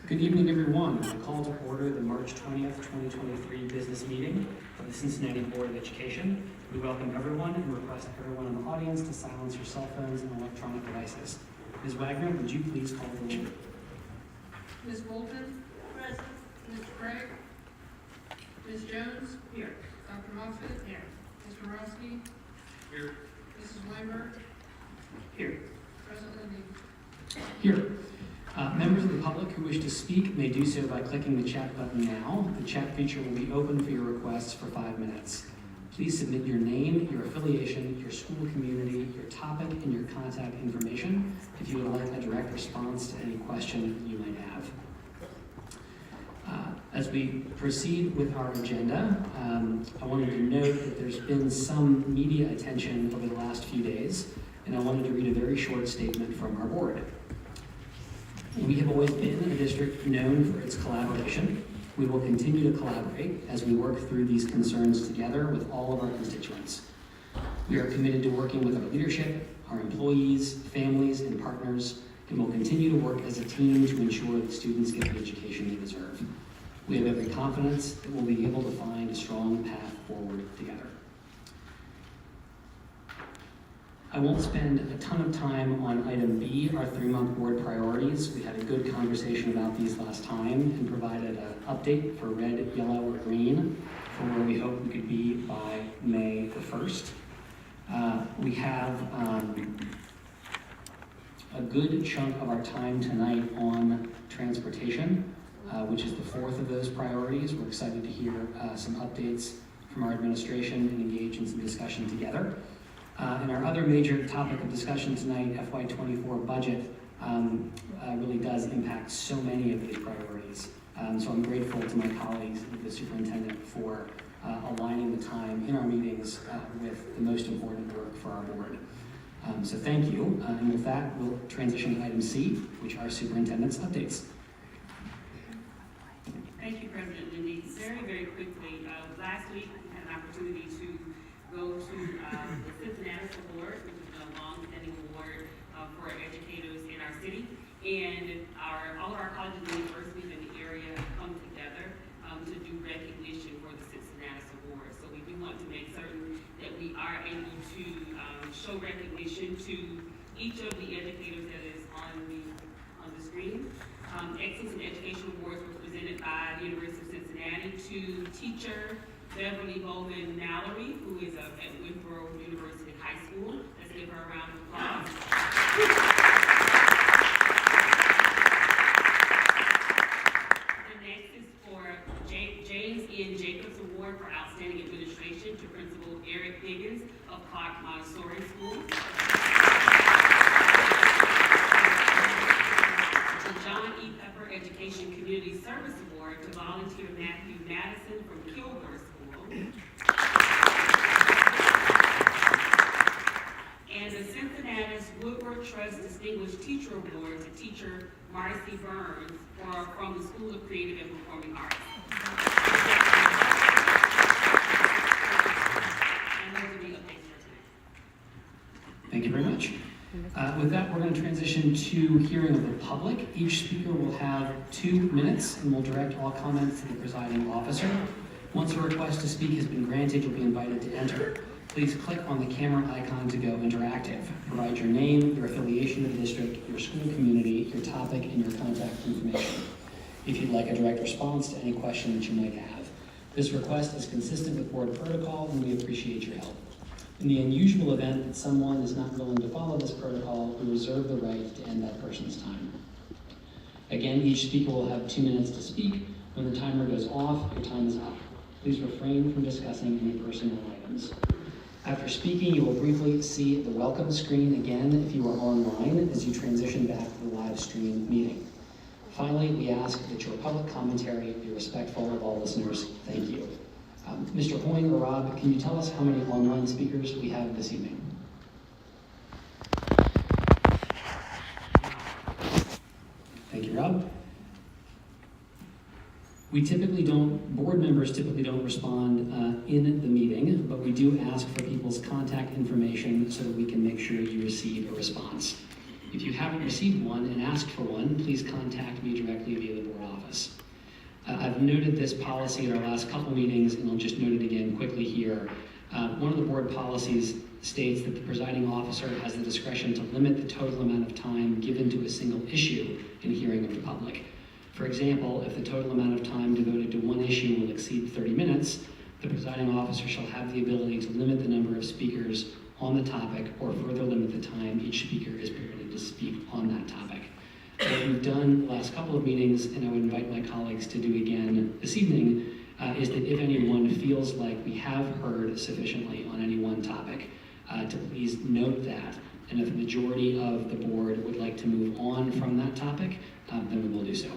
Good evening, everyone. I call to order the March 20th, 2023 business meeting of the Cincinnati Board of Education. We welcome everyone and request everyone in the audience to silence your cell phones and electronic devices. Ms. Wagner, would you please call the roll? Ms. Moulton? Present. Mr. Craig? Ms. Jones? Here. Dr. Moffitt? Here. Mr. Morosky? Here. Mrs. Weinberg? Here. President Lindy? Here. Members of the public who wish to speak may do so by clicking the chat button now. The chat feature will be open for your requests for 5 minutes. Please submit your name, your affiliation, your school community, your topic, and your contact information if you would like a direct response to any question you might have. As we proceed with our agenda, I wanted to note that there's been some media attention over the last few days, and I wanted to read a very short statement from our board. We have always been a district known for its collaboration. We will continue to collaborate as we work through these concerns together with all of our constituents. We are committed to working with our leadership, our employees, families, and partners, and will continue to work as a team to ensure that students get the education they deserve. We have every confidence that we'll be able to find a strong path forward together. I won't spend a ton of time on item B, our 3-month board priorities. We had a good conversation about these last time and provided an update for red, yellow, or green for where we hope we could be by May the 1st. We have a good chunk of our time tonight on transportation, which is the 4th of those priorities. We're excited to hear some updates from our administration and engage in some discussion together. And our other major topic of discussion tonight, FY24 budget, really does impact so many of these priorities. So I'm grateful to my colleagues and the superintendent for aligning the time in our meetings with the most important work for our board. So thank you. And with that, we'll transition to item C, which are superintendent's updates. Thank you, President Lindy. Very, very quickly, last week we had an opportunity to go to the Cincinnati Award, which is a long-standing award for educators in our city. And all of our colleges and universities in the area have come together to do recognition for the Cincinnati Award. So we do want to make certain that we are able to show recognition to each of the educators that is on the screen. Excellence in Education Awards were presented by the University of Cincinnati to teacher Beverly Bowman Mallory, who is at Winthrop University High School. Let's give her a round of applause. The next is for James N. Jacobs Award for Outstanding Administration to Principal Eric Higgins of Clark Montessori School. The John E. Pepper Education Community Service Award to volunteer Matthew Madison from Kilgore School. And the Cincinnati Woodward Trust Distinguished Teacher Award to teacher Marcy Burns from the School of Creative and Performing Arts. And those are the updates for tonight. Thank you very much. With that, we're going to transition to hearing of the public. Each speaker will have 2 minutes and will direct all comments to the presiding officer. Once a request to speak has been granted, you'll be invited to enter. Please click on the camera icon to go interactive. Provide your name, your affiliation to the district, your school community, your topic, and your contact information if you'd like a direct response to any question that you might have. This request is consistent with board protocol, and we appreciate your help. In the unusual event that someone is not willing to follow this protocol, we reserve the right to end that person's time. Again, each speaker will have 2 minutes to speak. When the timer goes off, your time is up. Please refrain from discussing any personal items. After speaking, you will briefly see the welcome screen again if you are online as you transition back to the live stream meeting. Finally, we ask that your public commentary be respectful of all listeners. Thank you. Mr. Hoying or Rob, can you tell us how many online speakers we have this evening? Thank you, Rob. Board members typically don't respond in the meeting, but we do ask for people's contact information so that we can make sure you receive a response. If you haven't received one and asked for one, please contact me directly via the board office. I've noted this policy in our last couple meetings, and I'll just note it again quickly here. One of the board policies states that the presiding officer has the discretion to limit the total amount of time given to a single issue in a hearing of the public. For example, if the total amount of time devoted to one issue will exceed 30 minutes, the presiding officer shall have the ability to limit the number of speakers on the topic or further limit the time each speaker is permitted to speak on that topic. What we've done the last couple of meetings, and I would invite my colleagues to do again this evening, is that if anyone feels like we have heard sufficiently on any one topic, to please note that. And if the majority of the board would like to move on from that topic, then we will do so.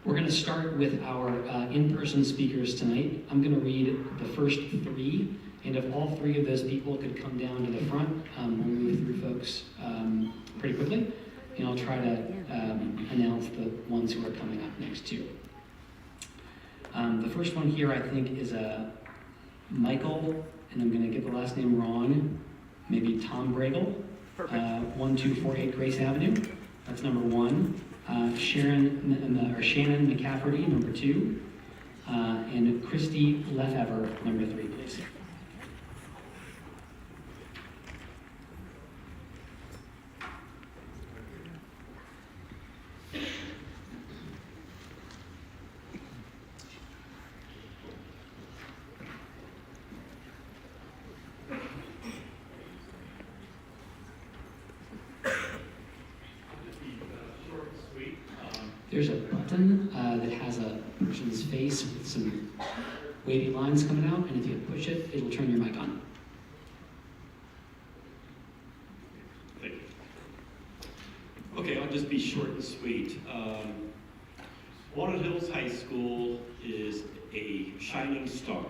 We're going to start with our in-person speakers tonight. I'm going to read the first three, and if all three of those people could come down to the front, we'll move through folks pretty quickly, and I'll try to announce the ones who are coming up next too. The first one here, I think, is Michael, and I'm going to get the last name wrong, maybe Tom Bregel, 1248 Grace Avenue. That's number one. Shannon McCafferty, number two, and Christy Lefever, number three, please. There's a button that has a person's face with some wavy lines coming out, and if you push it, it'll turn your mic on. Thank you. Okay, I'll just be short and sweet. Walnut Hills High School is a shining star.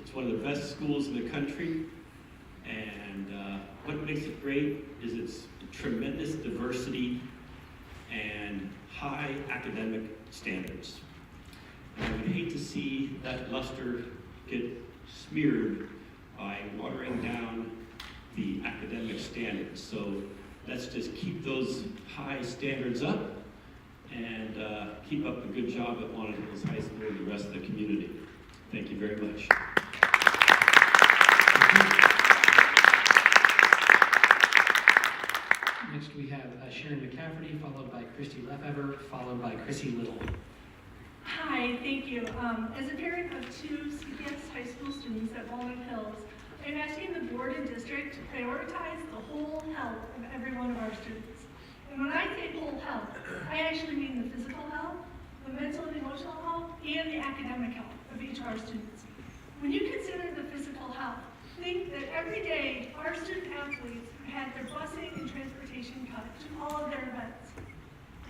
It's one of the best schools in the country, and what makes it great is its tremendous diversity and high academic standards. And I would hate to see that luster get smeared by watering down the academic standards. So let's just keep those high standards up and keep up the good job at Walnut Hills High School and the rest of the community. Thank you very much. Next we have Sharon McCafferty, followed by Christy Lefever, followed by Chrissy Little. Hi, thank you. As a parent of two CPS high school students at Walnut Hills, I'm asking the board and district to prioritize the whole health of every one of our students. And when I say whole health, I actually mean the physical health, the mental and emotional health, and the academic health of each of our students. When you consider the physical health, think that every day our student athletes had their busing and transportation cut to all of their events.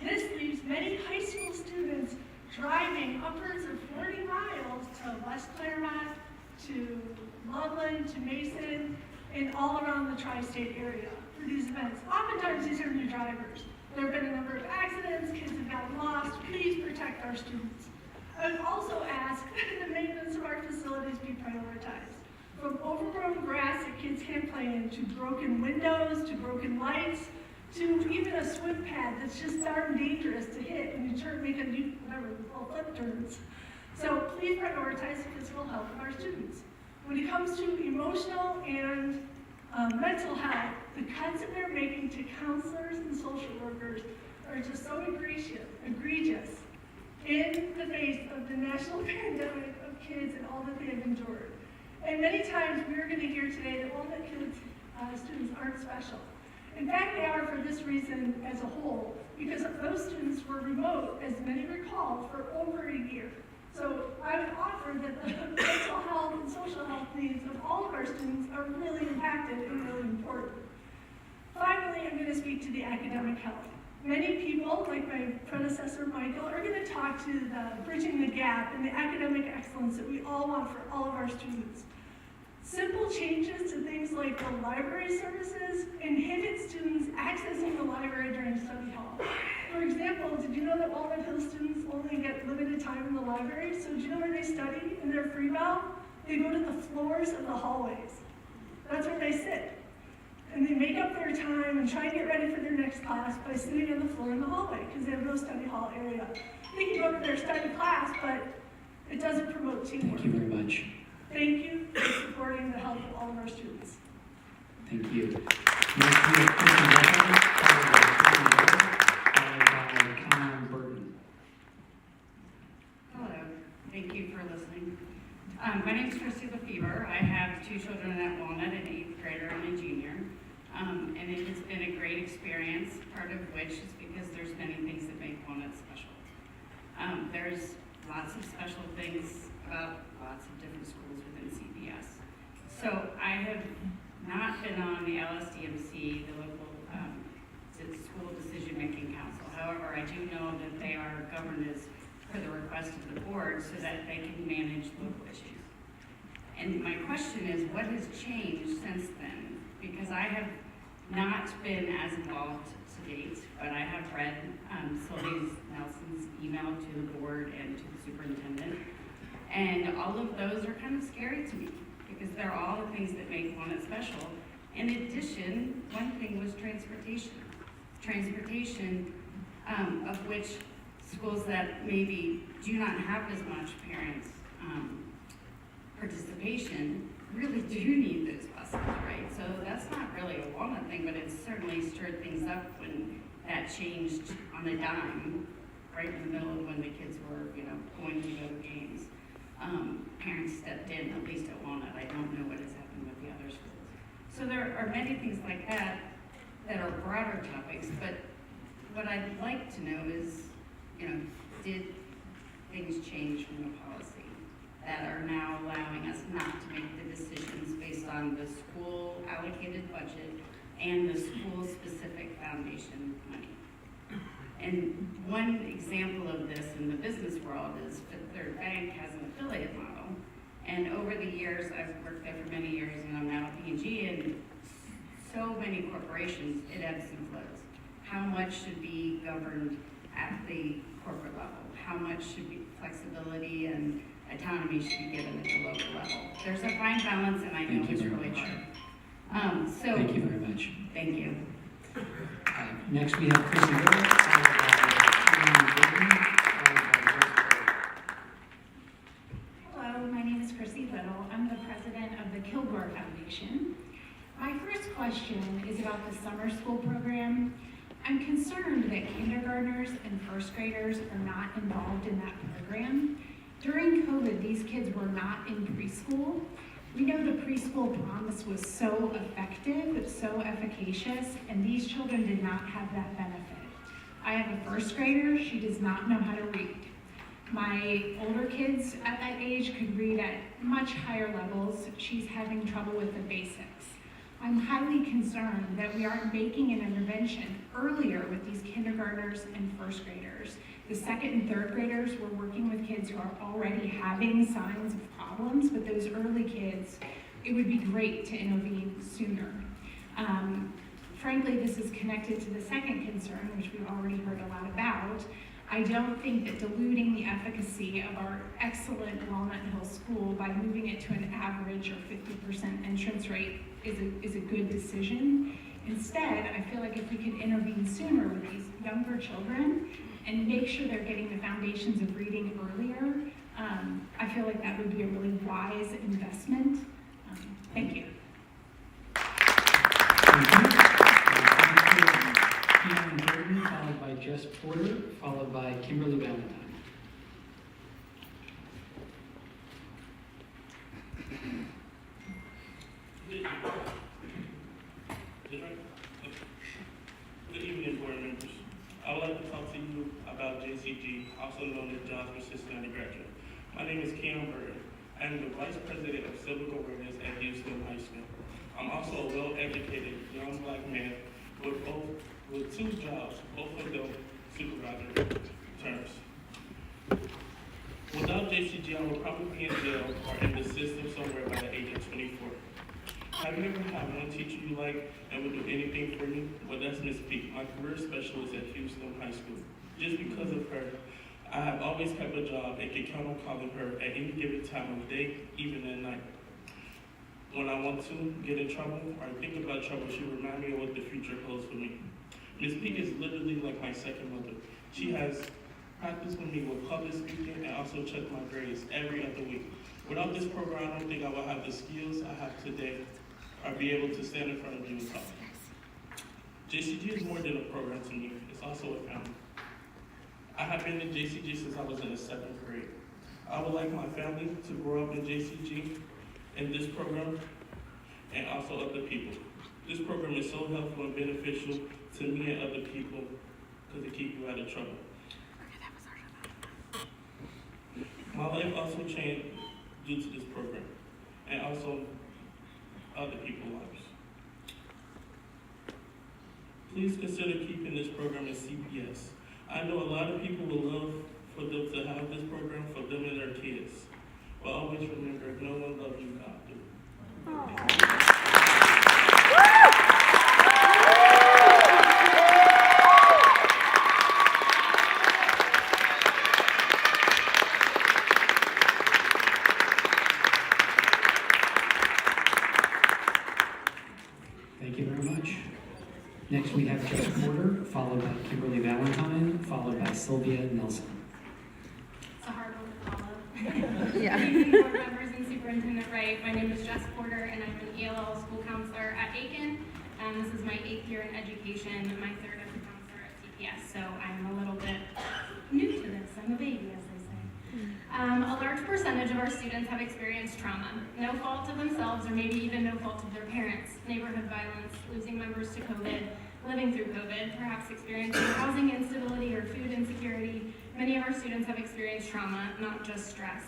This leaves many high school students driving upwards of 40 miles to West Claremont, to Loveland, to Mason, and all around the tri-state area for these events. Oftentimes these are new drivers. There have been a number of accidents, kids have gotten lost. Please protect our students. I would also ask that the maintenance of our facilities be prioritized. From overgrown grass that kids can't play in, to broken windows, to broken lights, to even a swim pad that's just darn dangerous to hit when you make a new, flip turns. So please prioritize the physical health of our students. When it comes to emotional and mental health, the cuts that they're making to counselors and social workers are just so egregious in the face of the national pandemic of kids and all that they have endured. And many times we're going to hear today that Walnut Hills students aren't special. In fact, they are for this reason as a whole, because those students were remote, as many recall, for over a year. So I would offer that the mental health and social health needs of all of our students are really impacted and really important. Finally, I'm going to speak to the academic health. Many people, like my predecessor, Michael, are going to talk to the bridging the gap and the academic excellence that we all want for all of our students. Simple changes to things like the library services inhibit students accessing the library during study hall. For example, did you know that Walnut Hill students only get limited time in the library? So do you know where they study in their free bell? They go to the floors of the hallways. That's where they sit. And they make up their time and try and get ready for their next class by sitting on the floor in the hallway because they have no study hall area. They can go to their study class, but it doesn't promote teamwork. Thank you very much. Thank you for supporting the health of all of our students. Thank you. Next, we have Kristen Becker, followed by Kristen Becker, followed by Connor Burton. Hello, thank you for listening. My name is Christy Lefevre. I have two children at Walnut, an 8th grader and a junior. And it has been a great experience, part of which is because there's many things that make Walnut special. There's lots of special things about lots of different schools within CPS. So I have not been on the LSDMC, the local school decision-making council. However, I do know that they are governed as per the request of the board so that they can manage local issues. And my question is, what has changed since then? Because I have not been as involved to date, but I have read Sylvie Nelson's email to the board and to the superintendent. And all of those are kind of scary to me because they're all the things that make Walnut special. In addition, one thing was transportation. Transportation, of which schools that maybe do not have as much parents' participation really do need those buses, right? So that's not really a Walnut thing, but it certainly stirred things up when that changed on a dime, right in the middle of when the kids were, going to go to games. Parents stepped in, at least at Walnut. I don't know what has happened with the other schools. So there are many things like that that are broader topics, but what I'd like to know is, did things change from the policy that are now allowing us not to make the decisions based on the school allocated budget and the school-specific foundation money? And one example of this in the business world is Fifth Third Bank has an affiliate model. And over the years, I've worked there for many years, and I'm now at P&G, and so many corporations, it ebbs and flows. How much should be governed at the corporate level? How much should be flexibility and autonomy should be given at the local level? There's a fine balance, and I know Thank you it's very really much. hard. Thank you very much. Thank you. Next, we have Kristen Becker, followed by Connor Burton, followed by Jess Burton. Hello, my name is Chrissy Little. I'm the president of the Kilgore Foundation. My first question is about the summer school program. I'm concerned that kindergartners and first graders are not involved in that program. During COVID, these kids were not in preschool. We know the preschool promise was so effective, so efficacious, and these children did not have that benefit. I have a first grader, she does not know how to read. My older kids at that age could read at much higher levels. She's having trouble with the basics. I'm highly concerned that we aren't making an intervention earlier with these kindergartners and first graders. The second and third graders, we're working with kids who are already having signs of problems, but those early kids, it would be great to intervene sooner. Frankly, this is connected to the second concern, which we've already heard a lot about. I don't think that diluting the efficacy of our excellent Walnut Hill School by moving it to an average or 50% entrance rate is a good decision. Instead, I feel like if we could intervene sooner with these younger children and make sure they're getting the foundations of reading earlier, I feel like that would be a really wise investment. Thank you. Thank you. Connor Burton, followed by Jess Porter, followed by Kimberly Valentine. Good evening, board members. I would like to talk to you about JCG, also known as Jobs for Cincinnati Graduate. My name is Keon Burton. I am the Vice President of Civic Awareness at Houston High School. I'm also a well-educated young black man with two jobs, both of them supervisor will probably be in jail or in the system somewhere by the age of 24. Have you ever had one teacher you like and would do anything for you? Well, that's Miss P, my career specialist at Houston High School. Just because of her, I have always kept a job and can count on calling her at any given time of day, even at night. When I want to get in trouble or think about trouble, she reminds me of what the future holds for me. Miss P is literally like my second mother. She has practiced with me with public speaking and also checked my grades every other week. Without this program, I don't think I would have the skills I have today or be able to stand in front of you and talk. JCG is more than a program to me. It's also a family. I have been in JCG since I was in the 7th grade. I would like my family to grow up in JCG, in this program, and also other people. This program is so helpful and beneficial to me and other people because it keeps you out of trouble. My life also changed due to this program, and also other people's lives. Please consider keeping this program at CPS. I know a lot of people would love for them to have this program for them and their kids. But always remember, if no one loves you, God do. Thank you very much. Next, we have Jess Porter, followed by Kimberly Valentine, followed by Sylvia Nelson. It's a hard one to follow. Yeah. Good evening, board members and Superintendent Wright. My name is Jess Porter, and I'm an ELL school counselor at Aiken. This is my 8th year in education, my 3rd as a counselor at CPS, so I'm a little bit new to this. I'm a baby, as they say. A large percentage of our students have experienced trauma, no fault of themselves or maybe even no fault of their parents, neighborhood violence, losing members to COVID, living through COVID, perhaps experiencing housing instability or food insecurity. Many of our students have experienced trauma, not just stress.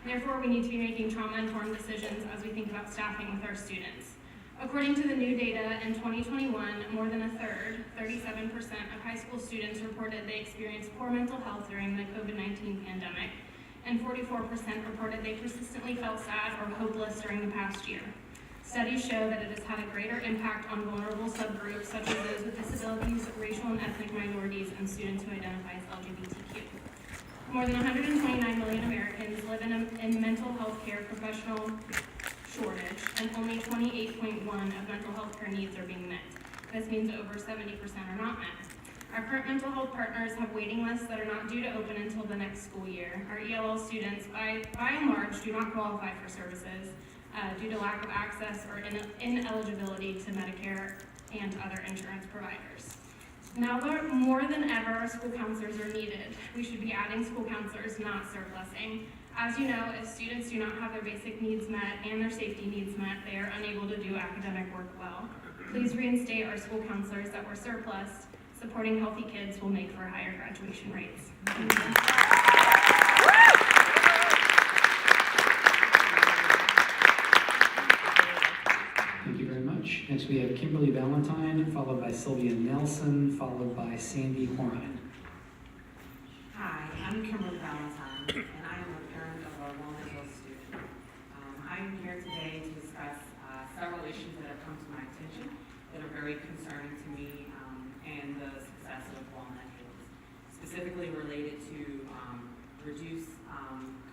Therefore, we need to be making trauma-informed decisions as we think about staffing with our students. According to the new data in 2021, more than a third, 37% of high school students reported they experienced poor mental health during the COVID-19 pandemic, and 44% reported they persistently felt sad or hopeless during the past year. Studies show that it has had a greater impact on vulnerable subgroups such as those with disabilities, racial and ethnic minorities, and students who identify as LGBTQ. More than 129 million Americans live in mental health care professional shortage, and only 28.1% of mental health care needs are being met. This means over 70% are not met. Our current mental health partners have waiting lists that are not due to open until the next school year. Our ELL students, by and large, do not qualify for services due to lack of access or ineligibility to Medicare and other insurance providers. Now more than ever, school counselors are needed. We should be adding school counselors, not surplusing. As you know, if students do not have their basic needs met and their safety needs met, they are unable to do academic work well. Please reinstate our school counselors that were surplus. Supporting healthy kids will make for higher graduation rates. Thank you. Thank you very much. Next, we have Kimberly Valentine, followed by Sylvia Nelson, followed by Sandy Horan. Hi, I'm Kimberly Valentine, and I am a parent of a Walnut Hills student. I am here today to discuss several issues that have come to my attention that are very concerning to me and the success of Walnut Hills, specifically related to reduced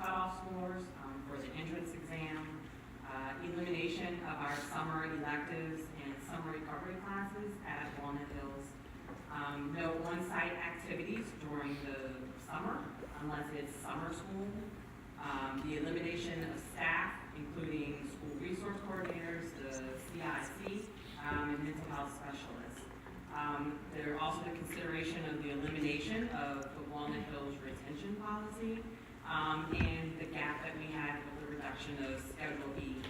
cutoff scores for the entrance exam, elimination of our summer electives and summer recovery classes at Walnut Hills, no on-site activities during the summer unless it's summer school, the elimination of staff, including school resource coordinators, the CIC, and mental health specialists. There are also the consideration of the elimination of the Walnut Hills retention policy and the gap that we had with the reduction of Schedule E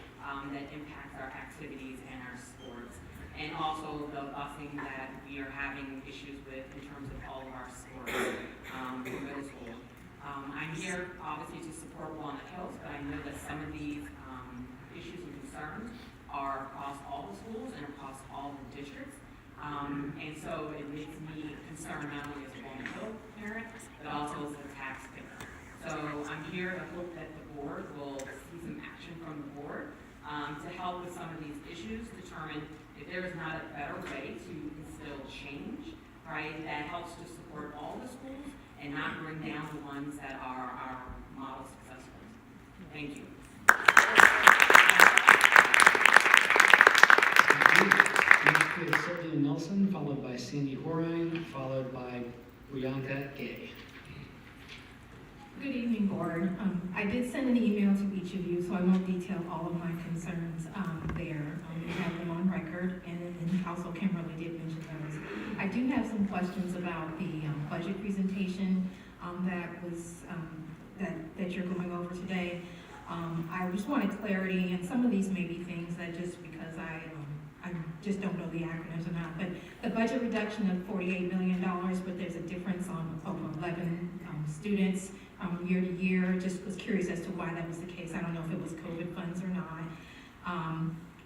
that impacts our activities and our sports, and also the busing that we are having issues with in terms of all of our sports for middle school. I'm here obviously to support Walnut Hills, but I know that some of these issues and concerns are across all the schools and across all the districts. And so it makes me concerned not only as a Walnut Hill parent, but also as a taxpayer. So I'm here to hope that the board will see some action from the board to help with some of these issues, determine if there is not a better way to instill change, right, that helps to support all the schools and not bring down the ones that are our model success schools. Thank you. Next we have Sylvia Nelson, followed by Sandy Horine, followed by Priyanka Gay. Good evening, board. I did send an email to each of you, so I won't detail all of my concerns there. You have them on record, and also Kimberly did mention those. I do have some questions about the budget presentation that you're going over today. I just wanted clarity, and some of these may be things that just because I just don't know the acronyms or not, but the budget reduction of $48 million, but there's a difference of 11 students year to year. Just was curious as to why that was the case. I don't know if it was COVID funds or not.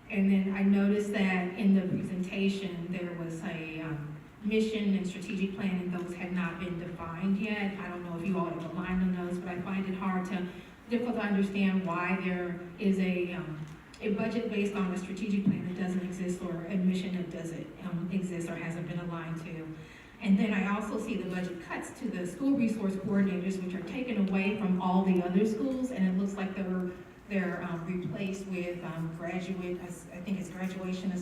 And then I noticed that in the presentation, there was a mission and strategic plan, and those had not been defined yet. I don't know if you all have aligned on those, but I find it difficult to understand why there is a budget based on a strategic plan that doesn't exist, or a mission that doesn't exist or hasn't been aligned to. And then I also see the budget cuts to the school resource coordinators, which are taken away from all the other schools, and it looks like they're replaced with I think it's graduation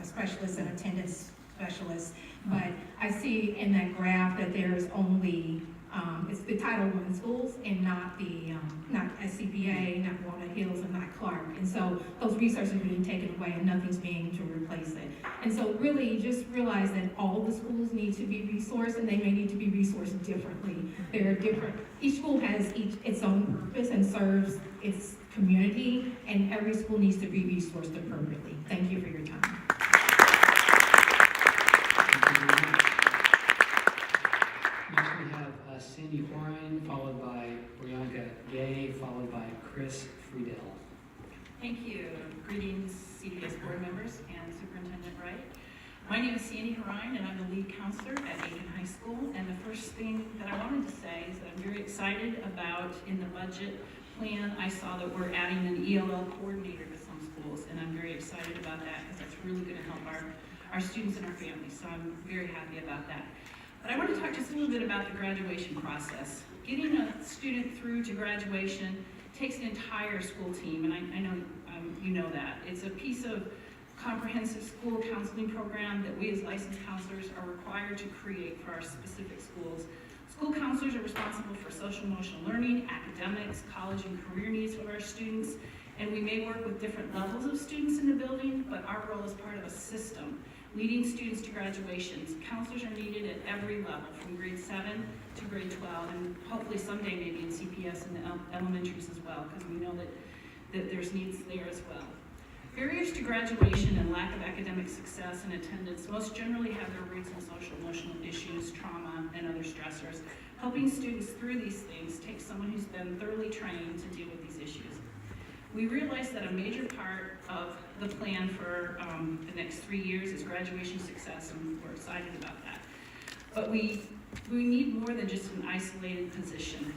specialists and attendance specialists. But I see in that graph that there's only it's the Title I schools and not SCBA, not Walnut Hills, and not Clark. And so those resources are being taken away and nothing's being to replace it. And so really just realize that all the schools need to be resourced, and they may need to be resourced differently. Each school has its own purpose and serves its community, and every school needs to be resourced appropriately. Thank you for your time. Next we have Sandy Horine, followed by Priyanka Gay, followed by Chris Friedel. Thank you. Greetings, CDS board members and Superintendent Wright. My name is Sandy Horine, and I'm the lead counselor at Aiken High School. And the first thing that I wanted to say is that I'm very excited about, in the budget plan, I saw that we're adding an ELL coordinator to some schools, and I'm very excited about that because that's really going to help our students and our families. So I'm very happy about that. But I want to talk just a little bit about the graduation process. Getting a student through to graduation takes an entire school team, and I know you know that. It's a piece of comprehensive school counseling program that we as licensed counselors are required to create for our specific schools. School counselors are responsible for social emotional learning, academics, college and career needs of our students, and we may work with different levels of students in the building, but our role is part of a system leading students to graduations. Counselors are needed at every level, from grade 7 to grade 12, and hopefully someday maybe in CPS and the elementaries as well, because we know that there's needs there as well. Barriers to graduation and lack of academic success and attendance most generally have their roots in social emotional issues, trauma, and other stressors. Helping students through these things takes someone who's been thoroughly trained to deal with these issues. We realize that a major part of the plan for the next 3 years is graduation success, and we're excited about that. But we need more than just an isolated position.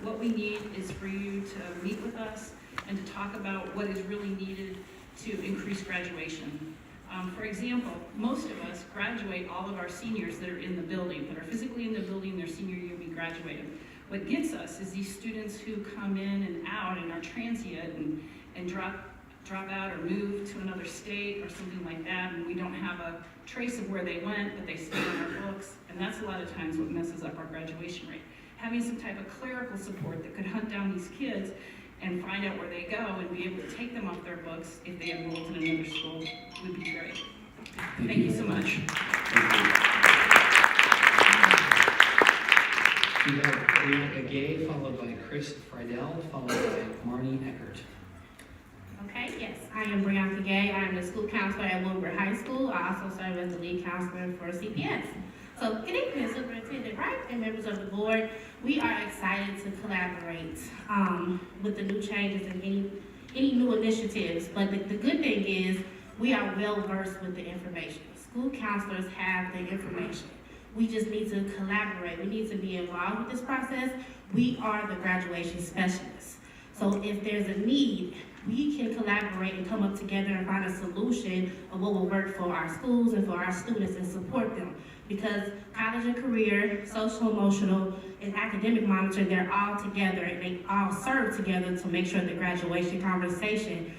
What we need is for you to meet with us and to talk about what is really needed to increase graduation. For example, most of us graduate all of our seniors that are in the building, that are physically in the building their senior year we graduated. What gets us is these students who come in and out and are transient and drop out or move to another state or something like that, and we don't have a trace of where they went, but they stay on our books, and that's a lot of times what messes up our graduation rate. Having some type of clerical support that could hunt down these kids and find out where they go and be able to take them off their books if they enrolled in another school would be great. Thank you so much. We have Priyanka Gay, followed by Chris Friedel, followed by Marnie Eckert. Okay, yes, I am Priyanka Gay. I am the school counselor at Woodward High School. I also serve as the lead counselor for CPS. So good evening, Superintendent Wright and members of the board. We are excited to collaborate with the new changes and any new initiatives. But the good thing is we are well versed with the information. School counselors have the information. We just need to collaborate. We need to be involved with this process. We are the graduation specialists. So if there's a need, we can collaborate and come up together and find a solution of what will work for our schools and for our students and support them. Because college and career, social, emotional, and academic monitoring, they're all together and they all serve together to make sure the graduation conversation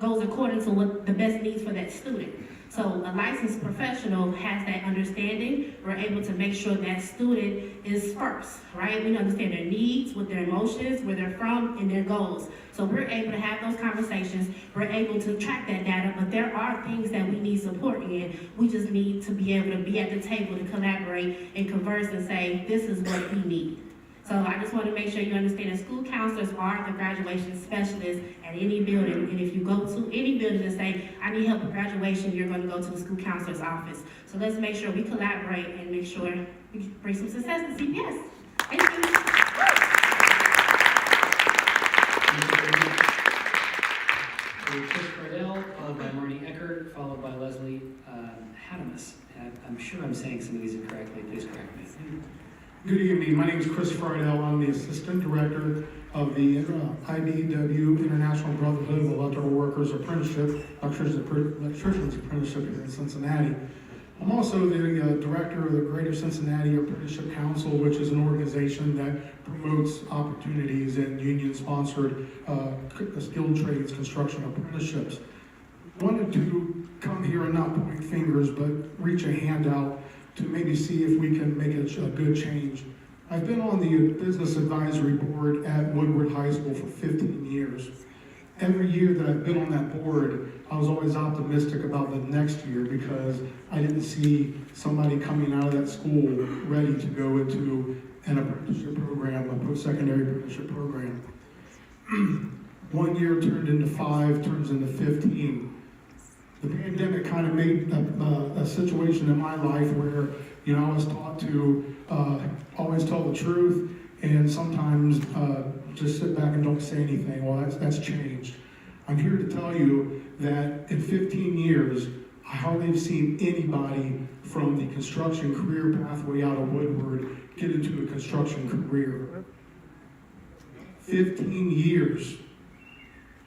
goes according to what the best needs for that student. So a licensed professional has that understanding. We're able to make sure that student is first, right? We understand their needs, what their emotions, where they're from, and their goals. So we're able to have those conversations. We're able to track that data, but there are things that we need support in. We just need to be able to be at the table to collaborate and converse and say, this is what we need. So I just want to make sure you understand that school counselors are the graduation specialists at any building. And if you go to any building and say, I need help with graduation, you're going to go to the school counselor's office. So let's make sure we collaborate and make sure we bring some success to CPS. Thank you. Chris Cardell, followed by Marnie Eckert, followed by Leslie Hadamus. I'm sure I'm saying some of these incorrectly. Please correct me. Good evening. My name is Chris Friedel. I'm the Assistant Director of the IBEW International Brotherhood of Electrical Workers Apprenticeship, Electricians Apprenticeship here in Cincinnati. I'm also the Director of the Greater Cincinnati Apprenticeship Council, which is an organization that promotes opportunities in union-sponsored skilled trades construction apprenticeships. Wanted to come here and not point fingers, but reach a hand out to maybe see if we can make a good change. I've been on the Business Advisory Board at Woodward High School for 15 years. Every year that I've been on that board, I was always optimistic about the next year because I didn't see somebody coming out of that school ready to go into an apprenticeship program, a post-secondary apprenticeship program. 1 year turned into 5, turns into 15. The pandemic kind of made a situation in my life where, I was taught to always tell the truth and sometimes just sit back and don't say anything. Well, that's changed. I'm here to tell you that in 15 years, I hardly have seen anybody from the construction career pathway out of Woodward get into a construction career. 15 years.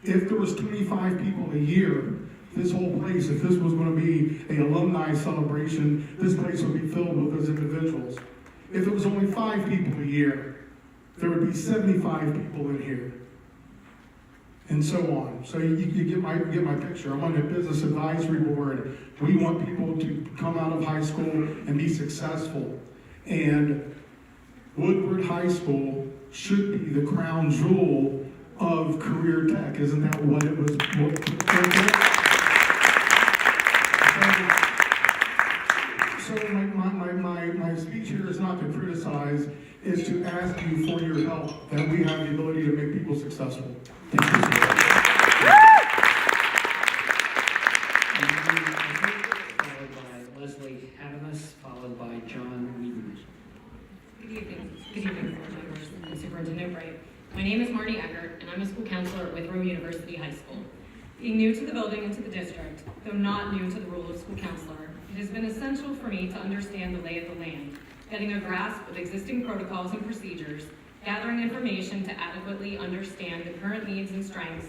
If there was 25 people a year, this whole place, if this was going to be an alumni celebration, this place would be filled with those individuals. If it was only 5 people a year, there would be 75 people in here. And so on. So you get my picture. I'm on the Business Advisory Board. We want people to come out of high school and be successful. And Woodward High School should be the crown jewel of career tech. Isn't that what it was? So my speech here is not to criticize, is to ask you for your help, that we have the ability to make people successful. Thank you. Followed by Leslie Hadamus, followed by John Whedon. Good evening, board members and Superintendent Bright. My name is Marnie Eckert, and I'm a school counselor at Withrow University High School. Being new to the building and to the district, though not new to the role of school counselor, it has been essential for me to understand the lay of the land, getting a grasp of existing protocols and procedures, gathering information to adequately understand the current needs and strengths,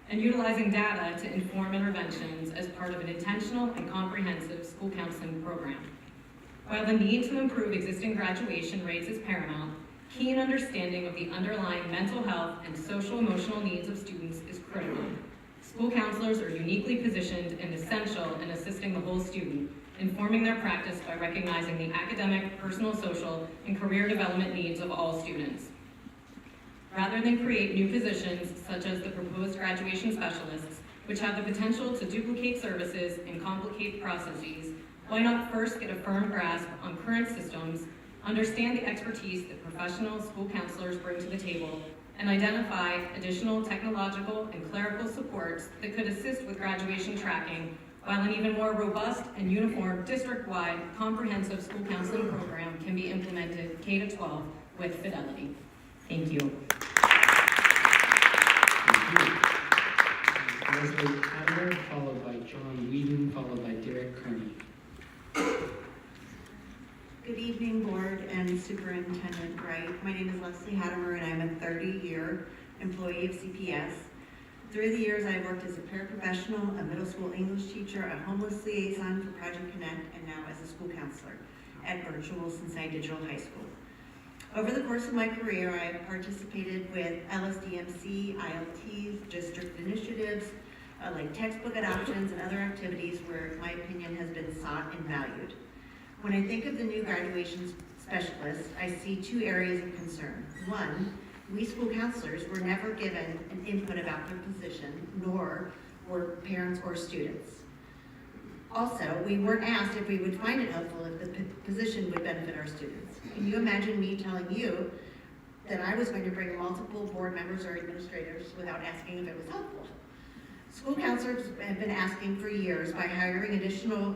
and utilizing data to inform interventions as part of an intentional and comprehensive school counseling program. While the need to improve existing graduation rates is paramount, keen understanding of the underlying mental health and social-emotional needs of students is critical. School counselors are uniquely positioned and essential in assisting the whole student, informing their practice by recognizing the academic, personal, social, and career development needs of all students. Rather than create new positions, such as the proposed graduation specialists, which have the potential to duplicate services and complicate processes, why not first get a firm grasp on current systems, understand the expertise that professional school counselors bring to the table, and identify additional technological and clerical supports that could assist with graduation tracking, while an even more robust and uniform district-wide comprehensive school counseling program can be implemented K-12 with fidelity. Thank you. Leslie Adler, followed by John Whedon, followed by Derek Kearney. Good evening, Board and Superintendent Wright. My name is Leslie Hattemer, and I'm a 30-year employee of CPS. Through the years, I've worked as a paraprofessional, a middle school English teacher, a homeless liaison for Project Connect, and now as a school counselor at Virtual Cincinnati Digital High School. Over the course of my career, I have participated with LSDMC, ILTs, district initiatives, like textbook adoptions and other activities where my opinion has been sought and valued. When I think of the new graduation specialists, I see two areas of concern. One, we school counselors were never given an input about their position, nor were parents or students. Also, we weren't asked if we would find it helpful if the position would benefit our students. Can you imagine me telling you that I was going to bring multiple board members or administrators without asking if it was helpful? School counselors have been asking for years by hiring additional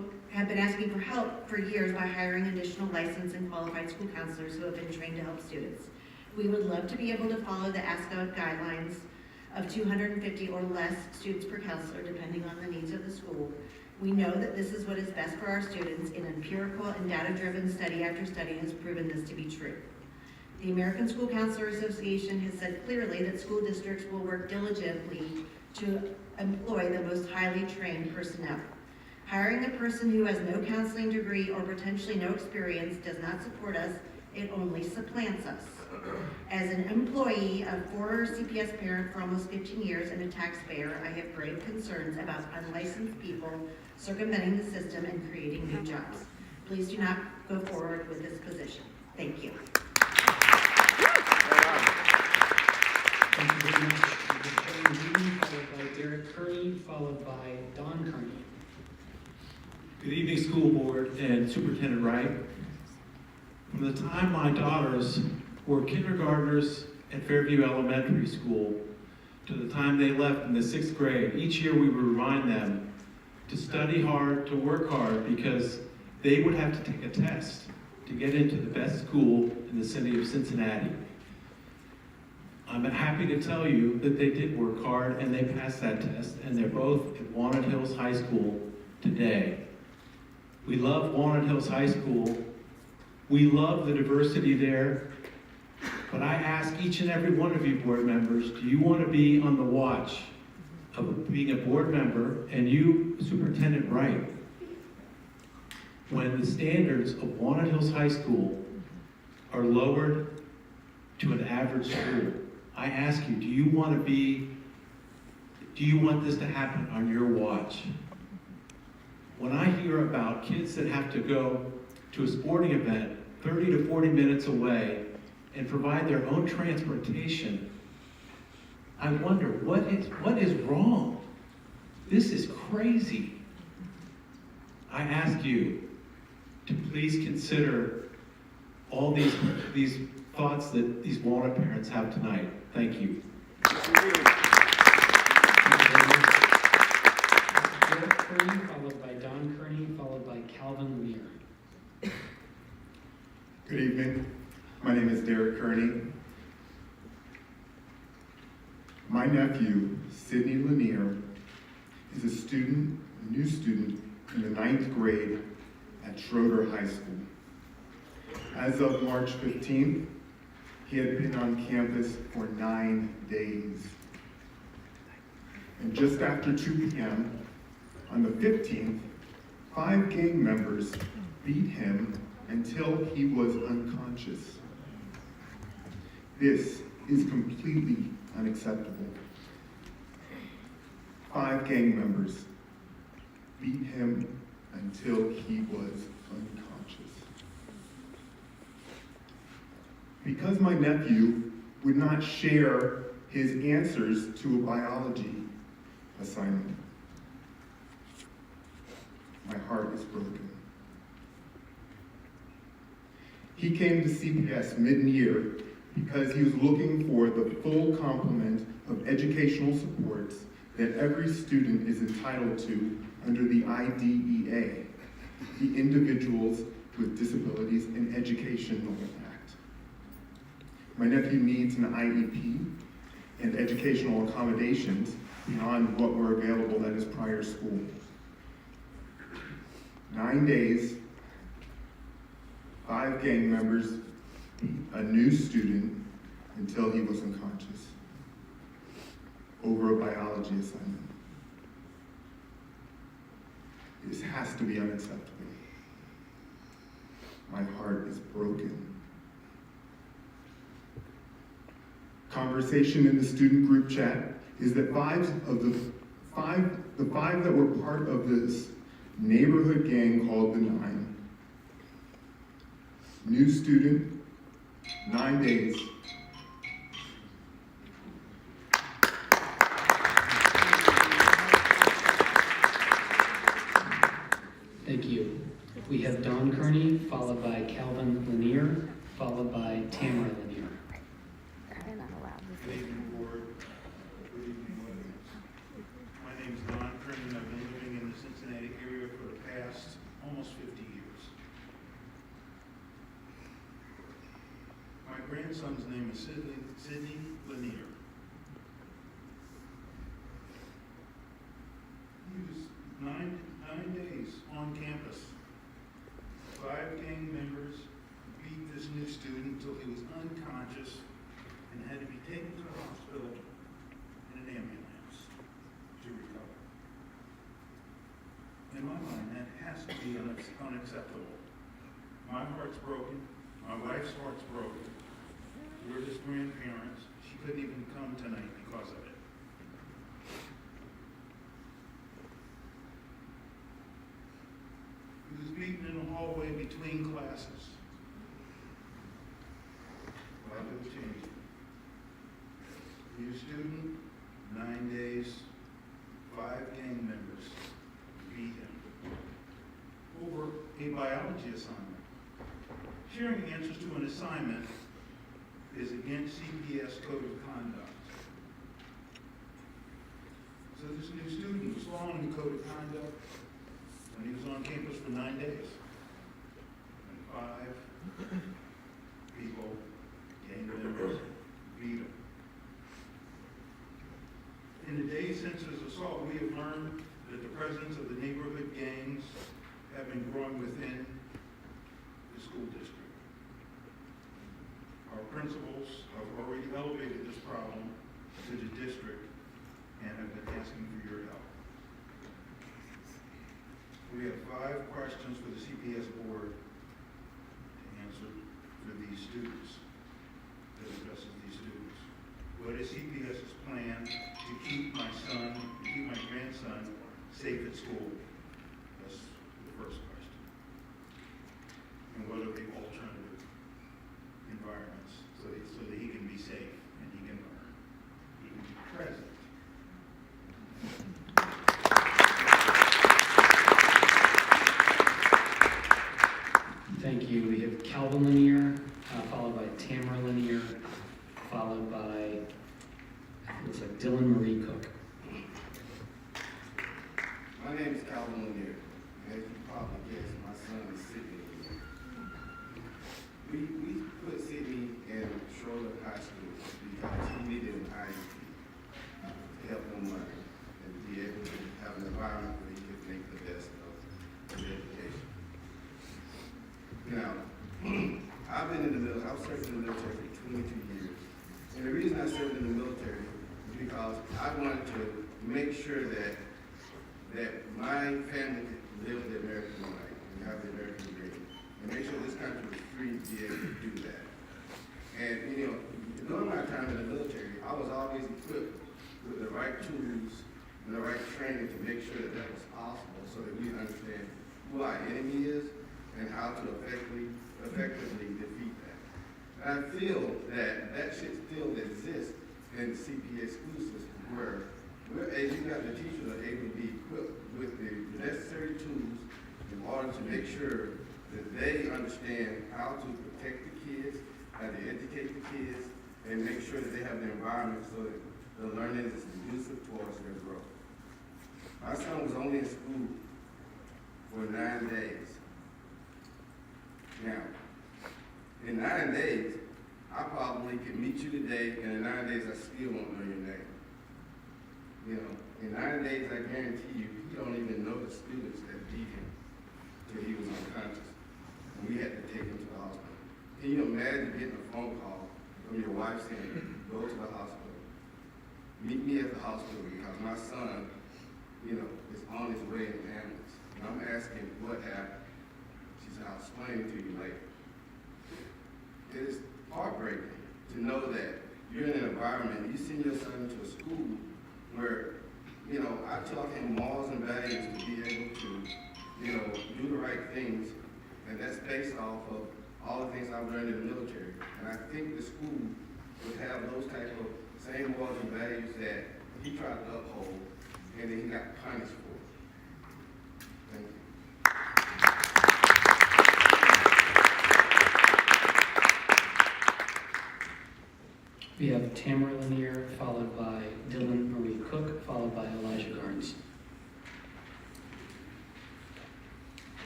licensed and qualified school counselors who have been trained to help students. We would love to be able to follow the ASCO guidelines of 250 or less students per counselor, depending on the needs of the school. We know that this is what is best for our students, and empirical and data-driven study after study has proven this to be true. The American School Counselor Association has said clearly that school districts will work diligently to employ the most highly trained personnel. Hiring a person who has no counseling degree or potentially no experience does not support us, it only supplants us. As an employee, a former CPS parent for almost 15 years, and a taxpayer, I have grave concerns about unlicensed people circumventing the system and creating new jobs. Please do not go forward with this position. Thank you. Thank you very much. Followed by Derek Kearney, followed by Don Kearney. Good evening, school board and Superintendent Wright. From the time my daughters were kindergartners at Fairview Elementary School to the time they left in the 6th grade, each year we would remind them to study hard, to work hard, because they would have to take a test to get into the best school in the city of Cincinnati. I'm happy to tell you that they did work hard and they passed that test, and they're both at Walnut Hills High School today. We love Walnut Hills High School. We love the diversity there. But I ask each and every one of you board members, do you want to be on the watch of being a board member, and you, Superintendent Wright, when the standards of Walnut Hills High School are lowered to an average school? I ask you, do you want this to happen on your watch? When I hear about kids that have to go to a sporting event 30 to 40 minutes away and provide their own transportation, I wonder, what is wrong? This is crazy. I ask you to please consider all these thoughts that these Walnut parents have tonight. Thank you. Derek Kearney, followed by Don Kearney, followed by Calvin Lear. Good evening. My name is Derek Kearney. My nephew, Sidney Lanier, is a new student in the 9th grade at Schroeder High School. As of March 15th, he had been on campus for 9 days. And just after 2 p.m., on the 15th, 5 gang members beat him until he was unconscious. This is completely unacceptable. 5 gang members beat him until he was unconscious. Because my nephew would not share his answers to a biology assignment, my heart is broken. He came to CPS mid-year because he was looking for the full complement of educational supports that every student is entitled to under the IDEA, the Individuals with Disabilities in Educational Act. My nephew needs an IEP and educational accommodations beyond what were available at his prior school. 9 days, 5 gang members beat a new student until he was unconscious. over a biology assignment. This has to be unacceptable. My heart is broken. Conversation in the student group chat is that the five that were part of this neighborhood gang called the Nine. New student, 9 days. Thank you. We have Don Kearney, followed by Calvin Lanier, followed by Tamara Lanier. Good evening, board. Good evening, audience. My name is Don Kearney, and I've been living in the Cincinnati area for the past almost 50 years. My grandson's name is Sidney Lanier. He was nine days on campus. 5 gang members beat this new student until he was unconscious and had to be taken to the hospital in an ambulance to recover. In my mind, that has to be unacceptable. My heart's broken. My wife's heart's broken. We're just grandparents. She couldn't even come tonight because of it. He was beaten in the hallway between classes. Life is changing. New student, 9 days, 5 gang members beat him over a biology assignment. Sharing answers to an assignment is against CPS Code of Conduct. So this new student was following the Code of Conduct when he was on campus for 9 days. And 5 people, gang members, beat him. In the days since his assault, we have learned that the presence of the neighborhood gangs have been growing within the school district. Our principals have already elevated this problem to the district and have been asking for your help. We have 5 questions for the CPS board to answer for these students, that addresses these students. What is CPS's plan to keep my grandson safe at school? That's the first question. And what are the alternative environments so that he can be safe and he can learn, he can be present? Thank you. We have Calvin Lanier, followed by Tamara Lanier, followed by, it looks like Dylan Marie Cook. My name is Calvin Lanier. As you probably guessed, my son is Sidney Lanier. We put Sidney in Charlotte High School because he needed an IEP to help him learn and be able to have an environment where he could make the best of his education. Now, I've served in the military for 22 years. And the reason I served in the military is because I wanted to make sure that my family could live the American life and have the American dream. And make sure this country was free to be able to do that. And, during my time in the military, I was always equipped with the right tools and the right training to make sure that was possible so that we understand who our enemy is and how to effectively defeat that. And I feel that should still exist in the CPS school system where the teachers are able to be equipped with the necessary tools in order to make sure that they understand how to protect the kids, how to educate the kids, and make sure that they have the environment so that the learning is conducive towards their growth. My son was only in school for 9 days. Now, in 9 days, I probably could meet you today, and in 9 days, I still won't know your name. In 9 days, I guarantee you, he don't even know the students that beat him till he was unconscious. And we had to take him to the hospital. Can you imagine getting a phone call from your wife saying, go to the hospital? meet me at the hospital because my son, you know, is on his way in the ambulance. And I'm asking what happened. She said, I'll explain it to you later. It is heartbreaking to know that you're in an environment, you send your son into a school where, you know, I taught him morals and values to be able to, you know, do the right things, and that's based off of all the things I've learned in the military. And I think the school would have those type of same morals and values that he tried to uphold, and then he got punished for it. Thank you. We have Tamara Lanier, followed by Dylan Marie Cook, followed by Elijah Garnes.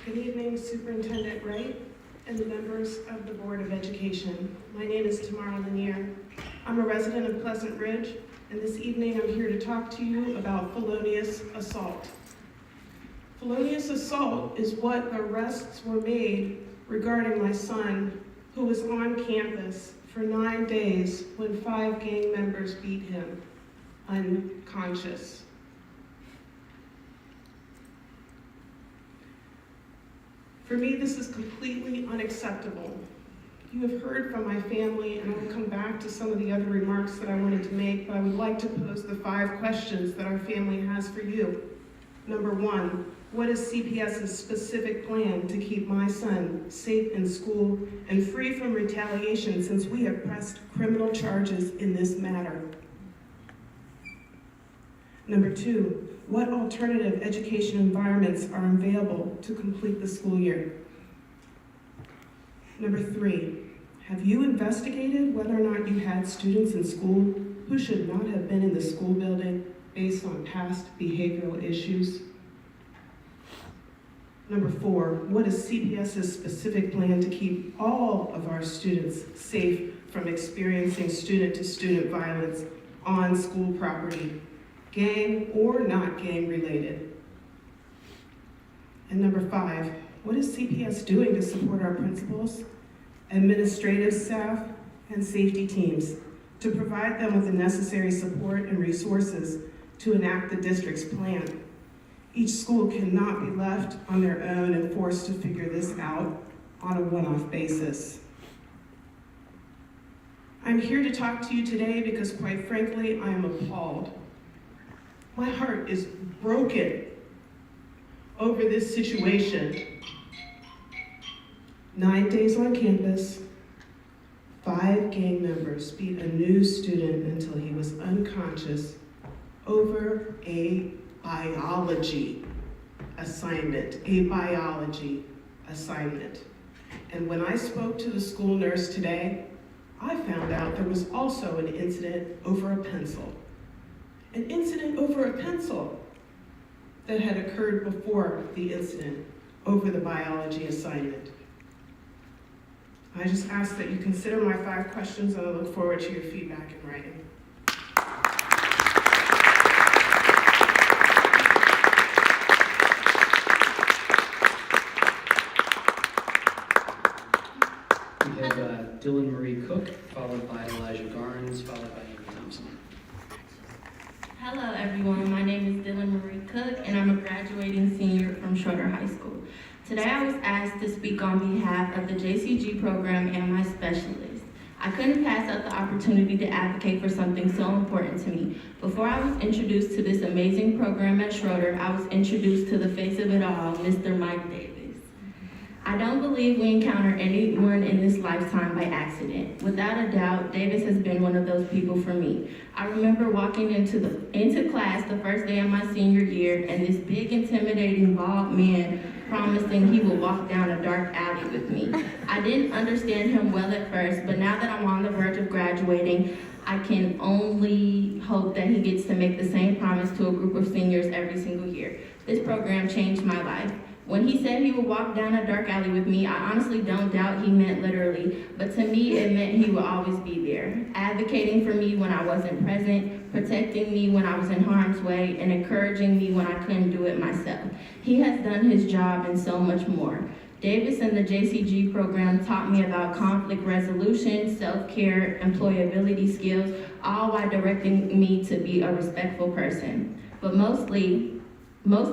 Good evening, Superintendent Wright and the members of the Board of Education. My name is Tamara Lanier. I'm a resident of Pleasant Ridge, and this evening I'm here to talk to you about felonious assault. Felonious assault is what arrests were made regarding my son, who was on campus for 9 days when 5 gang members beat him unconscious. For me, this is completely unacceptable. You have heard from my family, and I will come back to some of the other remarks that I wanted to make, but I would like to pose the 5 questions that our family has for you. Number 1, what is CPS's specific plan to keep my son safe in school and free from retaliation since we have pressed criminal charges in this matter? Number 2, what alternative education environments are available to complete the school year? Number 3, have you investigated whether or not you had students in school who should not have been in the school building based on past behavioral issues? Number 4, what is CPS's specific plan to keep all of our students safe from experiencing student-to-student violence on school property, gang or not gang related? And number 5, what is CPS doing to support our principals, administrative staff, and safety teams to provide them with the necessary support and resources to enact the district's plan? Each school cannot be left on their own and forced to figure this out on a one-off basis. I'm here to talk to you today because, quite frankly, I am appalled. My heart is broken over this situation. 9 days on campus, 5 gang members beat a new student until he was unconscious over a biology assignment, And when I spoke to the school nurse today, I found out there was also an incident over a pencil. An incident over a pencil that had occurred before the incident over the biology assignment. I just ask that you consider my 5 questions, and I look forward to your feedback in writing. We have Dylan Marie Cook, followed by Elijah Garnes, followed by Amy Thompson. Hello everyone, my name is Dylan Marie Cook and I'm a graduating senior from Schroeder High School. Today I was asked to speak on behalf of the JCG program and my specialist. I couldn't pass up the opportunity to advocate for something so important to me. Before I was introduced to this amazing program at Schroeder, I was introduced to the face of it all, Mr. Mike Davis. I don't believe we encounter anyone in this lifetime by accident. Without a doubt, Davis has been one of those people for me. I remember walking into class the first day of my senior year, and this big, intimidating, bald man promising he would walk down a dark alley with me. I didn't understand him well at first, but now that I'm on the verge of graduating, I can only hope that he gets to make the same promise to a group of seniors every single year. This program changed my life. When he said he would walk down a dark alley with me, I honestly don't doubt he meant literally, but to me it meant he would always be there, advocating for me when I wasn't present, protecting me when I was in harm's way, and encouraging me when I couldn't do it myself. He has done his job and so much more. Davis and the JCG program taught me about conflict resolution, self-care, employability skills, all while directing me to be a respectful person. But most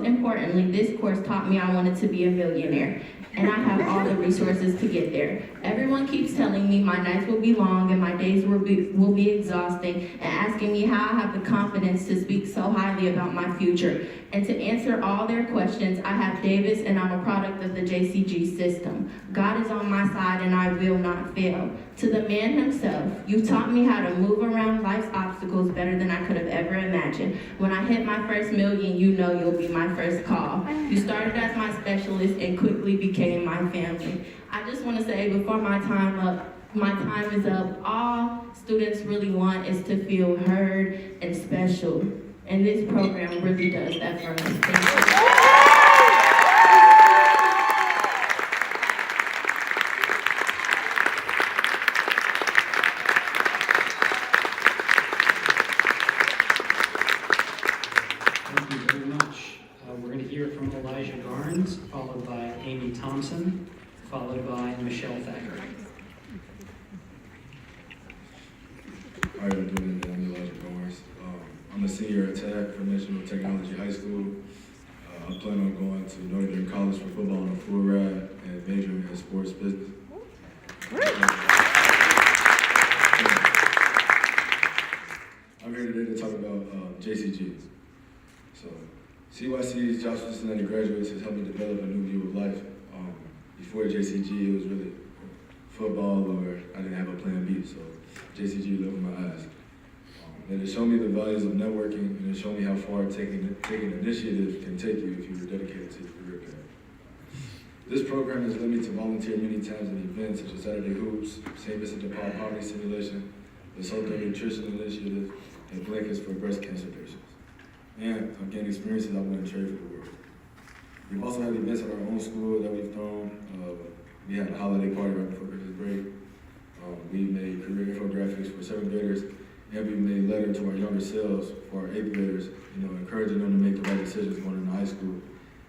importantly, this course taught me I wanted to be a millionaire, and I have all the resources to get there. Everyone keeps telling me my nights will be long and my days will be exhausting, and asking me how I have the confidence to speak so highly about my future. And to answer all their questions, I have Davis, and I'm a product of the JCG system. God is on my side and I will not fail. To the man himself, you taught me how to move around life's obstacles better than I could have ever imagined. When I hit my first million, you know you'll be my first call. You started as my specialist and quickly became my family. I just want to say before my time is up, all students really want is to feel heard and special. And this program really does that for us. Thank you. Followed by Amy Thompson, followed by Michelle Thacker. How are you doing today? I'm Elijah Barnes. I'm a senior at TAC, National Technology High School. I plan on going to Notre Dame College for football on a full ride and majoring in sports business. I'm here today to talk about JCG. So, CYC's Jobs for Cincinnati Graduates has helped me develop a new view of life. Before JCG, it was really football, or I didn't have a plan B, so JCG opened my eyes. And it showed me the values of networking, and it showed me how far taking initiative can take you if you were dedicated to your career path. This program has led me to volunteer many times in events such as Saturday Hoops, St. Vincent de Paul Poverty Simulation, the Southern Nutrition Initiative, and blankets for breast cancer patients. And I've gained experiences I wouldn't trade for the world. We've also had events at our own school that we've thrown. We had a holiday party right before Christmas break. We made career infographics for 7th graders, and we made letters to our younger selves for our 8th graders, encouraging them to make the right decisions going into high school.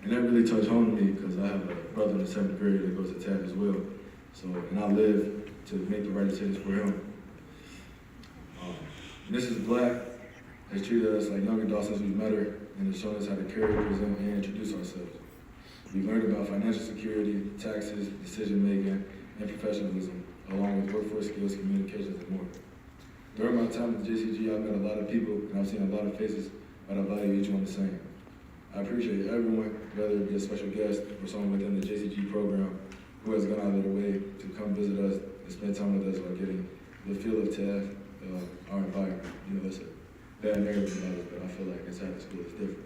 And that really touched home to me because I have a brother in the 7th grade that goes to TAP as well. So, and I live to make the right decisions for him. Mrs. Black has treated us like young adults since we've met her, and has shown us how to carry, present, and introduce ourselves. We've learned about financial security, taxes, decision-making, and professionalism, along with workforce skills, communications, and more. During my time at JCG, I've met a lot of people, and I've seen a lot of faces, but I value each one the same. I appreciate everyone, whether it be a special guest or someone within the JCG program, who has gone out of their way to come visit us and spend time with us while getting the feel of TAF, our environment. It's a bad narrative about it, but I feel like inside the school it's different.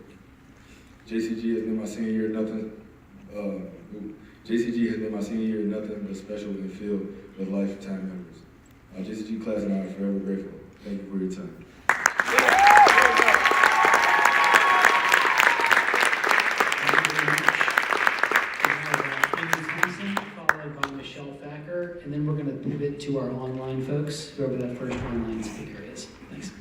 JCG has been my senior year nothing but special and filled with lifetime memories. Our JCG class and I are forever grateful. Thank you for your time. Followed by Michelle Thacker, and then we're going to pivot to our online folks, whoever that first online speaker is. Thanks.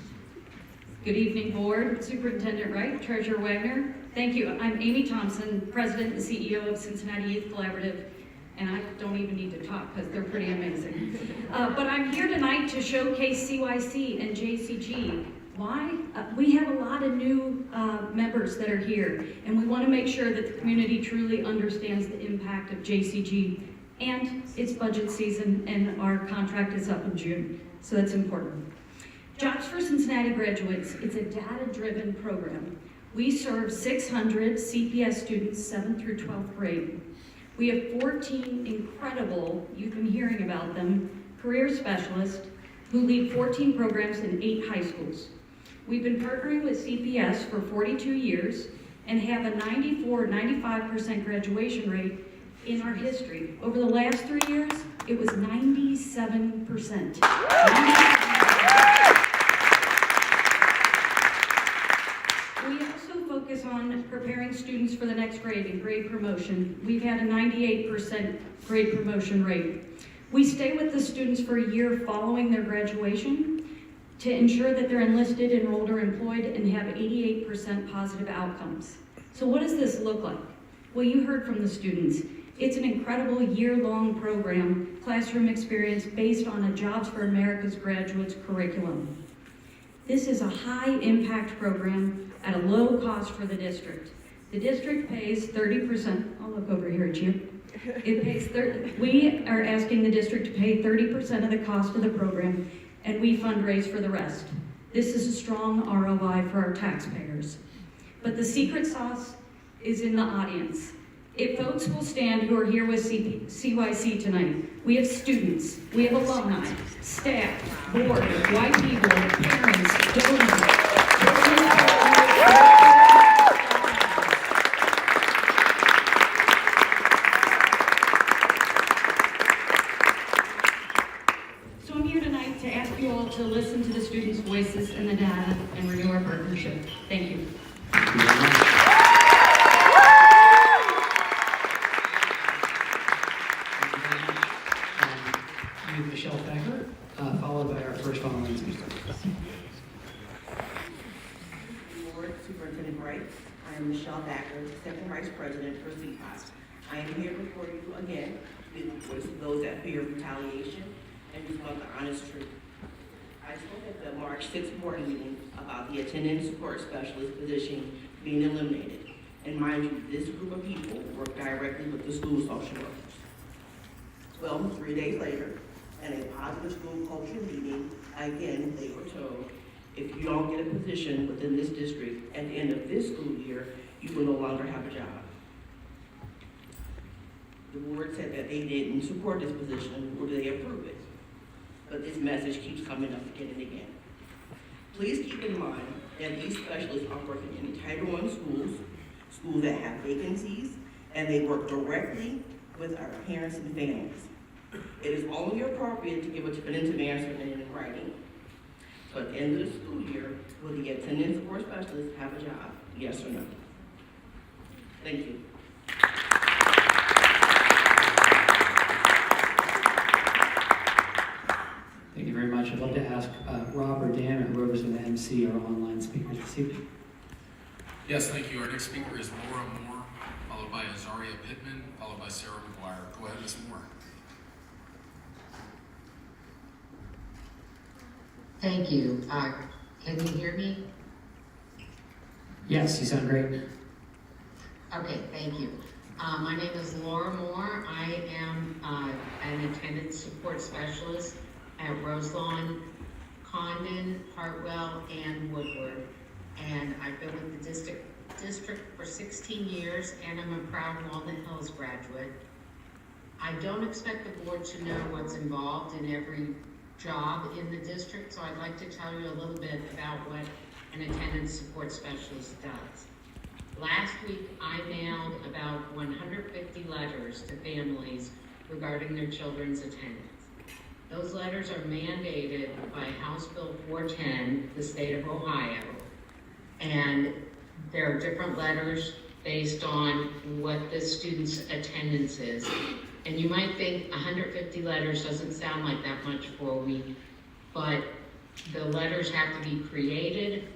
Good evening, Board, Superintendent Wright, Treasurer Wagner. Thank you. I'm Amy Thompson, President and CEO of Cincinnati Youth Collaborative, and I don't even need to talk because they're pretty amazing. But I'm here tonight to showcase CYC and JCG. Why? We have a lot of new members that are here, and we want to make sure that the community truly understands the impact of JCG, and it's budget season, and our contract is up in June, so that's important. Jobs for Cincinnati Graduates, it's a data-driven program. We serve 600 CPS students, 7th through 12th grade. We have 14 incredible, you've been hearing about them, career specialists who lead 14 programs in 8 high schools. We've been partnering with CPS for 42 years and have a 94-95% graduation rate in our history. Over the last 3 years, it was 97%. We also focus on preparing students for the next grade and grade promotion. We've had a 98% grade promotion rate. We stay with the students for a year following their graduation to ensure that they're enlisted, enrolled, or employed and have 88% positive outcomes. So what does this look like? Well, you heard from the students. It's an incredible year-long program, classroom experience based on a Jobs for America's Graduates curriculum. This is a high-impact program at a low cost for the district. The district pays 30%, I'll look over here at you. It pays we are asking the district to pay 30% of the cost of the program, and we fundraise for the rest. This is a strong ROI for our taxpayers. But the secret sauce is in the audience. If folks will stand who are here with CYC tonight, we have students, we have alumni, staff, board, white people, parents, donors. So I'm here tonight to ask you all to listen to the students' voices and the data and renew our partnership. Thank you. Thank you very much. Michelle Thacker, followed by our first online speaker. Board Superintendent Wright, I am Michelle Thacker, Second Vice President for CPOS. I am here before you again with those that fear retaliation and just want the honest truth. I spoke at the March 6th board meeting about the attendance support specialist position being eliminated. And mind you, this group of people work directly with the school social workers. Well, 3 days later, in a positive school culture meeting, again, they were told, if you don't get a position within this district at the end of this school year, you will no longer have a job. The board said that they didn't support this position, or did they approve it? But this message keeps coming up again and again. Please keep in mind that these specialists are working in Title I schools, schools that have vacancies, and they work directly with our parents and families. It is only appropriate to give a definitive answer in writing. So at the end of the school year, will the attendance support specialist have a job? Yes or no? Thank you. Thank you very much. I'd love to ask Rob or Dan or whoever's going to MC our online speakers this evening. Yes, thank you. Our next speaker is Laura Moore, followed by Azaria Pittman, followed by Sarah McGuire. Go ahead, Ms. Moore. Thank you. Can you hear me? Yes, you sound great. Okay, thank you. My name is Laura Moore. I am an attendance support specialist at Roselawn, Condon, Hartwell, and Woodward. And I've been with the district for 16 years, and I'm a proud Walnut Hills graduate. I don't expect the board to know what's involved in every job in the district, so I'd like to tell you a little bit about what an attendance support specialist does. Last week, I mailed about 150 letters to families regarding their children's attendance. Those letters are mandated by House Bill 410, the state of Ohio, and there are different letters based on what the student's attendance is. And you might think 150 letters doesn't sound like that much for a week, but the letters have to be created.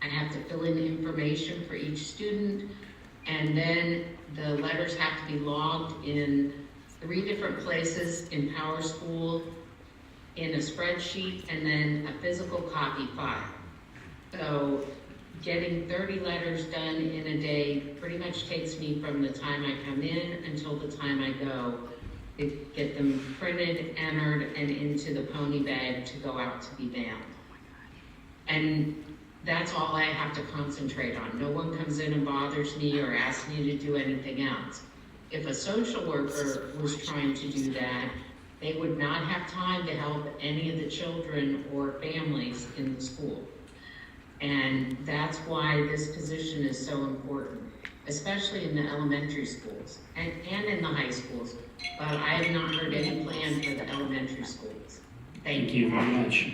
I have to fill in information for each student, and then the letters have to be logged in 3 different places in PowerSchool, in a spreadsheet, and then a physical copy file. So getting 30 letters done in a day pretty much takes me from the time I come in until the time I go to get them printed, entered, and into the pony bag to go out to be mailed. And that's all I have to concentrate on. No one comes in and bothers me or asks me to do anything else. If a social worker was trying to do that, they would not have time to help any of the children or families in the school. And that's why this position is so important, especially in the elementary schools and in the high schools. But I have not heard any plan for the elementary schools. Thank you very much.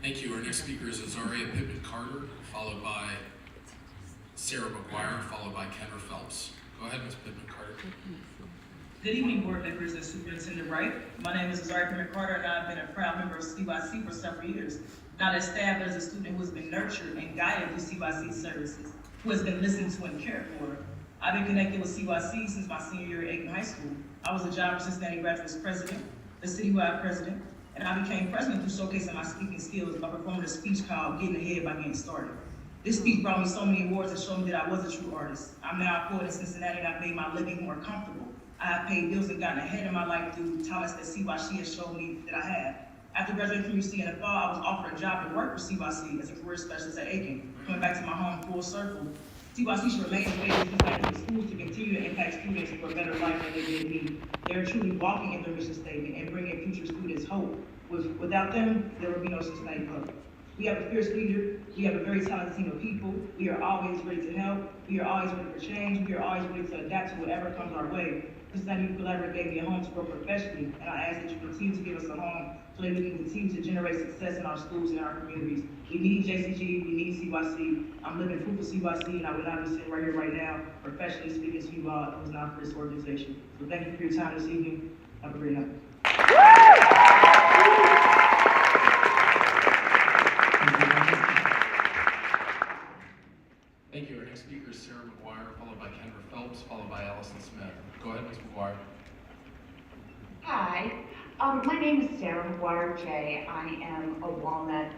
Thank you. Our next speaker is Azaria Pittman Carter, followed by Sarah McGuire, followed by Kendra Phelps. Go ahead, Ms. Pittman Carter. Good evening, board members and Superintendent Wright. My name is Azaria Pittman Carter, and I've been a proud member of CYC for several years. Not as staff, but as a student who has been nurtured and guided through CYC services, who has been listened to and cared for. I've been connected with CYC since my senior year at Aiken High School. I was a job for Cincinnati Graduates president, the citywide president, and I became president through showcasing my speaking skills by performing a speech called Getting Ahead by Getting Started. This speech brought me so many awards and showed me that I was a true artist. I'm now a poet in Cincinnati and I've made my living more comfortable. I have paid bills and gotten ahead in my life through talents that CYC has shown me that I have. After graduating from UC in the fall, I was offered a job to work for CYC as a career specialist at Aiken. Coming back to my home full circle, CYC should remain engaged with schools to continue to impact students for a better life than they did me. They are truly walking in their mission statement and bringing future students hope. Without them, there will be no Cincinnati Public. We have a fierce leader. We have a very talented team of people. We are always ready to help. We are always ready for change. We are always ready to adapt to whatever comes our way. Cincinnati Youth Collaborative gave me a home to grow professionally, and I ask that you continue to give us a home so that we can continue to generate success in our schools and our communities. We need JCG, we need CYC. I'm living proof of CYC, and I would not be sitting right here right now professionally speaking to you all if it was not for this organization. So thank you for your time this evening. Have a great night. Thank you. Our next speaker is Sarah McGuire, followed by Kendra Phelps, followed by Allison Smith. Go ahead, Ms. McGuire. Hi, my name is Sarah McGuire J. I am a Walnut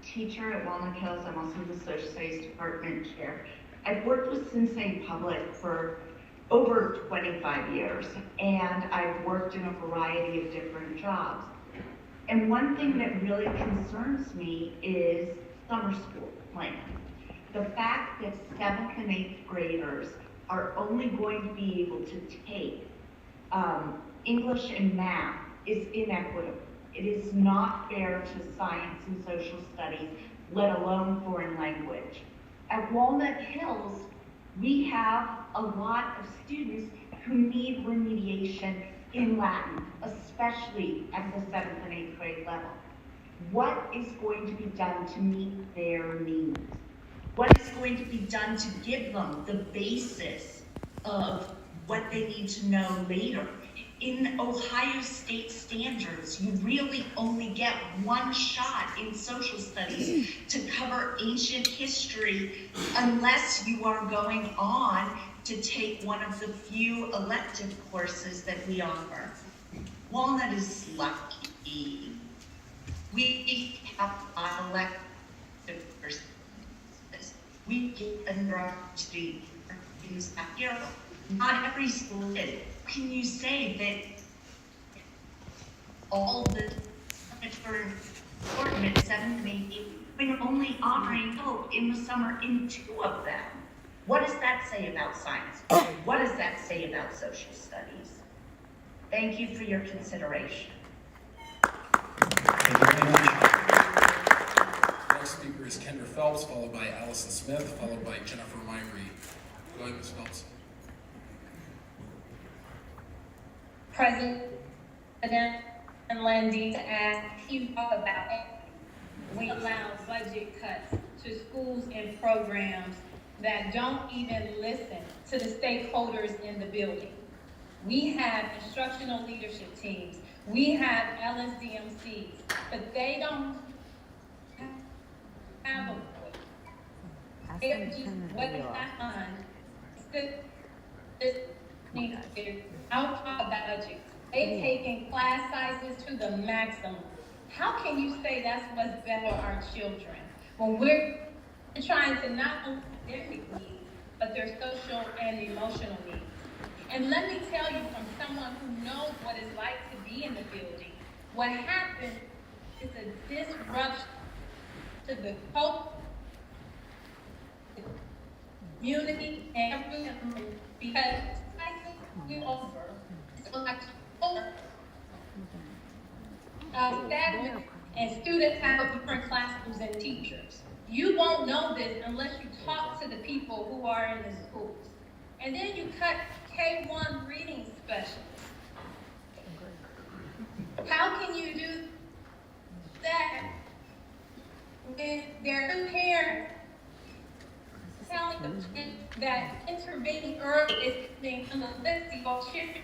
teacher at Walnut Hills. I'm also the Social Studies Department chair. I've worked with Cincinnati Public for over 25 years, and I've worked in a variety of different jobs. And one thing that really concerns me is summer school plan. The fact that 7th and 8th graders are only going to be able to take English and math is inequitable. It is not fair to science and social studies, let alone foreign language. At Walnut Hills, we have a lot of students who need remediation in Latin, especially at the 7th and 8th grade level. What is going to be done to meet their needs? What is going to be done to give them the basis of what they need to know later? In Ohio state standards, you really only get one shot in social studies to cover ancient history unless you are going on to take one of the few elective courses that we offer. Walnut is lucky. We have elective courses. We get a university things back here. Not every school did. Can you say that all the important at 7th and 8th, when only offering hope in the summer in 2 of them? What does that say about science? What does that say about social studies? Thank you for your consideration. Next speaker is Kendra Phelps, followed by Allison Smith, followed by Jennifer Myrie. Go ahead, Ms. Phelps. President and Landy to ask you talk about it. We allow budget cuts to schools and programs that don't even listen to the stakeholders in the building. We have instructional leadership teams. We have LSDMCs, but they don't have a voice. They're just waiting on. I'll talk about budget. They've taken class sizes to the maximum. How can you say that's what's better for our children when we're trying to not only their needs, but their social and emotional needs? And let me tell you from someone who knows what it's like to be in the building, what happens is a disruption to the culture, community, and everything, because we over. So like staff and students have different classrooms and teachers. You won't know this unless you talk to the people who are in the schools. And then you cut K-1 reading specialists. How can you do that when there are two parents telling them that intervening early is being unrealistic or children?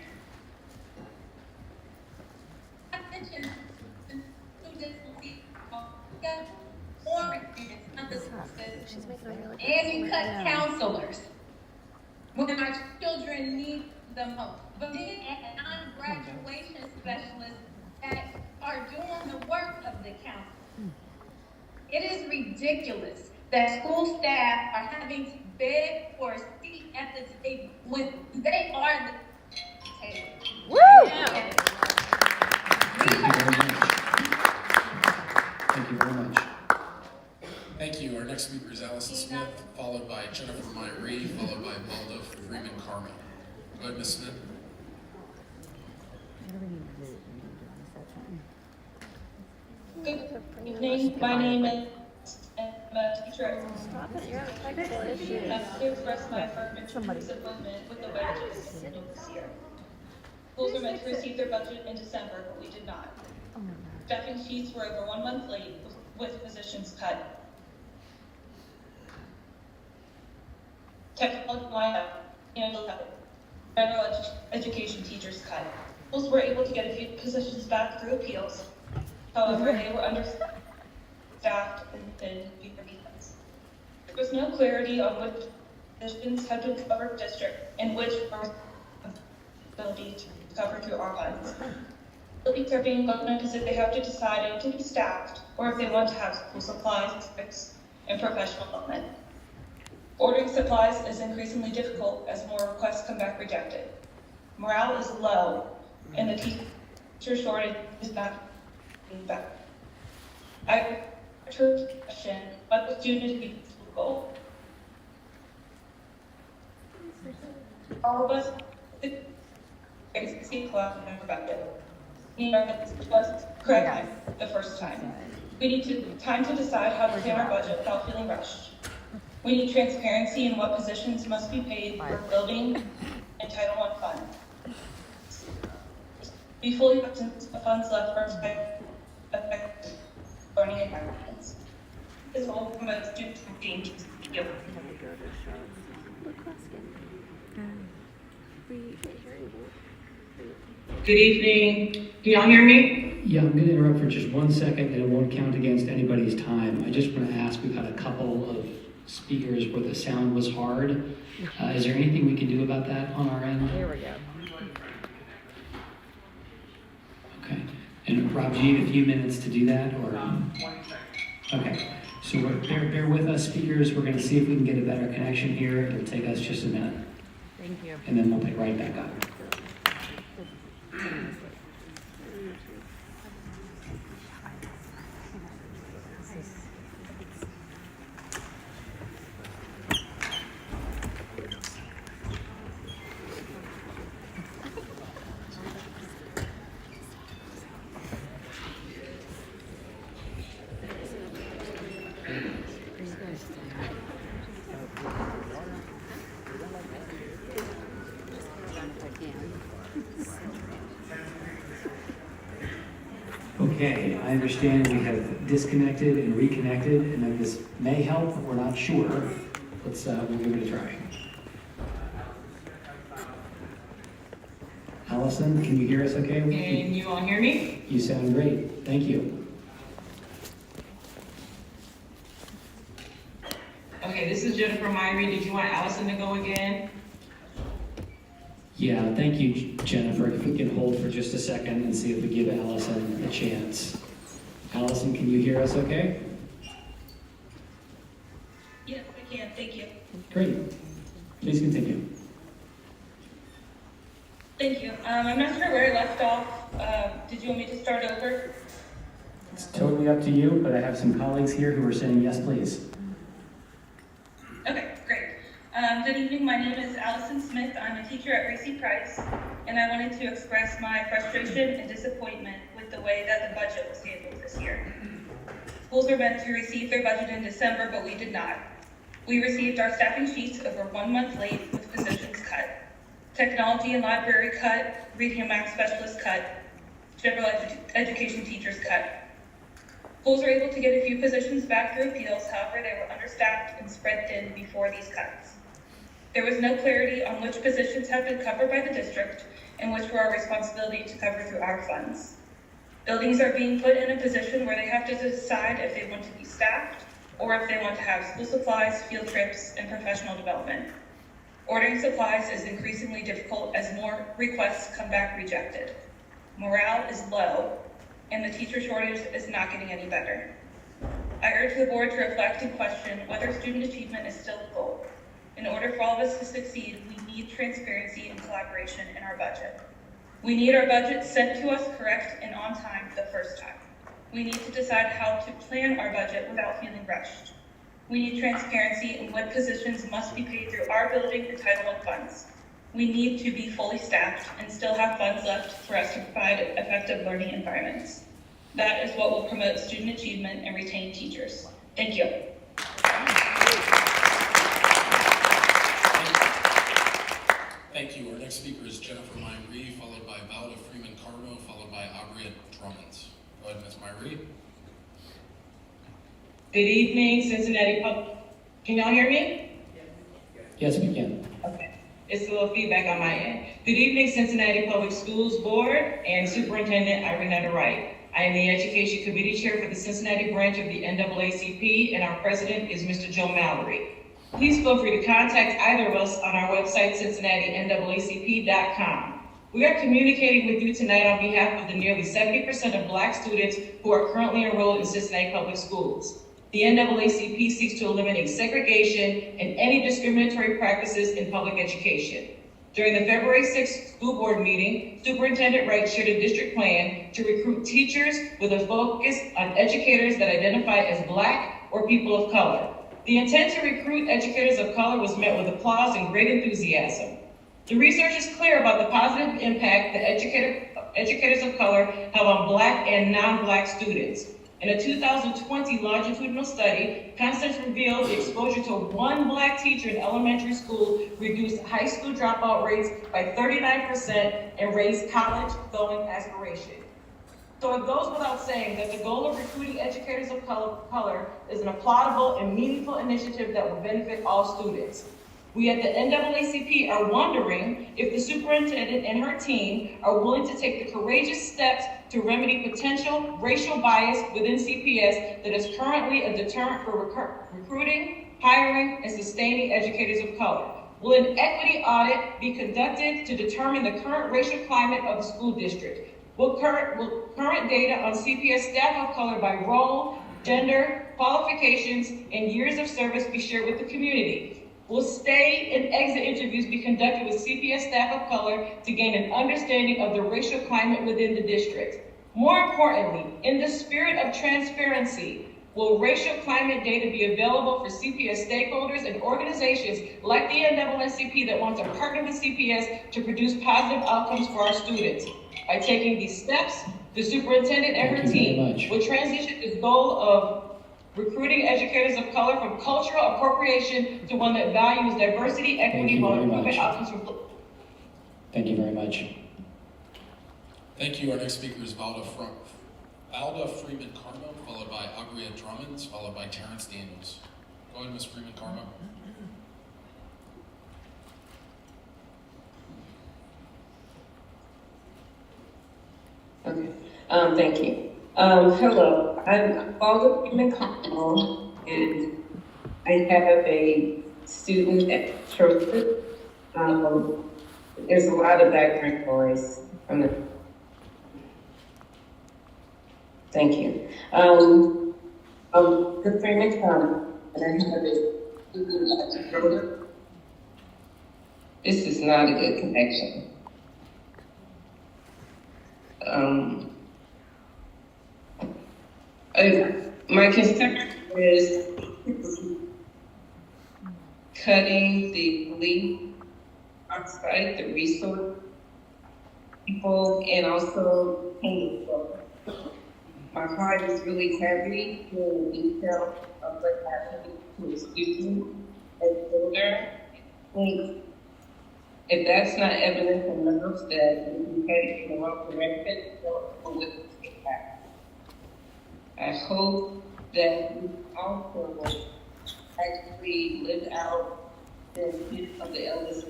Attention to more and you cut counselors. when our children need the most. But then a non-graduation specialist that are doing the work of the council. It is ridiculous that school staff are having to beg for a seat at the table when they are the table. Woo! Thank you very much. Thank you. Our next speaker is Allison Smith, followed by Jennifer Myree, followed by Baldo Freeman Carmel. Go ahead, Ms. Smith. Good evening. My name is I'm a teacher. I'm here to express my affirmative disappointment with the wages this year. Schools were meant to receive their budget in December, but we did not. Staffing sheets were over 1 month late with positions cut. Technology lineup and general education teachers cut. Schools were able to get a few positions back through appeals. However, they were understaffed and thin weekends. There was no clarity on which positions had to cover district and which were ability to cover through our funds. Buildings are being looked at as if they have to decide to be staffed or if they want to have school supplies, and professional development. Ordering supplies is increasingly difficult as more requests come back rejected. Morale is low, and the teacher shortage is not being back. I heard a question, what the student be goal? All of us, see class and productive. You know, it was correct the first time. We need time to decide how to plan our budget without feeling rushed. We need transparency in what positions must be paid for building and Title I funds. We fully have funds left for effective learning environments. This all from a student team. Good evening. Can y'all hear me? Yeah, I'm going to interrupt for just 1 second, and it won't count against anybody's time. I just want to ask, we've had a couple of speakers where the sound was hard. Is there anything we can do about that on our end? Here we go. Okay. And Rob, do you need a few minutes to do that, or? Okay. So bear with us, speakers. We're going to see if we can get a better connection here. It'll take us just a minute. Thank you. And then we'll pick right back up. Okay, I understand we have disconnected and reconnected, and that this may help, but we're not sure. We'll give it a try. Allison, can you hear us okay? Can you all hear me? You sound great. Thank you. Okay, this is Jennifer Myree. Did you want Allison to go again? Yeah, thank you, Jennifer. If we can hold for just a second and see if we give Allison a chance. Allison, can you hear us okay? Yes, I can. Thank you. Great. Please continue. Thank you. I'm not sure where I left off. Did you want me to start over? It's totally up to you, but I have some colleagues here who are saying yes, please. Okay, great. Good evening. My name is Allison Smith. I'm a teacher at Racy Price, and I wanted to express my frustration and disappointment with the way that the budget was handled this year. Schools were meant to receive their budget in December, but we did not. We received our staffing sheets over 1 month late with positions cut. Technology and library cut, reading and math specialists cut, general education teachers cut. Schools were able to get a few positions back through appeals, however, they were understaffed and spread thin before these cuts. There was no clarity on which positions had been covered by the district and which were our responsibility to cover through our funds. Buildings are being put in a position where they have to decide if they want to be staffed or if they want to have school supplies, field trips, and professional development. Ordering supplies is increasingly difficult as more requests come back rejected. Morale is low, and the teacher shortage is not getting any better. I urge the board to reflect and question whether student achievement is still a goal. In order for all of us to succeed, we need transparency and collaboration in our budget. We need our budget sent to us correct and on time the first time. We need to decide how to plan our budget without feeling rushed. We need transparency in what positions must be paid through our building entitlement funds. We need to be fully staffed and still have funds left for us to provide effective learning environments. That is what will promote student achievement and retain teachers. Thank you. Thank you. Our next speaker is Jennifer Myrie, followed by Valda Freeman Carmo, followed by Abria Drummond. Go ahead, Ms. Myrie. Good evening, Cincinnati Public. Can y'all hear me? Yes, we can. Okay. It's a little feedback on my end. Good evening, Cincinnati Public Schools Board and Superintendent Irenetta Wright. I am the Education Committee Chair for the Cincinnati branch of the NAACP, and our president is Mr. Joe Mallory. Please feel free to contact either of us on our website, CincinnatiNAACP.com. We are communicating with you tonight on behalf of the nearly 70% of Black students who are currently enrolled in Cincinnati Public Schools. The NAACP seeks to eliminate segregation and any discriminatory practices in public education. During the February 6th school board meeting, Superintendent Wright shared a district plan to recruit teachers with a focus on educators that identify as Black or people of color. The intent to recruit educators of color was met with applause and great enthusiasm. The research is clear about the positive impact that educators of color have on Black and non-Black students. In a 2020 longitudinal study, Constance revealed the exposure to one Black teacher in elementary school reduced high school dropout rates by 39% and raised college-going aspiration. So it goes without saying that the goal of recruiting educators of color is an applaudable and meaningful initiative that will benefit all students. We at the NAACP are wondering if the superintendent and her team are willing to take the courageous steps to remedy potential racial bias within CPS that is currently a deterrent for recruiting, hiring, and sustaining educators of color. Will an equity audit be conducted to determine the current racial climate of the school district? Will current data on CPS staff of color by role, gender, qualifications, and years of service be shared with the community? Will stay and exit interviews be conducted with CPS staff of color to gain an understanding of the racial climate within the district? More importantly, in the spirit of transparency, will racial climate data be available for CPS stakeholders and organizations like the NAACP that want to partner with CPS to produce positive outcomes for our students? By taking these steps, the superintendent and her team will transition this goal of recruiting educators of color from cultural appropriation to one that values diversity, equity, while improving outcomes for. Thank you very much. Thank you. Our next speaker is Valda Freeman Carmo, followed by Abria Drummond, followed by Terrence Daniels. Go ahead, Ms. Freeman Carmo. Okay. Thank you. Hello, I'm Valda Freeman Carmo, and I have a student at Church. There's a lot of background noise from the. Thank you. The Freeman Carmo, and I have a student at Church. This is not a good connection. My concern is cutting the leaf outside the resource people and also pain. My heart is really heavy in the detail of what happened to a student as a builder. If that's not evidence enough that we headed in the wrong direction, what would take back? I hope that we also will actually live out the intent of the elders.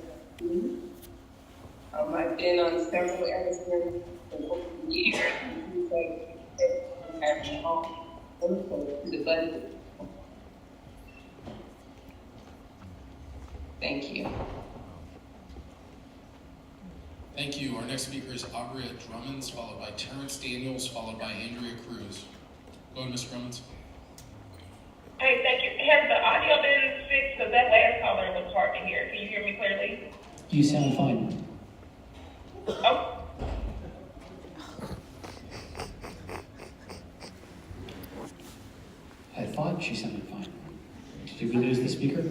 I've been on several elders over the years, and having home to the budget. Thank you. Thank you. Our next speaker is Abria Drummonds, followed by Terrence Daniels, followed by Andrea Cruz. Go ahead, Ms. Drummonds. Hey, thank you. Has the audio been fixed? Because that last caller was hard to hear. Can you hear me clearly? You sound fine. Oh, I thought she sounded fine. Did we lose the speaker?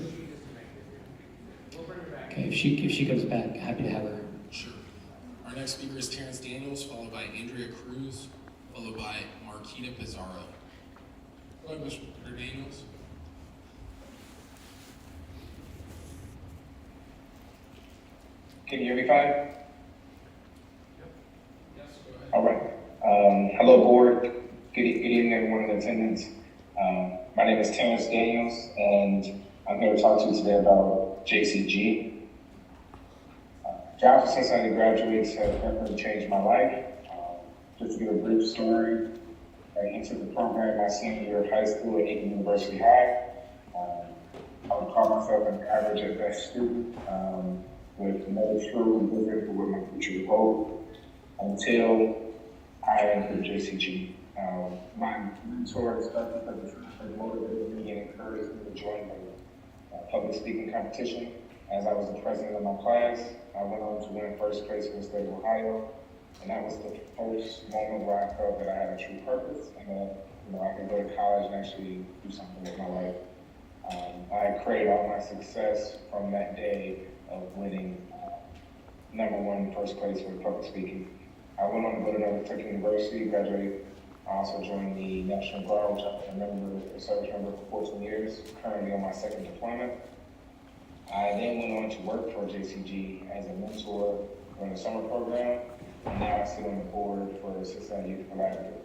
Okay, if she comes back, happy to have her. Sure. Our next speaker is Terrence Daniels, followed by Andrea Cruz, followed by Marquita Pizarro. Go ahead, Mr. Daniels. Can you hear me fine? Yes, go ahead. All right. Hello, board. Good evening, everyone in attendance. My name is Terrence Daniels, and I'm here to talk to you today about JCG. Drive to Cincinnati graduates have definitely changed my life. Just to give a brief story, I entered the program my senior year of high school at Aiken University High. I would call myself an average at best student, with no true vision for what my future would hold until I entered JCG. My mentor especially has motivated me and encouraged me to join the public speaking competition. As I was the president of my class, I went on to win first place for the state of Ohio, and that was the first moment where I felt that I had a true purpose and that I could go to college and actually do something with my life. I credited all my success from that day of winning #1 first place for public speaking. I went on to go to Northern Kentucky University, graduated. I also joined the National Guard, which I've been a service member for 14 years, currently on my second deployment. I then went on to work for JCG as a mentor during the summer program, and now I sit on the board for Cincinnati Youth Collaborative.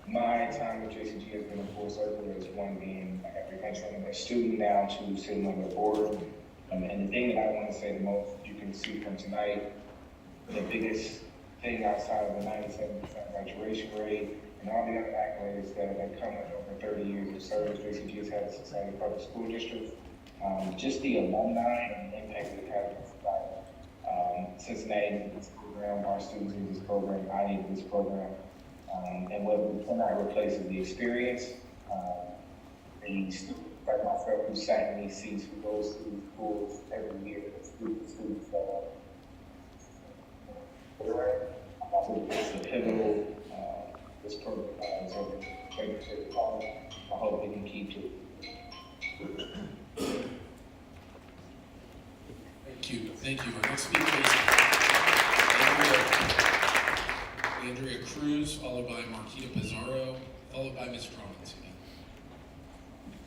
My time with JCG has been a full circle, as one being a student now to sitting on the board. And the thing that I want to say the most, you can see from tonight, the biggest thing outside of the 97% graduation rate and all the other accolades that have come with over 30 years of service JCG has had at Cincinnati Public School District. Just the alumni and the impact that it has on society. Cincinnati needs this program, our students need this program, I need this program. And what we cannot replace is the experience. The students like myself who sat in these seats, who goes to these schools every year, students it's the pivotal, this program is over. I hope we can keep it. Thank you. Our next speaker is Andrea Cruz, followed by Marquita Pizarro, followed by Ms. Drummonds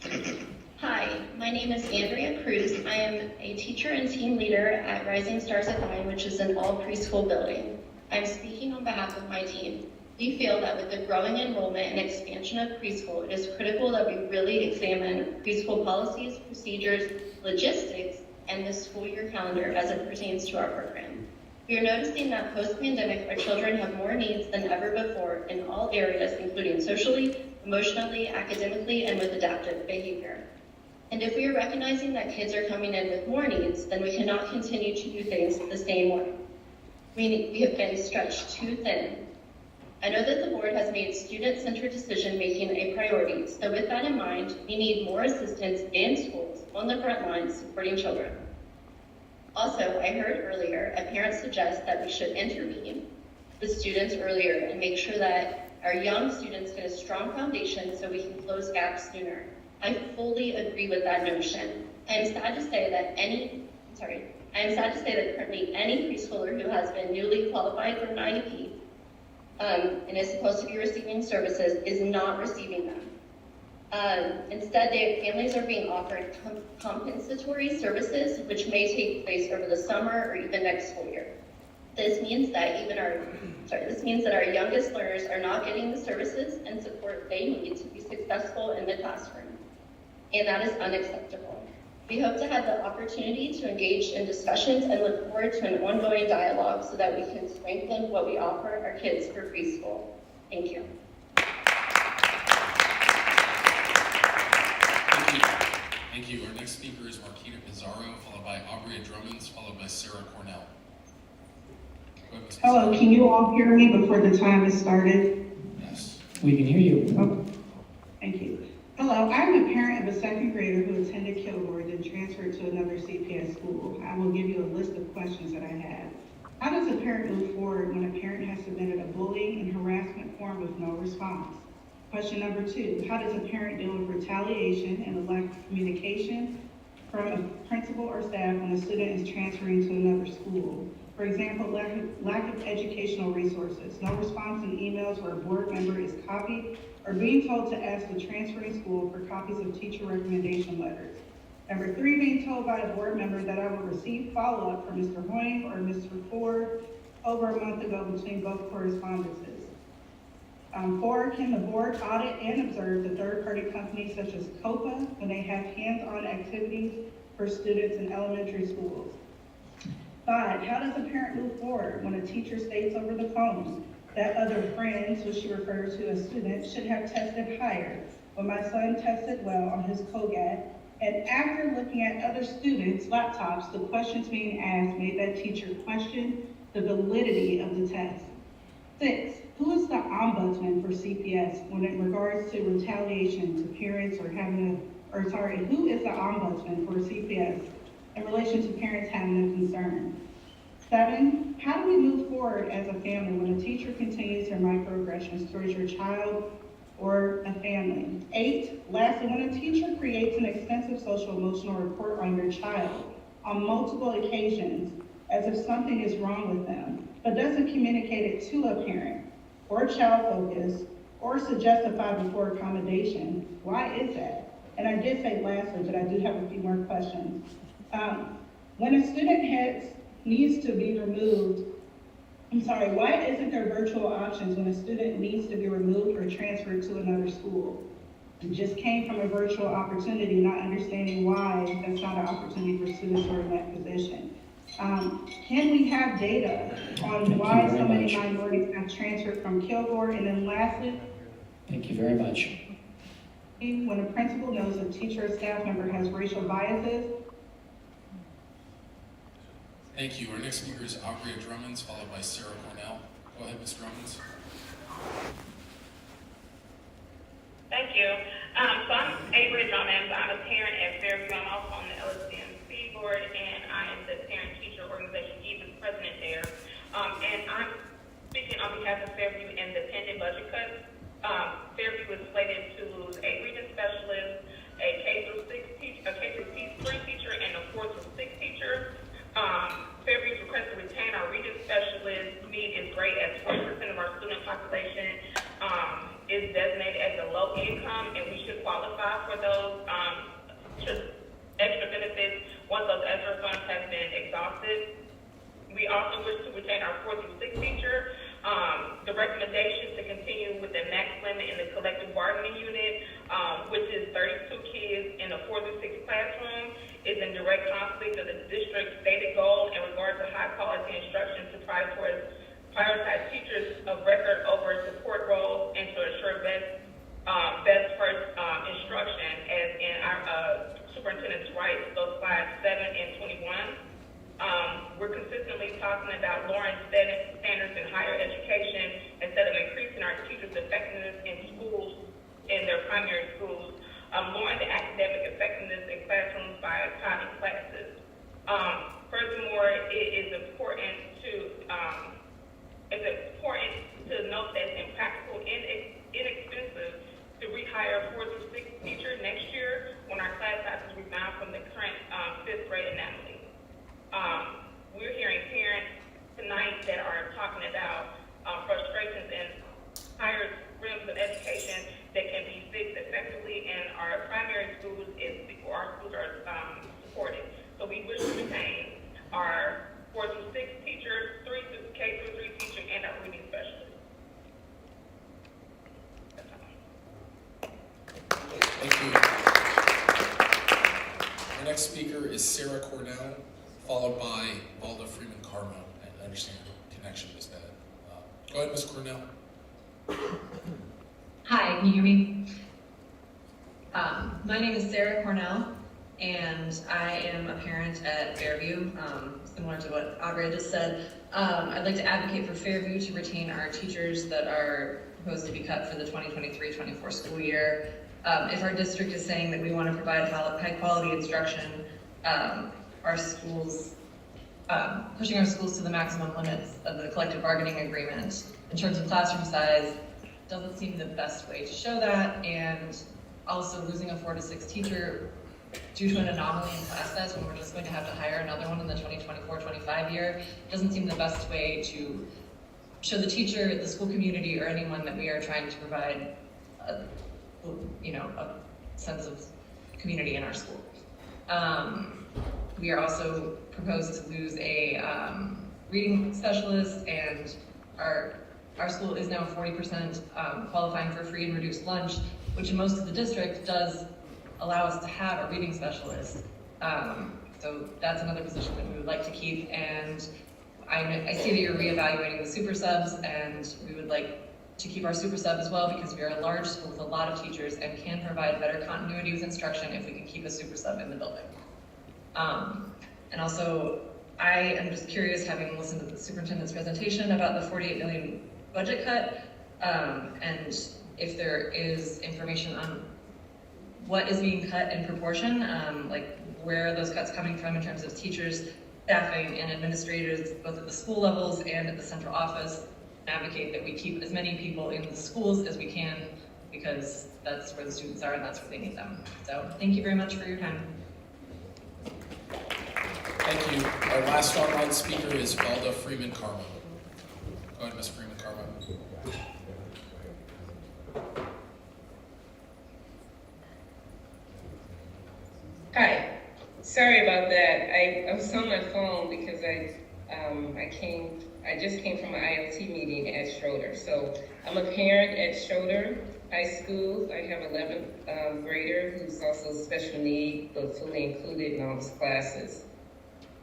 again. Hi, my name is Andrea Cruz. I am a teacher and team leader at Rising Stars at 9, which is an all preschool building. I'm speaking on behalf of my team. We feel that with the growing enrollment and expansion of preschool, it is critical that we really examine preschool policies, procedures, logistics, and the school year calendar as it pertains to our program. We are noticing that post-pandemic, our children have more needs than ever before in all areas, including socially, emotionally, academically, and with adaptive behavior. And if we are recognizing that kids are coming in with more needs, then we cannot continue to do things the same way. We have been stretched too thin. I know that the board has made student-centered decision-making a priority, so with that in mind, we need more assistance in schools on the front lines supporting children. Also, I heard earlier a parent suggest that we should intervene with students earlier and make sure that our young students get a strong foundation so we can close gaps sooner. I fully agree with that notion. I am sad to say that currently any preschooler who has been newly qualified for an IEP and is supposed to be receiving services is not receiving them. Instead, families are being offered compensatory services, which may take place over the summer or even next school year. This means that our youngest learners are not getting the services and support they need to be successful in the classroom, and that is unacceptable. We hope to have the opportunity to engage in discussions and look forward to an ongoing dialogue so that we can strengthen what we offer our kids for preschool. Thank you. Thank you. Our next speaker is Marquita Pizarro, followed by Abria Drummonds, followed by Sarah Cornell. Go ahead, Ms. Hello, can you all hear me before the time has started? Yes. We can hear you. Oh, thank you. Hello, I'm a parent of a second grader who attended Kilgore, then transferred to another CPS school. I will give you a list of questions that I have. How does a parent move forward when a parent has submitted a bullying and harassment form with no response? Question number 2, how does a parent deal with retaliation and a lack of communication from a principal or staff when a student is transferring to another school? For example, lack of educational resources, no response in emails where a board member is copied, or being told to ask the transferring school for copies of teacher recommendation letters. Number 3, being told by a board member that I will receive follow-up from Mr. Hoying or Mr. Ford over a month ago between both correspondences. 4, can the board audit and observe the third-party companies such as COPA when they have hands-on activities for students in elementary schools? 5, how does a parent move forward when a teacher states over the phone that other friends, which she refers to as students, should have tested higher when my son tested well on his COGAT, and after looking at other students' laptops, the questions being asked made that teacher question the validity of the test? 6, who is the ombudsman for CPS when it regards to retaliation to parents or who is the ombudsman for CPS in relation to parents having a concern? 7, how do we move forward as a family when a teacher continues her microaggressions towards your child or a family? 8, lastly, when a teacher creates an extensive social emotional report on your child on multiple occasions as if something is wrong with them, but doesn't communicate it to a parent or child focus or suggest a 5 before accommodation, why is that? And I did say lastly, but I do have a few more questions. When a student needs to be removed, why isn't there virtual options when a student needs to be removed or transferred to another school? It just came from a virtual opportunity, not understanding why that's not an opportunity for students who are in that position. Can we have data on why so many minorities have transferred from Kilgore? And then lastly, Thank you very much. when a principal knows a teacher or staff member has racial biases. Thank you. Our next speaker is Aubrey Drummonds, followed by Sarah Cornell. Go ahead, Ms. Drummonds. Thank you. So I'm Avery Drummonds. I'm a parent at Fairview. I'm also on the LSDMC board, and I am the parent-teacher organization EVA's president there. And I'm speaking on behalf of Fairview and the pending budget cuts. Fairview was slated to lose a reading specialist, a K-3 teacher, and a 4-6 teacher. Fairview's request to retain our reading specialist need is great, as 40% of our student population is designated as a low income, and we should qualify for those extra benefits once those extra funds have been exhausted. We also wish to retain our 4-6 teacher. The recommendation to continue with the max limit in the collective bargaining unit, which is 32 kids in a 4-6 classroom, is in direct conflict of the district's stated goal in regard to high quality instruction to prioritize teachers of record over support roles and to ensure best first instruction, as in our superintendent's rights, those slides 7 and 21. We're consistently talking about lowering standards in higher education instead of increasing our teachers' effectiveness in schools, in their primary schools, lowering the academic effectiveness in classrooms by cutting classes. Furthermore, it is important to note that it's impractical and inexpensive to rehire a 4-6 teacher next year when our class sizes rebound from the current 5th grade anomaly. We're hearing parents tonight that are talking about frustrations in higher realms of education that can be fixed effectively, and our primary schools are supported. So we wish to retain our 4-6 teachers, K-3 teacher, and our reading specialist. Thank you. Our next speaker is Sarah Cornell, followed by Valda Freeman Carmo. I understand the connection is bad. Go ahead, Ms. Cornell. Hi, can you hear me? My name is Sarah Cornell, and I am a parent at Fairview. Similar to what Aubrey just said, I'd like to advocate for Fairview to retain our teachers that are proposed to be cut for the 2023-24 school year. If our district is saying that we want to provide high quality instruction, our schools, pushing our schools to the maximum limits of the collective bargaining agreement in terms of classroom size doesn't seem the best way to show that, and also losing a 4 to 6 teacher due to an anomaly in class size when we're just going to have to hire another one in the 2024-25 year doesn't seem the best way to show the teacher, the school community, or anyone that we are trying to provide a sense of community in our school. We are also proposed to lose a reading specialist, and our school is now 40% qualifying for free and reduced lunch, which in most of the district does allow us to have a reading specialist. So that's another position that we would like to keep. And I see that you're reevaluating the super subs, and we would like to keep our super sub as well, because we are a large school with a lot of teachers and can provide better continuity with instruction if we can keep a super sub in the building. And also, I am just curious, having listened to the superintendent's presentation about the 48 million budget cut, and if there is information on what is being cut in proportion, like where are those cuts coming from in terms of teachers, staffing, and administrators, both at the school levels and at the central office. Advocate that we keep as many people in the schools as we can, because that's where the students are and that's where they need them. So thank you very much for your time. Thank you. Our last online speaker is Valda Freeman-Carmo. Go ahead, Ms. Freeman-Carmo. Hi, sorry about that. I was on my phone because I just came from an IoT meeting at Schroeder. So I'm a parent at Schroeder High School. I have 11th grader who's also special need, but fully included in all his classes.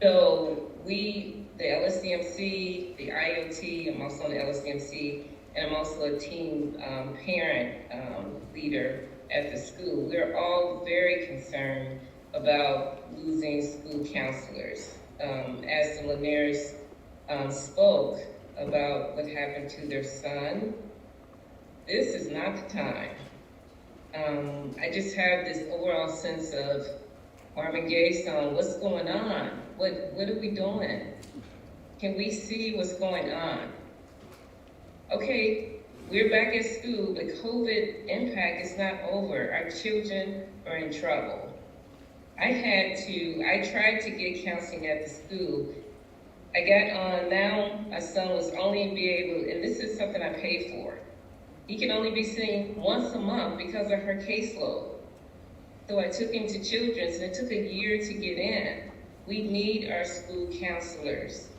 So the LSDMC, the IoT, I'm also on the LSDMC, and I'm also a team parent leader at the school. We're all very concerned about losing school counselors. As the Laniers spoke about what happened to their son, this is not the time. I just have this overall sense of Armageddon. What's going on? What are we doing? Can we see what's going on? Okay, we're back at school, but COVID impact is not over. Our children are in trouble. I tried to get counseling at the school. I got on, now my son was only be able, and this is something I paid for. He can only be seen once a month because of her caseload. So I took him to Children's, and it took a year to get in. We need our school counselors.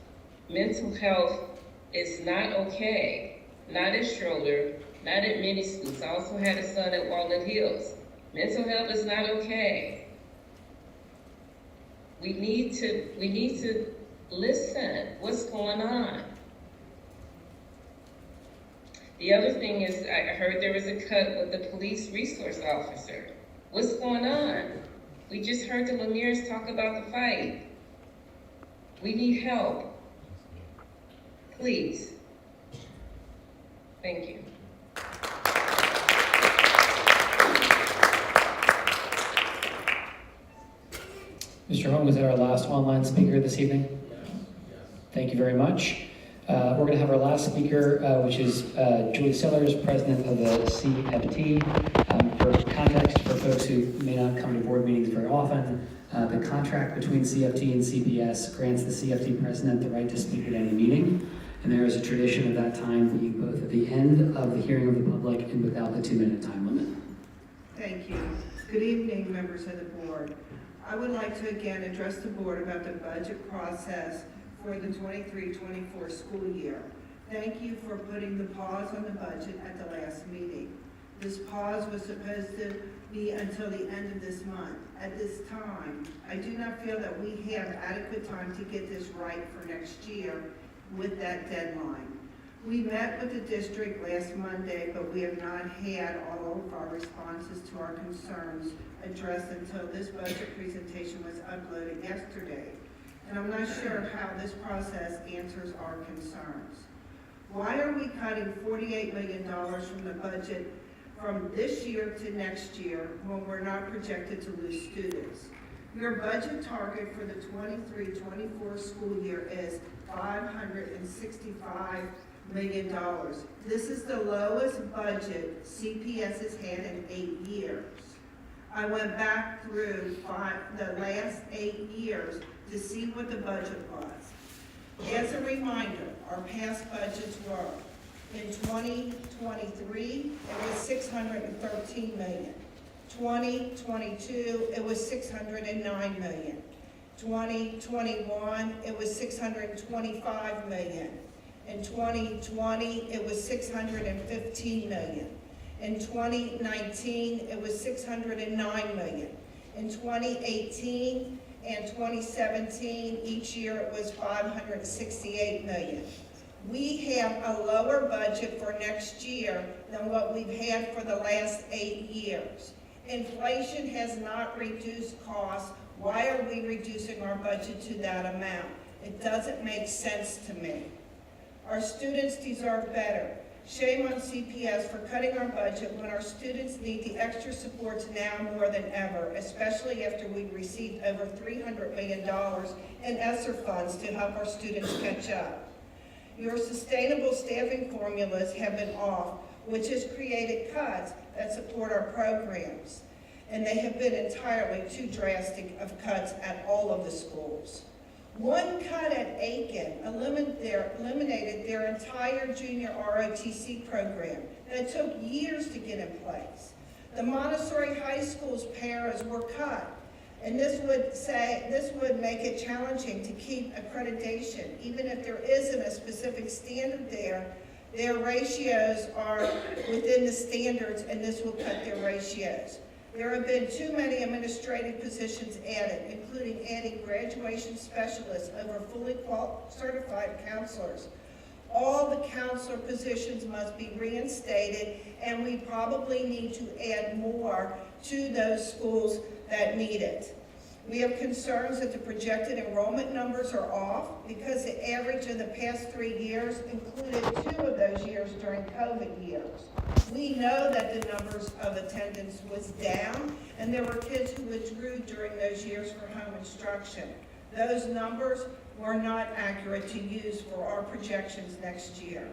Mental health is not okay. Not at Schroeder, not at many schools. I also had a son at Walnut Hills. Mental health is not okay. We need to listen. What's going on? The other thing is, I heard there was a cut with the police resource officer. What's going on? We just heard the Laniers talk about the fight. We need help. Please. Thank you. Mr. Holm, was that our last online speaker this evening? Thank you very much. We're going to have our last speaker, which is Julie Sellers, president of the CFT. For context, for folks who may not come to board meetings very often, the contract between CFT and CPS grants the CFT president the right to speak at any meeting. And there is a tradition of that time being both at the end of the hearing of the public and without the 2-minute time limit. Thank you. Good evening, members of the board. I would like to again address the board about the budget process for the 23-24 school year. Thank you for putting the pause on the budget at the last meeting. This pause was supposed to be until the end of this month. At this time, I do not feel that we have adequate time to get this right for next year with that deadline. We met with the district last Monday, but we have not had all of our responses to our concerns addressed until this budget presentation was uploaded yesterday. and I'm not sure how this process answers our concerns. Why are we cutting $48 million from the budget from this year to next year when we're not projected to lose students? Your budget target for the 23-24 school year is $565 million. This is the lowest budget CPS has had in 8 years. I went back through the last 8 years to see what the budget was. As a reminder, our past budgets were, in 2023, it was $613 million. 2022, it was $609 million. 2021, it was $625 million. In 2020, it was $615 million. In 2019, it was $609 million. In 2018 and 2017, each year it was $568 million. We have a lower budget for next year than what we've had for the last 8 years. Inflation has not reduced costs. Why are we reducing our budget to that amount? It doesn't make sense to me. Our students deserve better. Shame on CPS for cutting our budget when our students need the extra supports now more than ever, especially after we received over $300 million in ESSER funds to help our students catch up. Your sustainable staffing formulas have been off, which has created cuts that support our programs. And they have been entirely too drastic of cuts at all of the schools. One cut at Aiken eliminated their entire junior ROTC program that took years to get in place. The Montessori High School's paras were cut. And this would make it challenging to keep accreditation. Even if there isn't a specific standard there, their ratios are within the standards, and this will cut their ratios. There have been too many administrative positions added, including adding graduation specialists over fully certified counselors. All the counselor positions must be reinstated, and we probably need to add more to those schools that need it. We have concerns that the projected enrollment numbers are off because the average of the past 3 years included 2 of those years during COVID years. We know that the numbers of attendance was down, and there were kids who withdrew during those years for home instruction. Those numbers were not accurate to use for our projections next year.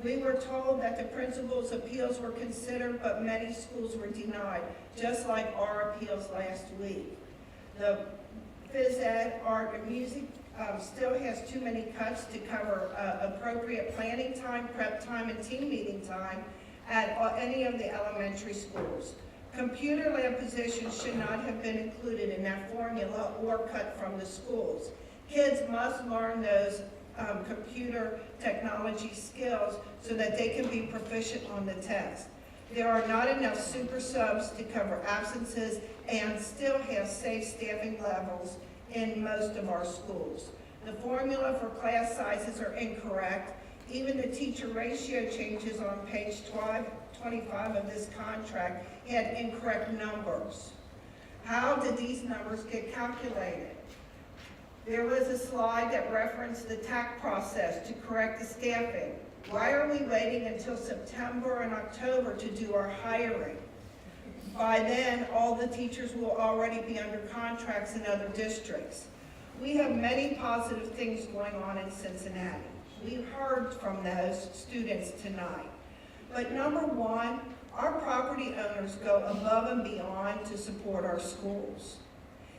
We were told that the principal's appeals were considered, but many schools were denied, just like our appeals last week. The phys ed, art, and music still has too many cuts to cover appropriate planning time, prep time, and team meeting time at any of the elementary schools. Computer lab positions should not have been included in that formula or cut from the schools. Kids must learn those computer technology skills so that they can be proficient on the test. There are not enough super subs to cover absences and still have safe staffing levels in most of our schools. The formula for class sizes are incorrect. Even the teacher ratio changes on page 25 of this contract had incorrect numbers. How did these numbers get calculated? There was a slide that referenced the TAC process to correct the staffing. Why are we waiting until September and October to do our hiring? By then, all the teachers will already be under contracts in other districts. We have many positive things going on in Cincinnati. We heard from those students tonight. But number one, our property owners go above and beyond to support our schools.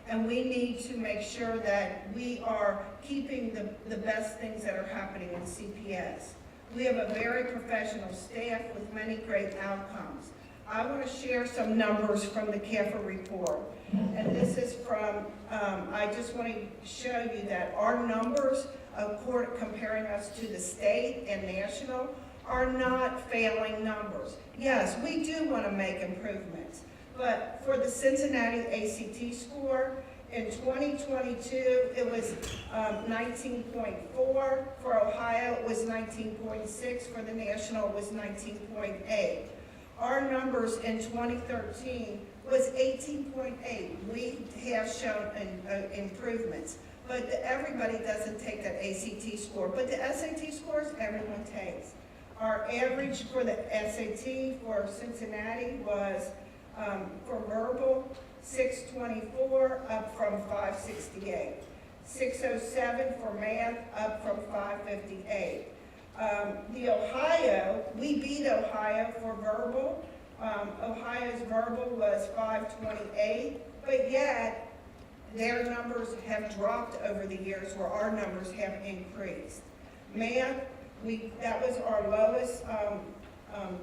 And we need to make sure that we are keeping the best things that are happening in CPS. We have a very professional staff with many great outcomes. I want to share some numbers from the CAFA report. And this is from, I just want to show you that our numbers, comparing us to the state and national, are not failing numbers. Yes, we do want to make improvements. But for the Cincinnati ACT score, in 2022, it was 19.4. For Ohio, it was 19.6. For the national, it was 19.8. Our numbers in 2013 was 18.8. We have shown improvements. but everybody doesn't take that ACT score. But the SAT scores, everyone takes. Our average for the SAT for Cincinnati was, for verbal, 624, up from 568. 607 for math, up from 558. The Ohio, we beat Ohio for verbal. Ohio's verbal was 528, but yet their numbers have dropped over the years where our numbers have increased. Math, that was our lowest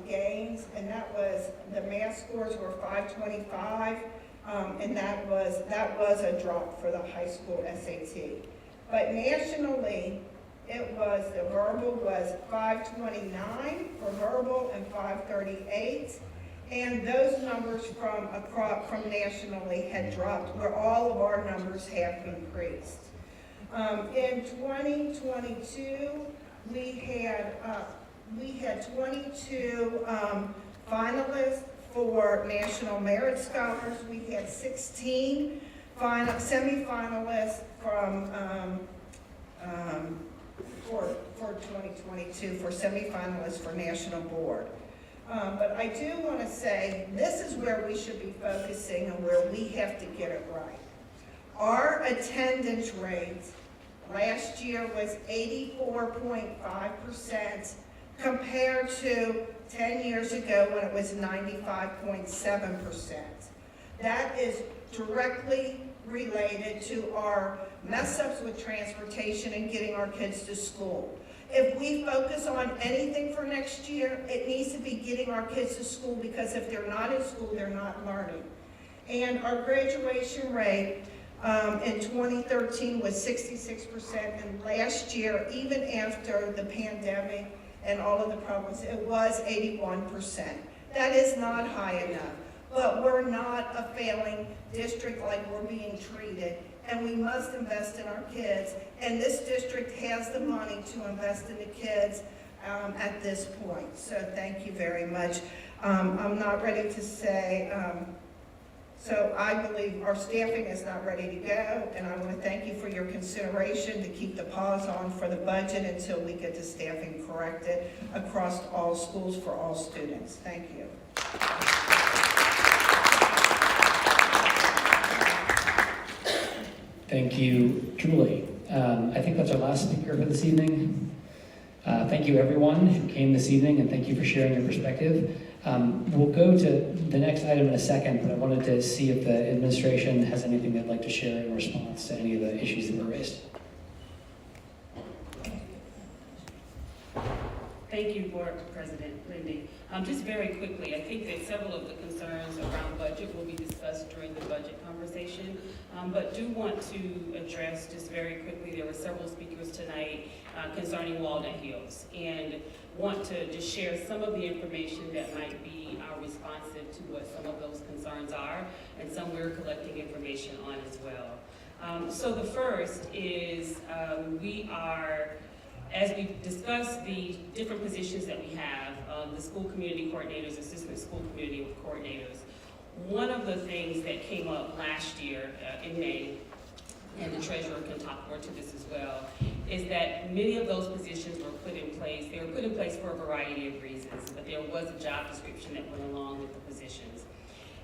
gains, and that was, the math scores were 525, and that was a drop for the high school SAT. But nationally, it was, the verbal was 529 for verbal and 538. And those numbers from nationally had dropped, where all of our numbers have increased. In 2022, we had 22 finalists for National Merit Scholars. We had 16 semi-finalists for 2022 for semi-finalists for National Board. But I do want to say, this is where we should be focusing and where we have to get it right. Our attendance rate last year was 84.5% compared to 10 years ago when it was 95.7%. That is directly related to our mess-ups with transportation and getting our kids to school. If we focus on anything for next year, it needs to be getting our kids to school, because if they're not in school, they're not learning. And our graduation rate in 2013 was 66%, and last year, even after the pandemic and all of the problems, it was 81%. That is not high enough, but we're not a failing district like we're being treated. And we must invest in our kids. And this district has the money to invest in the kids at this point. So thank you very much. I'm not ready to say, so I believe our staffing is not ready to go. And I want to thank you for your consideration to keep the pause on for the budget until we get the staffing corrected across all schools for all students. Thank you. Thank you, Julie. I think that's our last speaker for this evening. Thank you, everyone who came this evening, and thank you for sharing your perspective. We'll go to the next item in a second, but I wanted to see if the administration has anything they'd like to share in response to any of the issues that were raised. Thank you, Board President Lindy. Just very quickly, I think that several of the concerns around budget will be discussed during the budget conversation, but do want to address just very quickly, there were several speakers tonight concerning Walnut Hills, and want to just share some of the information that might be responsive to what some of those concerns are, and some we're collecting information on as well. So the first is we are, as we discuss the different positions that we have, the school community coordinators, assistant school community coordinators, one of the things that came up last year in May, and the treasurer can talk more to this as well, is that many of those positions were put in place. They were put in place for a variety of reasons, but there was a job description that went along with the positions.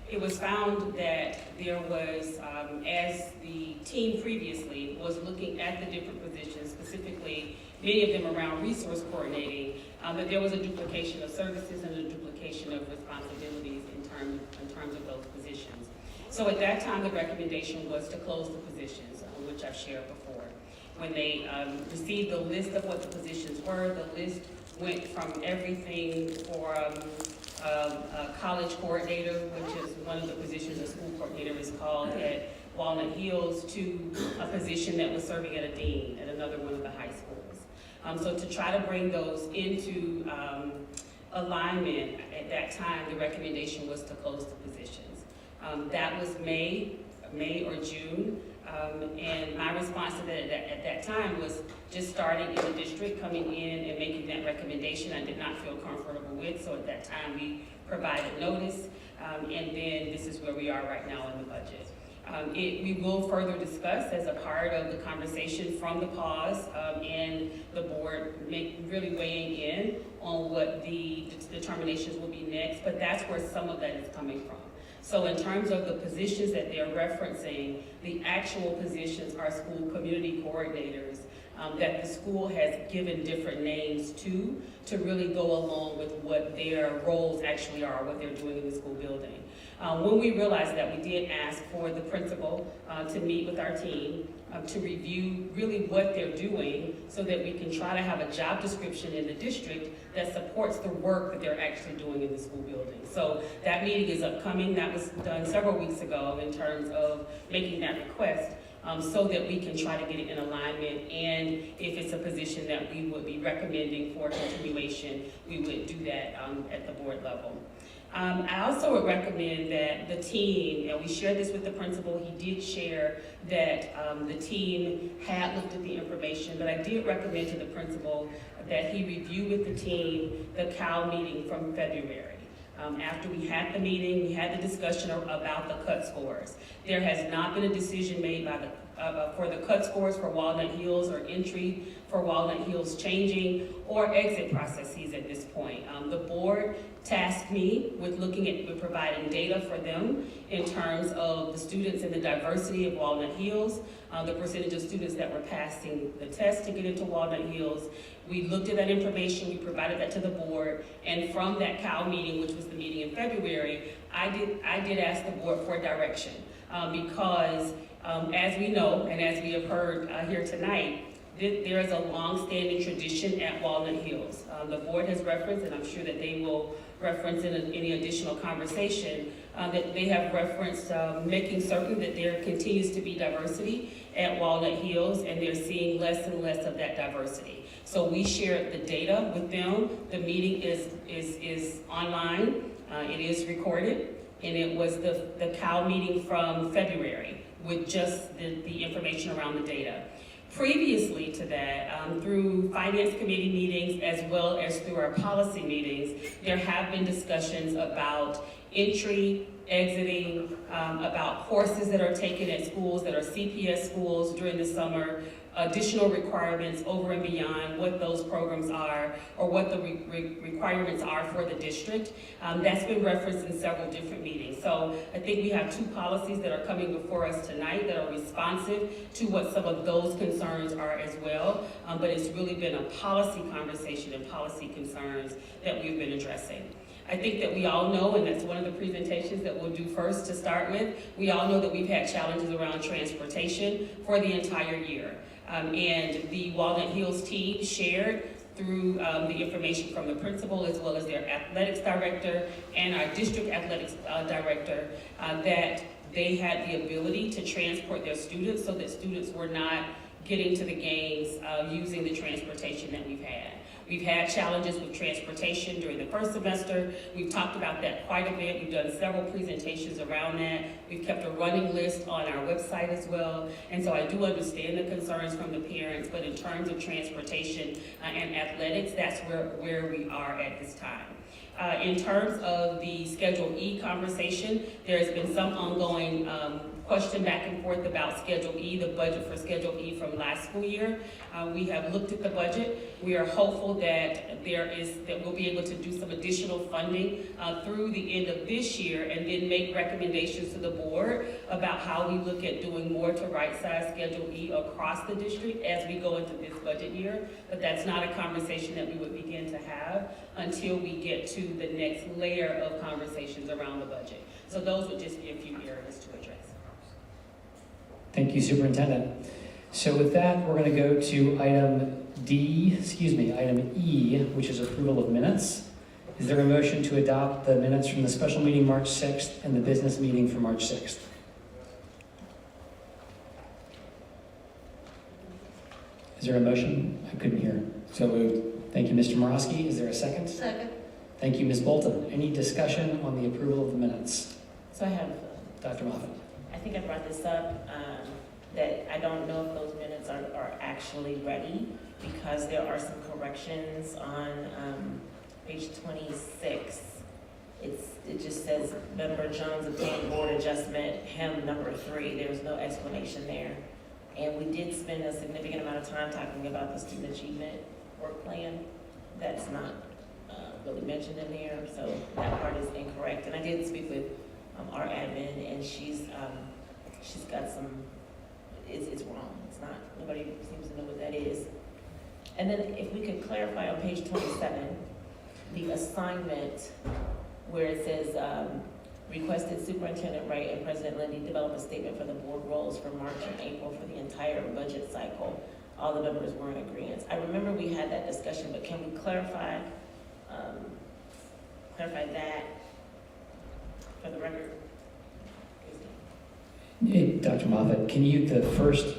It was found that there was, as the team previously was looking at the different positions, specifically many of them around resource coordinating, that there was a duplication of services and a duplication of responsibilities in terms of those positions. So at that time, the recommendation was to close the positions, which I've shared before. When they received the list of what the positions were, the list went from everything for a college coordinator, which is one of the positions a school coordinator is called at Walnut Hills, to a position that was serving at a dean at another one of the high schools. So to try to bring those into alignment at that time, the recommendation was to close the positions. That was May or June, and my response to that at that time was just starting in the district, coming in and making that recommendation I did not feel comfortable with, so at that time we provided notice, and then this is where we are right now in the budget. We will further discuss as a part of the conversation from the pause and the board really weighing in on what the determinations will be next, but that's where some of that is coming from. So in terms of the positions that they're referencing, the actual positions are school community coordinators that the school has given different names to really go along with what their roles actually are, what they're doing in the school building. When we realized that, we did ask for the principal to meet with our team to review really what they're doing so that we can try to have a job description in the district that supports the work that they're actually doing in the school building. So that meeting is upcoming. That was done several weeks ago in terms of making that request so that we can try to get it in alignment. And if it's a position that we would be recommending for continuation, we would do that at the board level. I also would recommend that the team, and we shared this with the principal, he did share that the team had looked at the information, but I did recommend to the principal that he review with the team the CAL meeting from February. After we had the meeting, we had the discussion about the cut scores. There has not been a decision made by for the cut scores for Walnut Hills or entry for Walnut Hills changing or exit processes at this point. The board tasked me with with providing data for them in terms of the students and the diversity of Walnut Hills, the percentage of students that were passing the test to get into Walnut Hills. We looked at that information, we provided that to the board, and from that CAL meeting, which was the meeting in February, I did ask the board for direction because as we know, and as we have heard here tonight, there is a long-standing tradition at Walnut Hills. The board has referenced, and I'm sure that they will reference in any additional conversation, that they have referenced making certain that there continues to be diversity at Walnut Hills, and they're seeing less and less of that diversity. So we shared the data with them. The meeting is online, it is recorded, and it was the CAL meeting from February with just the information around the data. Previously to that, through finance committee meetings as well as through our policy meetings, there have been discussions about entry, exiting, about courses that are taken at schools that are CPS schools during the summer, additional requirements over and beyond what those programs are or what the requirements are for the district. That's been referenced in several different meetings. So I think we have two policies that are coming before us tonight that are responsive to what some of those concerns are as well. But it's really been a policy conversation and policy concerns that we've been addressing. I think that we all know, and that's one of the presentations that we'll do first to start with, we all know that we've had challenges around transportation for the entire year. And the Walnut Hills team shared through the information from the principal as well as their athletics director and our district athletics director that they had the ability to transport their students so that students were not getting to the games using the transportation that we've had. We've had challenges with transportation during the first semester. We've talked about that quite a bit. We've done several presentations around that. We've kept a running list on our website as well. And so I do understand the concerns from the parents, but in terms of transportation and athletics, that's where we are at this time. In terms of the Schedule E conversation, there has been some ongoing question back and forth about Schedule E, the budget for Schedule E from last school year. We have looked at the budget. We are hopeful that we'll be able to do some additional funding through the end of this year and then make recommendations to the board about how we look at doing more to right-size Schedule E across the district as we go into this budget year. But that's not a conversation that we would begin to have until we get to the next layer of conversations around the budget. So those would just be a few areas to address. Thank you, Superintendent. So with that, we're going to go to item E, which is approval of minutes. Is there a motion to adopt the minutes from the special meeting March 6th and the business meeting for March 6th? Is there a motion? I couldn't hear. So moved. Thank you, Mr. Morosky. Is there a second? Second. Thank you, Ms. Bolton. Any discussion on the approval of the minutes? So I have, Dr. Moffitt. I think I brought this up, that I don't know if those minutes are actually ready because there are some corrections on page 26 it just says member Jones obtained board adjustment, hem number 3. There's no explanation there. And we did spend a significant amount of time talking about the student achievement work plan. That's not really mentioned in there, so that part is incorrect. And I did speak with our admin, and she's got some, it's wrong. It's not, nobody seems to know what that is. And then if we could clarify on page 27, the assignment where it says, requested Superintendent Wright and President Lindy develop a statement for the board roles for March and April for the entire budget cycle. All the members were in agreement. I remember we had that discussion, but can we clarify that for the record? Hey, Dr. Moffitt, can you,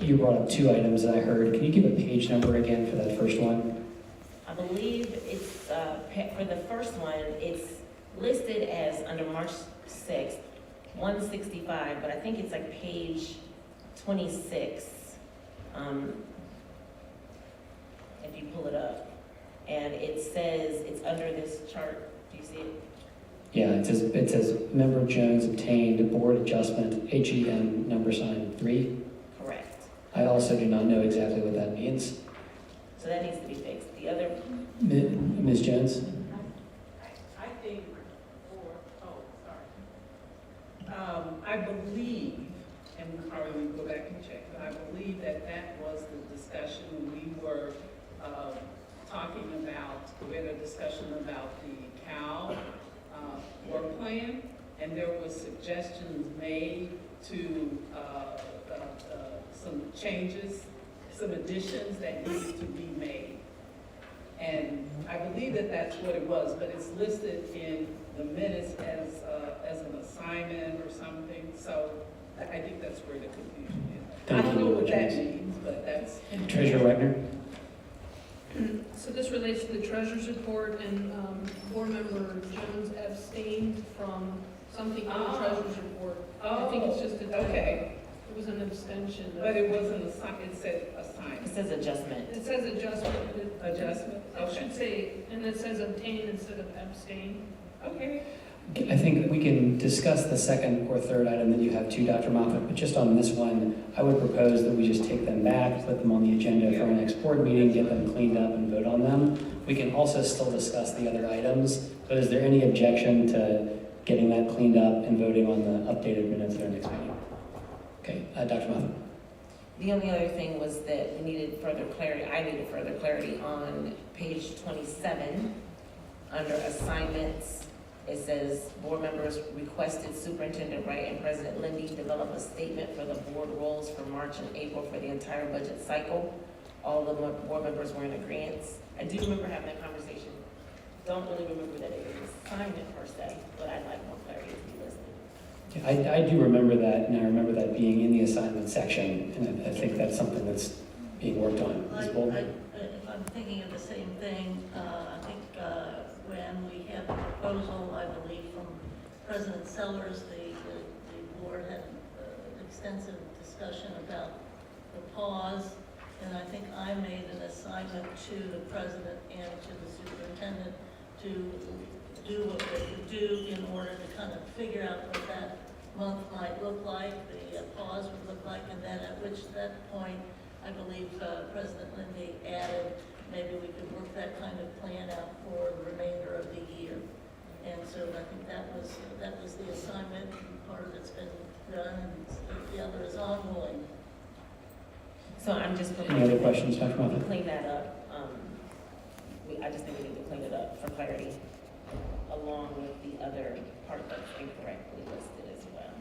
you brought up 2 items that I heard. Can you give a page number again for that first one? I believe it's, for the first one, it's listed as under March 6th, 165, but I think it's like page 26, if you pull it up. And it says, it's under this chart, do you see it? Yeah, it says member Jones obtained board adjustment, HEM number sign 3. Correct. I also do not know exactly what that means. So that needs to be fixed. The other, Ms. Jones? I think I believe, and probably we go back and check, but I believe that was the discussion when we were talking about, we had a discussion about the CAL work plan, and there was suggestions made to some changes, some additions that needed to be made. And I believe that that's what it was, but it's listed in the minutes as an assignment or something, so I think that's where the confusion is. I don't know what that means, but that's. Treasurer Wagner? So this relates to the treasurer's report, and board member Jones abstained from something on the treasurer's report. I think it's just a okay. It was an abstention. But it wasn't assignment, it said assignment. it says adjustment. It says adjustment. Adjustment? It should say, and it says obtain instead of abstain. Okay. I think we can discuss the second or third item that you have too, Dr. Moffitt, but just on this one, I would propose that we just take them back, put them on the agenda for our next board meeting, get them cleaned up and vote on them. We can also still discuss the other items, but is there any objection to getting that cleaned up and voting on the updated minutes at our next meeting? Okay, Dr. Moffitt. The only other thing was that we needed further clarity, I needed further clarity on page 27, under assignments. It says, board members requested Superintendent Wright and President Lindy develop a statement for the board roles for March and April for the entire budget cycle. All the board members were in agreement. I do remember having that conversation. Don't really remember that it was assignment per se, but I'd like more clarity to be listed. I do remember that, and I remember that being in the assignment section, and I think that's something that's being worked on. Ms. Bolden? If I'm thinking of the same thing, I think when we had the proposal, I believe from President Sellers, the board had an extensive discussion about the pause, and I think I made an assignment to the president and to the superintendent to do what they could do in order to kind of figure out what that month might look like, the pause would look like, and then at that point, I believe President Lindy added, maybe we could work that kind of plan out for the remainder of the year. And so I think that was the assignment, and part of it's been done, and the other is ongoing. So I'm just Any other questions, Dr. Moffitt? clean that up. I just think we need to clean it up for clarity, along with the other part that's incorrectly listed as well.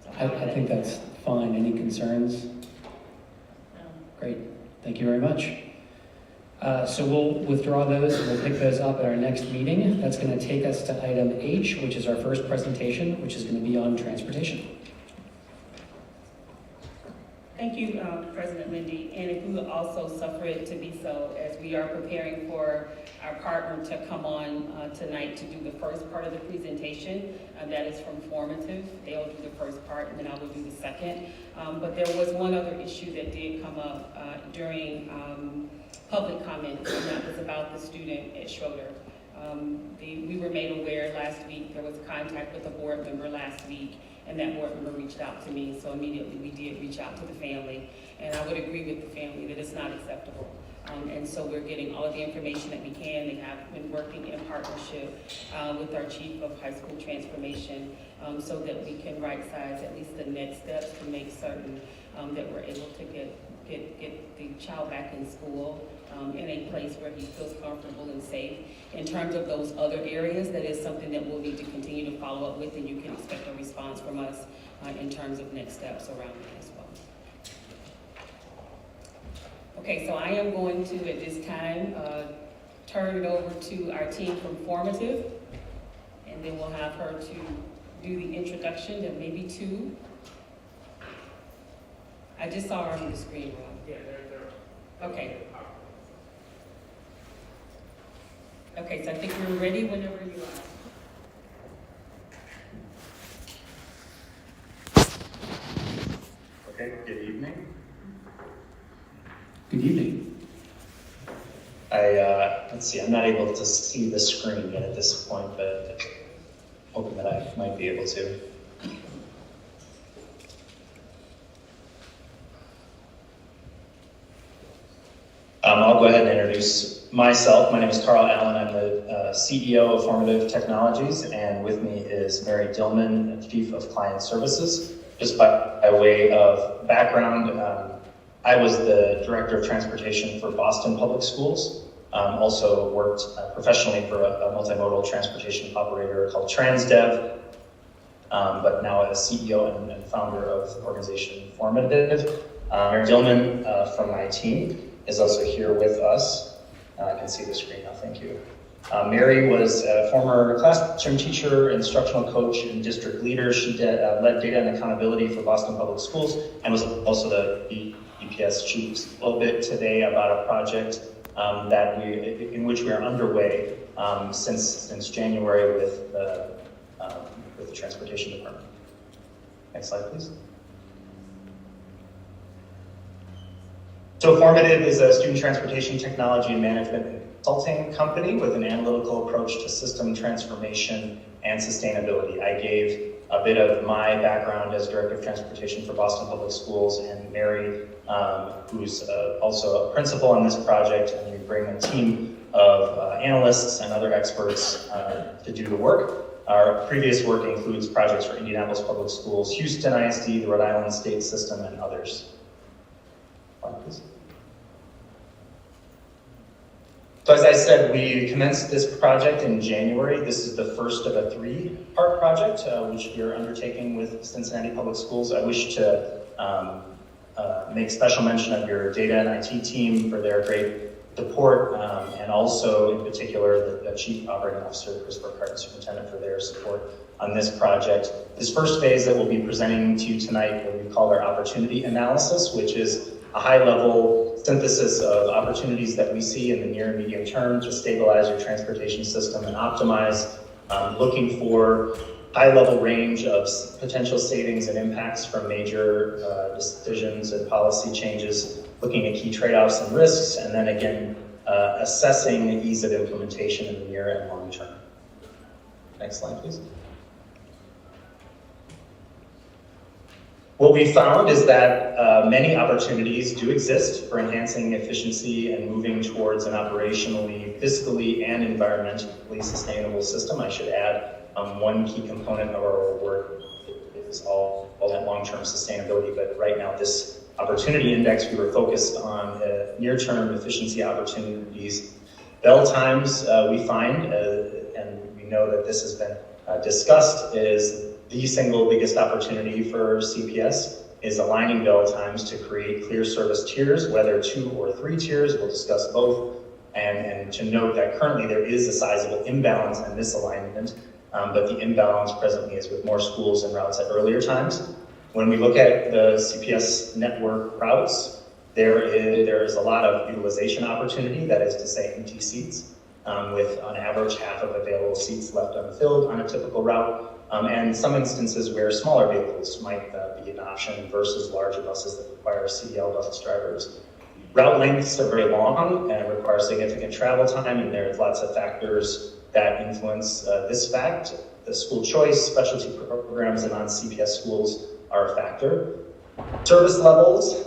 So I think that's fine. Any concerns? Great. Thank you very much. So we'll withdraw those and we'll pick those up at our next meeting. That's going to take us to item H, which is our first presentation, which is going to be on transportation. Thank you, President Lindy. And if we would also suffer it to be so, as we are preparing for our partner to come on tonight to do the first part of the presentation. That is from Formative. They'll do the first part, and then I will do the second. But there was one other issue that did come up during public comments, and that was about the student at Schroeder. We were made aware last week, there was contact with a board member last week, and that board member reached out to me, so immediately we did reach out to the family. And I would agree with the family that it's not acceptable. And so we're getting all of the information that we can. They have been working in partnership with our chief of high school transformation so that we can right-size at least the next steps to make certain that we're able to get the child back in school in a place where he feels comfortable and safe. In terms of those other areas, that is something that we'll need to continue to follow up with, and you can expect a response from us in terms of next steps around that as well. Okay, so I am going to, at this time, turn it over to our team from Formative, and then we'll have her to do the introduction and maybe two. I just saw her on the screen, Rob. Yeah, they're okay. Okay, so I think we're ready whenever you are. Okay, good evening. Good evening. Let's see, I'm not able to see the screen yet at this point, but hoping that I might be able to. I'll go ahead and introduce myself. My name is Carl Allen. I'm the CEO of Formative Technologies, and with me is Mary Dillman, Chief of Client Services. Just by way of background, I was the Director of Transportation for Boston Public Schools. Also worked professionally for a multimodal transportation operator called Transdev, but now as CEO and founder of the organization Formative. Mary Dillman from my team is also here with us. I can see the screen now, thank you. Mary was a former classroom teacher, instructional coach, and district leader. She led data and accountability for Boston Public Schools and was also the EPS chief. A little bit today about a project in which we are underway since January with the transportation department. Next slide, please. So Formative is a student transportation technology and management consulting company with an analytical approach to system transformation and sustainability. I gave a bit of my background as Director of Transportation for Boston Public Schools, and Mary, who's also a principal on this project, and we bring a team of analysts and other experts to do the work. Our previous work includes projects for Indianapolis Public Schools, Houston ISD, the Rhode Island State System, and others. Please. So as I said, we commenced this project in January. This is the first of a three-part project, which we are undertaking with Cincinnati Public Schools. I wish to make special mention of your data and IT team for their great support, and also in particular the Chief Operating Officer, Chris Burkhardt, and Superintendent for their support on this project. This first phase that we'll be presenting to you tonight, what we call our opportunity analysis, which is a high-level synthesis of opportunities that we see in the near and medium term to stabilize your transportation system and optimize, looking for high-level range of potential savings and impacts from major decisions and policy changes, looking at key trade-offs and risks, and then again, assessing the ease of implementation in the near and long term. Next slide, please. What we found is that many opportunities do exist for enhancing efficiency and moving towards an operationally, fiscally, and environmentally sustainable system. I should add one key component of our work is all that long-term sustainability, but right now this opportunity index, we were focused on near-term efficiency opportunities. Bell times, we find, and we know that this has been discussed, is the single biggest opportunity for CPS is aligning bell times to create clear service tiers, whether 2 or 3 tiers, we'll discuss both, and to note that currently there is a sizable imbalance and misalignment, but the imbalance presently is with more schools and routes at earlier times. When we look at the CPS network routes, there is a lot of utilization opportunity, that is to say empty seats, with on average half of available seats left unfilled on a typical route. And some instances where smaller vehicles might be an option versus larger buses that require CDL bus drivers. Route lengths are very long and require significant travel time, and there's lots of factors that influence this fact. The school choice, specialty programs, and non-CPS schools are a factor. Service levels,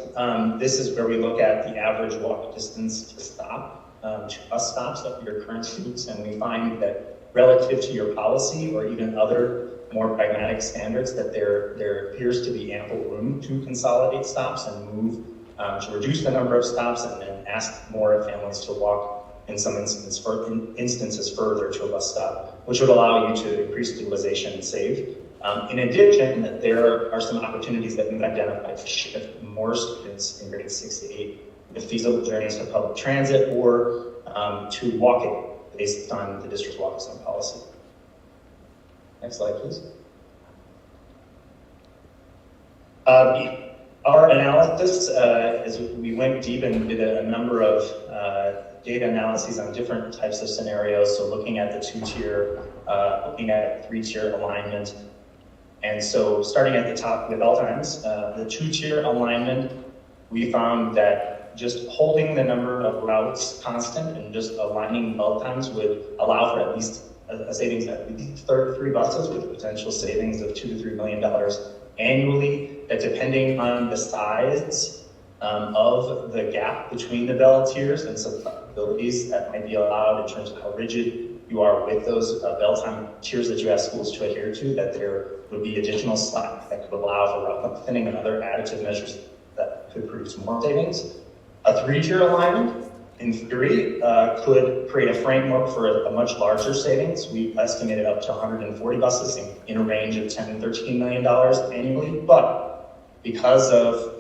this is where we look at the average walk distance to stop, to bus stops of your current students, and we find that relative to your policy or even other more pragmatic standards, that there appears to be ample room to consolidate stops and move to reduce the number of stops and then ask more families to walk in some instances further to a bus stop, which would allow you to increase utilization and save. In addition, there are some opportunities that we've identified to shift more students in grades 6 to 8 with feasible journeys to public transit or to walking based on the district's walk zone policy. Next slide, please. Our analysis, as we went deep and did a number of data analyses on different types of scenarios, so looking at the 2-tier, looking at 3-tier alignment. And so starting at the top with bell times, the 2-tier alignment, we found that just holding the number of routes constant and just aligning bell times would allow for at least a savings of at least 33 buses with potential savings of $2 to $3 million annually, that depending on the size of the gap between the bell tiers and some flexibilities that might be allowed in terms of how rigid you are with those bell time tiers that you ask schools to adhere to, that there would be additional slack that could allow for route thinning and other additive measures that could produce more savings. A 3-tier alignment, in theory, could create a framework for a much larger savings. We estimated up to 140 buses in a range of $10 to $13 million annually, but because of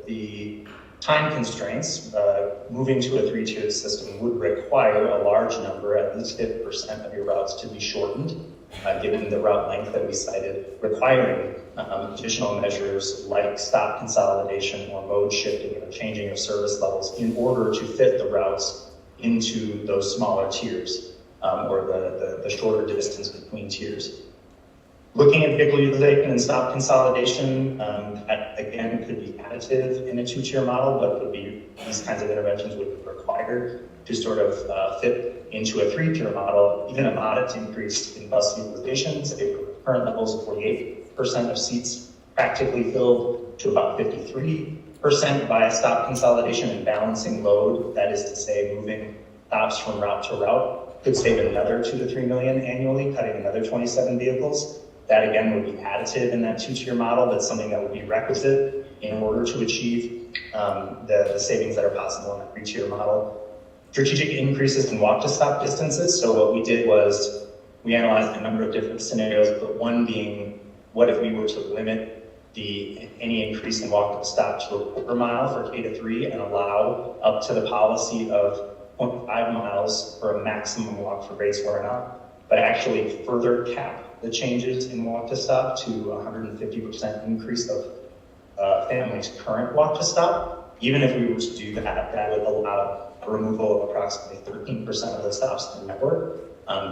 the time constraints, moving to a 3-tiered system would require a large number, at least 50% of your routes to be shortened, given the route length that we cited, requiring additional measures like stop consolidation or mode shifting or changing of service levels in order to fit the routes into those smaller tiers or the shorter distance between tiers. Looking at vehicle utilization and stop consolidation, that again could be additive in a 2-tier model, but would be these kinds of interventions would be required to sort of fit into a 3-tier model. Even a modest increase in bus utilization, say current levels of 48% of seats practically filled to about 53% via stop consolidation and balancing load, that is to say moving stops from route to route, could save another $2 to $3 million annually, cutting another 27 vehicles. That again would be additive in that 2-tier model. That's something that would be requisite in order to achieve the savings that are possible in a 3-tier model. Strategic increases in walk to stop distances. So what we did was we analyzed a number of different scenarios, but one being, what if we were to limit any increase in walk to stop to a quarter mile for K to 3 and allow up to the policy of 0.5 miles for a maximum walk for grades 4 and up, but actually further cap the changes in walk to stop to 150% increase of families' current walk to stop. Even if we were to do that, that would allow a removal of approximately 13% of the stops in the network.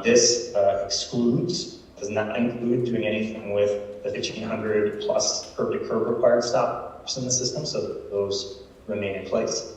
This excludes, does not include doing anything with the 1,500 plus curb-to-curb required stops in the system, so that those remain in place.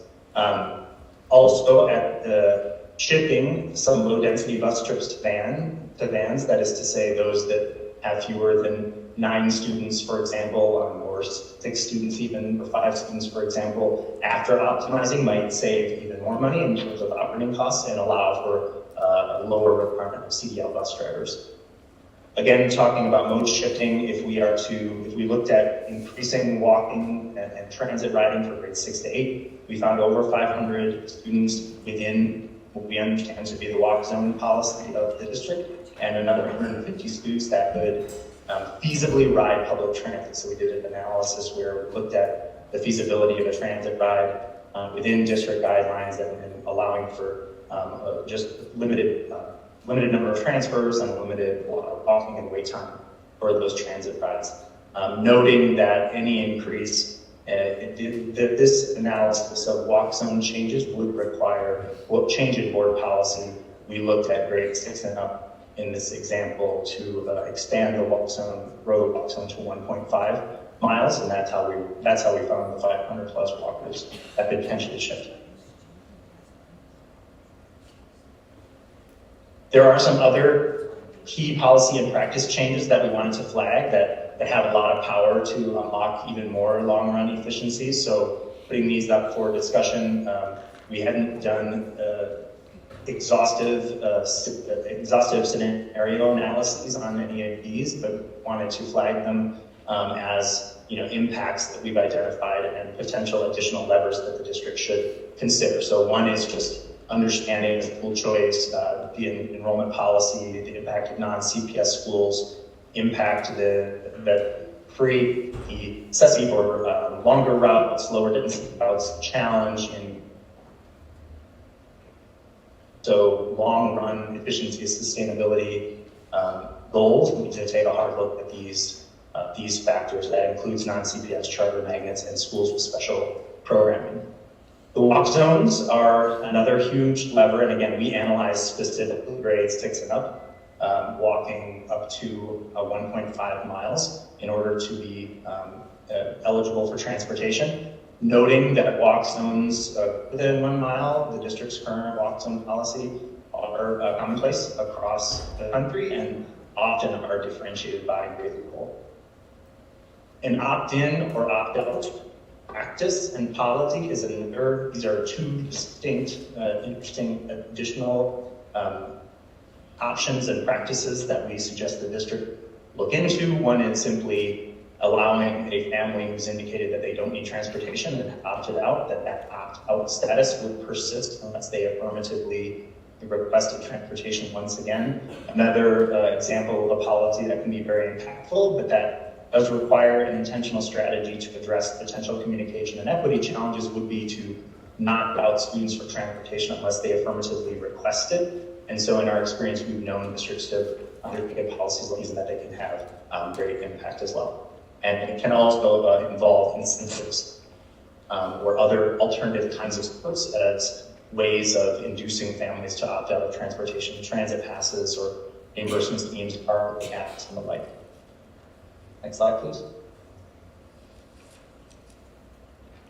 Also, at the shifting some low-density bus trips to vans, that is to say those that have fewer than 9 students, for example, or 6 students even, or 5 students, for example, after optimizing might save even more money in terms of operating costs and allow for a lower requirement of CDL bus drivers. Again, talking about mode shifting, if we looked at increasing walking and transit riding for grades 6 to 8, we found over 500 students within what we understand to be the walk zone policy of the district, and another 150 students that could feasibly ride public transit. So we did an analysis where we looked at the feasibility of a transit ride within district guidelines and allowing for just limited number of transfers and limited walking and wait time for those transit rides. Noting that any increase, this analysis of walk zone changes would require change in board policy. We looked at grades 6 and up in this example to expand the road walk zone to 1.5 miles, and that's how we found the 500 plus walkers that could potentially shift. There are some other key policy and practice changes that we wanted to flag that have a lot of power to unlock even more long-run efficiencies. So putting these up for discussion, we hadn't done exhaustive scenario analyses on any of these, but wanted to flag them as impacts that we've identified and potential additional levers that the district should consider. So one is just understanding school choice, the enrollment policy, the impact of non-CPS schools, impact the necessity for longer routes, lower density routes, challenge in so long-run efficiency, sustainability goals. We need to take a hard look at these factors. That includes non-CPS charter magnets and schools with special programming. The walk zones are another huge lever, and again, we analyze specifically grades 6 and up, walking up to 1.5 miles in order to be eligible for transportation. Noting that walk zones within 1 mile, the district's current walk zone policy, are commonplace across the country and often are differentiated by grade level. An opt-in or opt-out practice and policy is another. These are two distinct, interesting additional options and practices that we suggest the district look into. One is simply allowing a family who's indicated that they don't need transportation and opted out, that opt-out status would persist unless they affirmatively requested transportation once again. Another example of a policy that can be very impactful, but that does require an intentional strategy to address potential communication and equity challenges, would be to not route students for transportation unless they affirmatively request it. And so in our experience, we've known districts to undertake policies like these and that they can have great impact as well. And it can also involve incentives or other alternative kinds of supports as ways of inducing families to opt out of transportation, transit passes, or reimbursement schemes, parking caps, and the like. Next slide, please.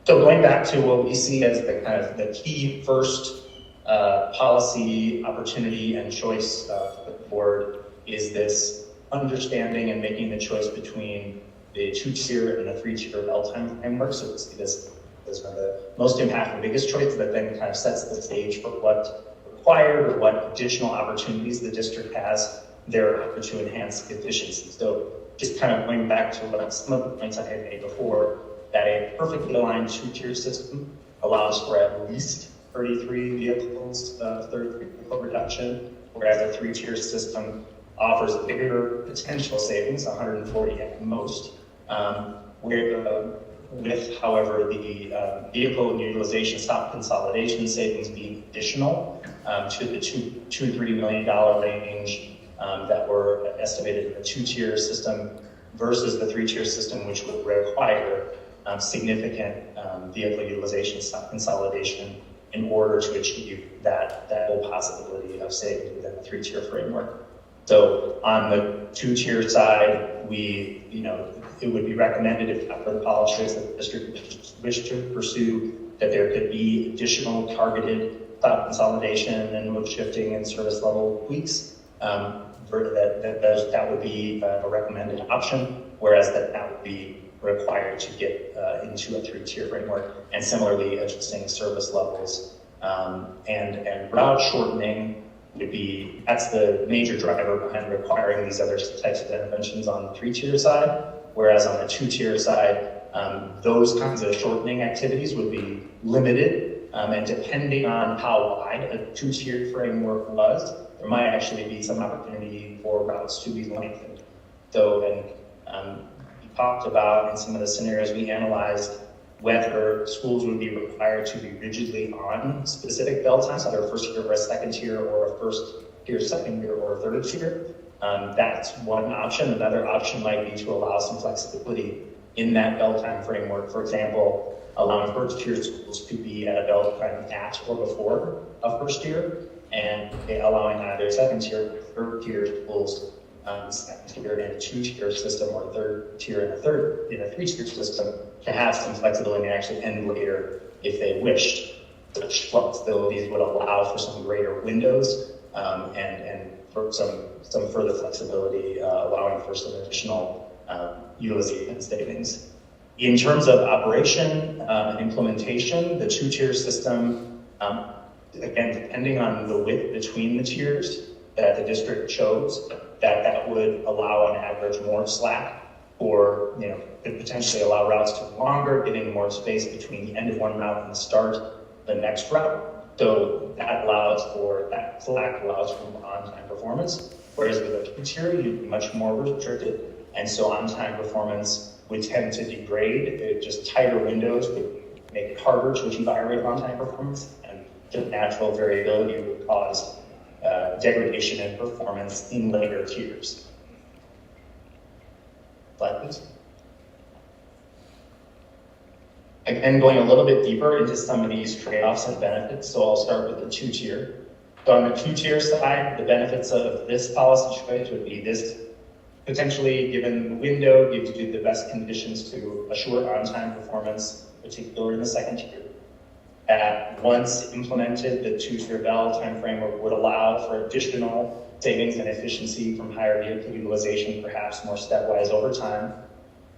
So going back to what we see as the kind of the key first policy opportunity and choice for the board is this understanding and making the choice between the 2-tier and a 3-tier L-time framework. So we see this as one of the most impactful, biggest choice that then kind of sets the stage for what required or what additional opportunities the district has there to enhance efficiency. So just kind of going back to what some of the points I had made before, that a perfectly aligned 2-tier system allows for at least 33 vehicles, 33 vehicle reduction, whereas a 3-tier system offers a bigger potential savings, 140 at most, with, however, the vehicle utilization stop consolidation savings being additional to the $2-3 million range that were estimated in the 2-tier system versus the 3-tier system, which would require significant vehicle utilization stop consolidation in order to achieve that whole possibility of savings within the 3-tier framework. So on the 2-tier side, it would be recommended, if not for the policies that the district wish to pursue, that there could be additional targeted stop consolidation and mode shifting and service level tweaks. That would be a recommended option, whereas that would be required to get into a 3-tier framework, and similarly adjusting service levels and route shortening would be, that's the major driver behind requiring these other types of interventions on the 3-tier side, whereas on the 2-tier side, those kinds of shortening activities would be limited, and depending on how wide a 2-tier framework was, there might actually be some opportunity for routes to be lengthened. So, and we talked about in some of the scenarios we analyzed whether schools would be required to be rigidly on specific bell times, either a 1st tier or a 2nd tier, or a 1st tier, 2nd tier, or a 3rd tier. That's one option. Another option might be to allow some flexibility in that bell time framework. For example, allowing 1st tier schools to be at a bell time at or before a 1st tier, and allowing either 2nd tier, 3rd tier schools, 2nd tier in a 2-tier system, or 3rd tier in a 3-tier system, to have some flexibility and actually end later if they wished. Such flexibilities would allow for some greater windows and for some further flexibility, allowing for some additional utilization savings. In terms of operation and implementation, the two-tier system, again, depending on the width between the tiers that the district chose, that would allow on average more slack, or could potentially allow routes to be longer, getting more space between the end of one route and the start of the next route. So that allows for, that slack allows for on-time performance, whereas with a two-tier, you'd be much more restricted, and so on-time performance would tend to degrade. Just tighter windows would make it harder to achieve higher rate of on-time performance, and just natural variability would cause degradation in performance in later tiers. Slide, please. Again, going a little bit deeper into some of these trade-offs and benefits, so I'll start with the two-tier. So on the two-tier side, the benefits of this policy choice would be this: potentially, given the window, gives you the best conditions to assure on-time performance, particularly in the second tier. Once implemented, the two-tier bell time framework would allow for additional savings and efficiency from higher vehicle utilization, perhaps more stepwise over time.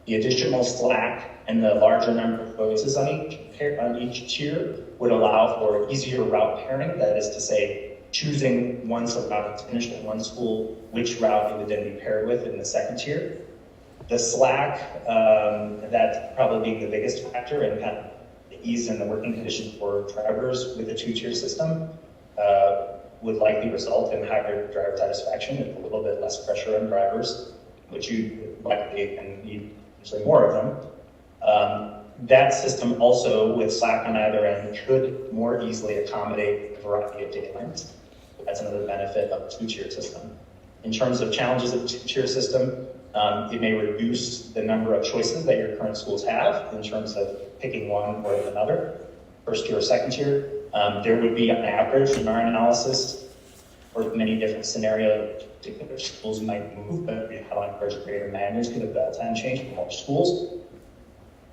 The additional slack and the larger number of choices on each tier would allow for easier route pairing. That is to say, choosing once a route is finished at one school, which route it would then be paired with in the second tier. The slack, that probably being the biggest factor, and kind of the ease and the working conditions for drivers with a two-tier system, would likely result in higher driver satisfaction and a little bit less pressure on drivers, which you likely can need usually more of them. That system also, with slack on either end, could more easily accommodate a variety of day lengths. That's another benefit of a two-tier system. In terms of challenges of a two-tier system, it may reduce the number of choices that your current schools have in terms of picking one or another, first tier or second tier. There would be, on average, in our analysis, or many different scenarios, particular schools might move, but we have on average greater magnitude of bell time change for most schools.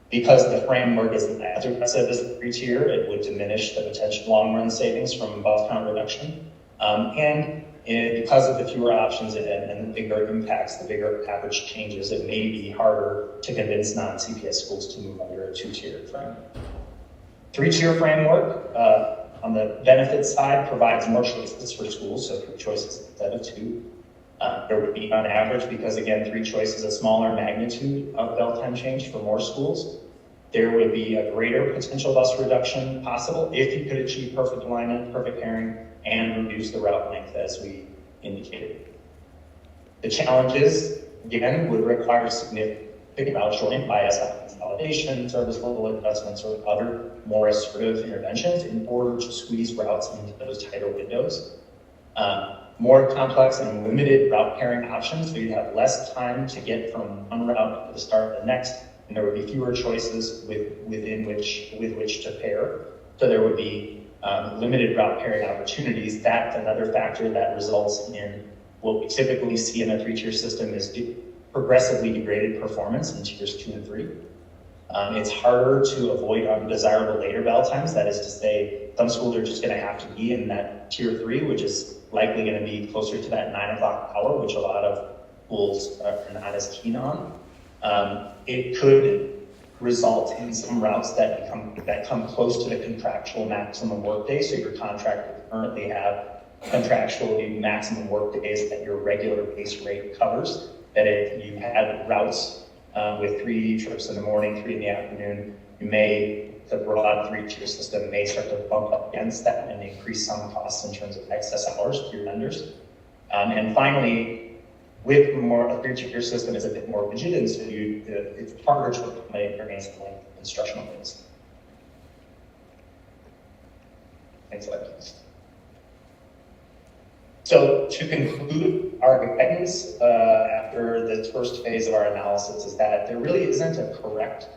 Because the framework isn't as aggressive as the three-tier, it would diminish the potential long-run savings from bus count reduction. Because of the fewer options and the bigger impacts, the bigger average changes, it may be harder to convince non-CPS schools to move under a two-tier framework. Three-tier framework, on the benefits side, provides more choices for schools, so 3 choices instead of 2. There would be, on average, because again, 3 choices, a smaller magnitude of bell time change for more schools. There would be a greater potential bus reduction possible if you could achieve perfect alignment, perfect pairing, and reduce the route length as we indicated. The challenges, again, would require significant route shortening by SI consolidation, service level adjustments, or other more assertive interventions in order to squeeze routes into those tighter windows. More complex and limited route pairing options, so you have less time to get from one route to the start of the next, and there would be fewer choices with which to pair. So there would be limited route pairing opportunities. That's another factor that results in what we typically see in a 3-tier system is progressively degraded performance in tiers 2 and 3. It's harder to avoid undesirable later bell times. That is to say, some schools are just going to have to be in that tier 3, which is likely going to be closer to that 9 o'clock hour, which a lot of schools are not as keen on. It could result in some routes that come close to the contractual maximum workday. So your contract would currently have contractually maximum workdays that your regular base rate covers. That if you had routes with 3 trips in the morning, 3 in the afternoon, the broad 3-tier system may start to bump up against that and increase some costs in terms of excess hours for your vendors. And finally, with a 3-tier system, it's a bit more rigid, and so it's harder to accommodate various length instructional days. Next slide, please. So to conclude, our guidance after this first phase of our analysis is that there really isn't a correct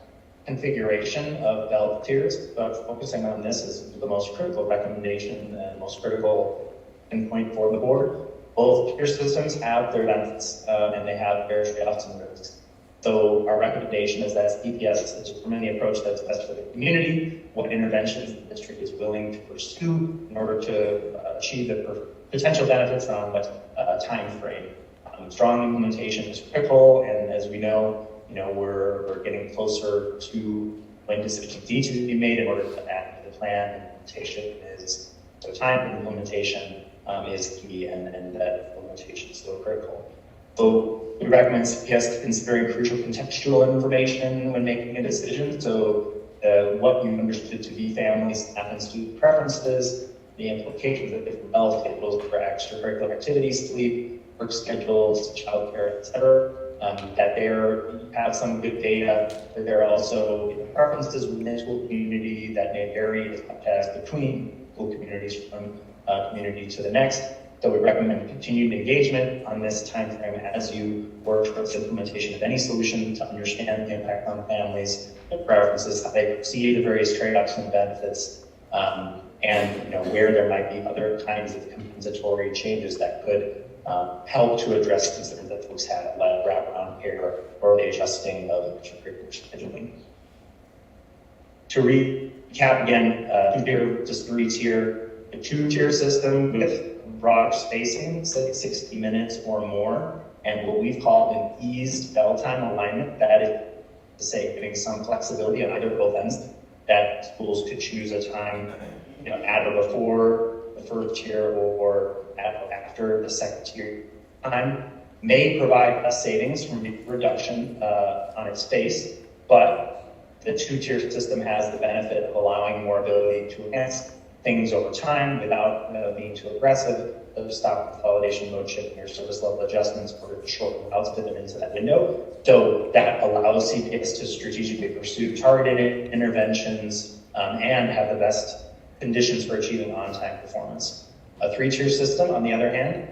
configuration of bell tiers, but focusing on this is the most critical recommendation and most critical endpoint for the board. Both tier systems have their benefits and they have their trade-offs and risks. So our recommendation is that CPS is determine the approach that's best for the community, what interventions the district is willing to pursue in order to achieve the potential benefits on what time frame. Strong implementation is critical, and as we know, we're getting closer to when decisions need to be made in order to act the plan. Implementation is so time implementation is key, and that implementation is so critical. So we recommend CPS considering crucial contextual information when making a decision. So what you understood to be family, staff, and student preferences, the implications of different health schedules for extracurricular activities, sleep, work schedules, childcare, etc. That there you have some good data, that there are also preferences within the school community that may vary as between school communities from community to the next. So we recommend continued engagement on this timeframe as you work towards implementation of any solution to understand the impact on families, their preferences, how they perceive the various trade-offs and benefits, and where there might be other kinds of compensatory changes that could help to address concerns that folks have, like wraparound care or the adjusting of extracurricular scheduling. To recap again, just three-tier, a two-tier system with broad spacing, say 60 minutes or more, and what we've called an eased bell time alignment. That is to say, giving some flexibility on either both ends, that schools could choose a time, at or before the first tier or at or after the second tier time, may provide a savings from reduction on its face, but the two-tier system has the benefit of allowing more ability to enhance things over time without being too aggressive, stop consolidation, mode shifting, or service level adjustments in order to shorten routes to them into that window. So that allows CPS to strategically pursue targeted interventions and have the best conditions for achieving on-time performance. A three-tier system, on the other hand,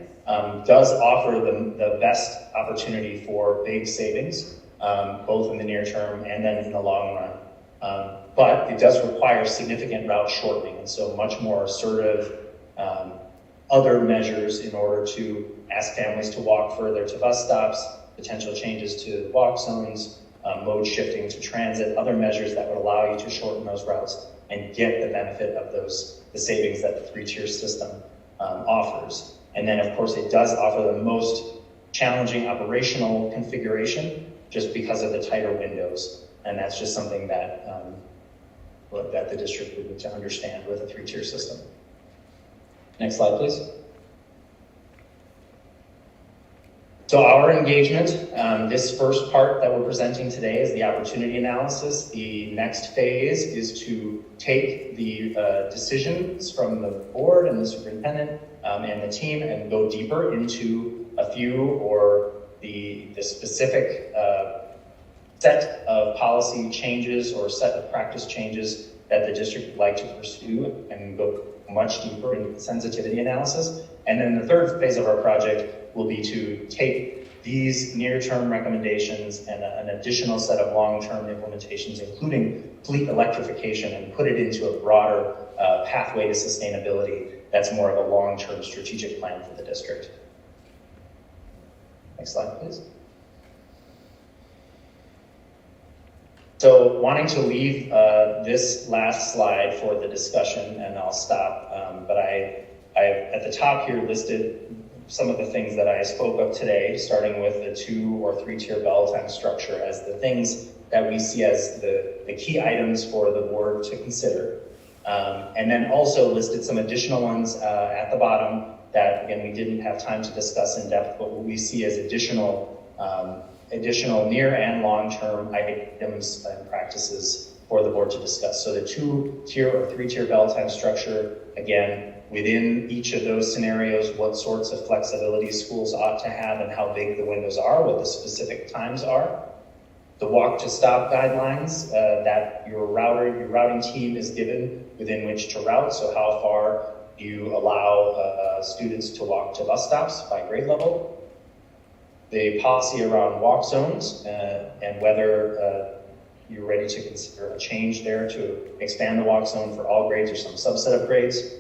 does offer the best opportunity for big savings, both in the near term and then in the long run. But it does require significant route shortening, and so much more assertive other measures in order to ask families to walk further to bus stops, potential changes to walk zones, mode shifting to transit, other measures that would allow you to shorten those routes and get the benefit of the savings that the three-tier system offers. And then, of course, it does offer the most challenging operational configuration just because of the tighter windows. And that's just something that that the district would need to understand with a three-tier system. Next slide, please. So our engagement, this first part that we're presenting today is the opportunity analysis. The next phase is to take the decisions from the board and the superintendent and the team and go deeper into a few or the specific set of policy changes or set of practice changes that the district would like to pursue and go much deeper in sensitivity analysis. And then the third phase of our project will be to take these near-term recommendations and an additional set of long-term implementations, including fleet electrification, and put it into a broader pathway to sustainability that's more of a long-term strategic plan for the district. Next slide, please. So wanting to leave this last slide for the discussion, and I'll stop, but I at the top here listed some of the things that I spoke of today, starting with the 2 or 3-tier bell time structure as the things that we see as the key items for the board to consider. And then also listed some additional ones at the bottom that, again, we didn't have time to discuss in depth, but what we see as additional near and long-term items and practices for the board to discuss. So the 2-tier or 3-tier bell time structure, again, within each of those scenarios, what sorts of flexibility schools ought to have and how big the windows are, what the specific times are. The walk to stop guidelines that your routing team is given within which to route. So how far do you allow students to walk to bus stops by grade level? The policy around walk zones and whether you're ready to consider a change there to expand the walk zone for all grades or some subset of grades.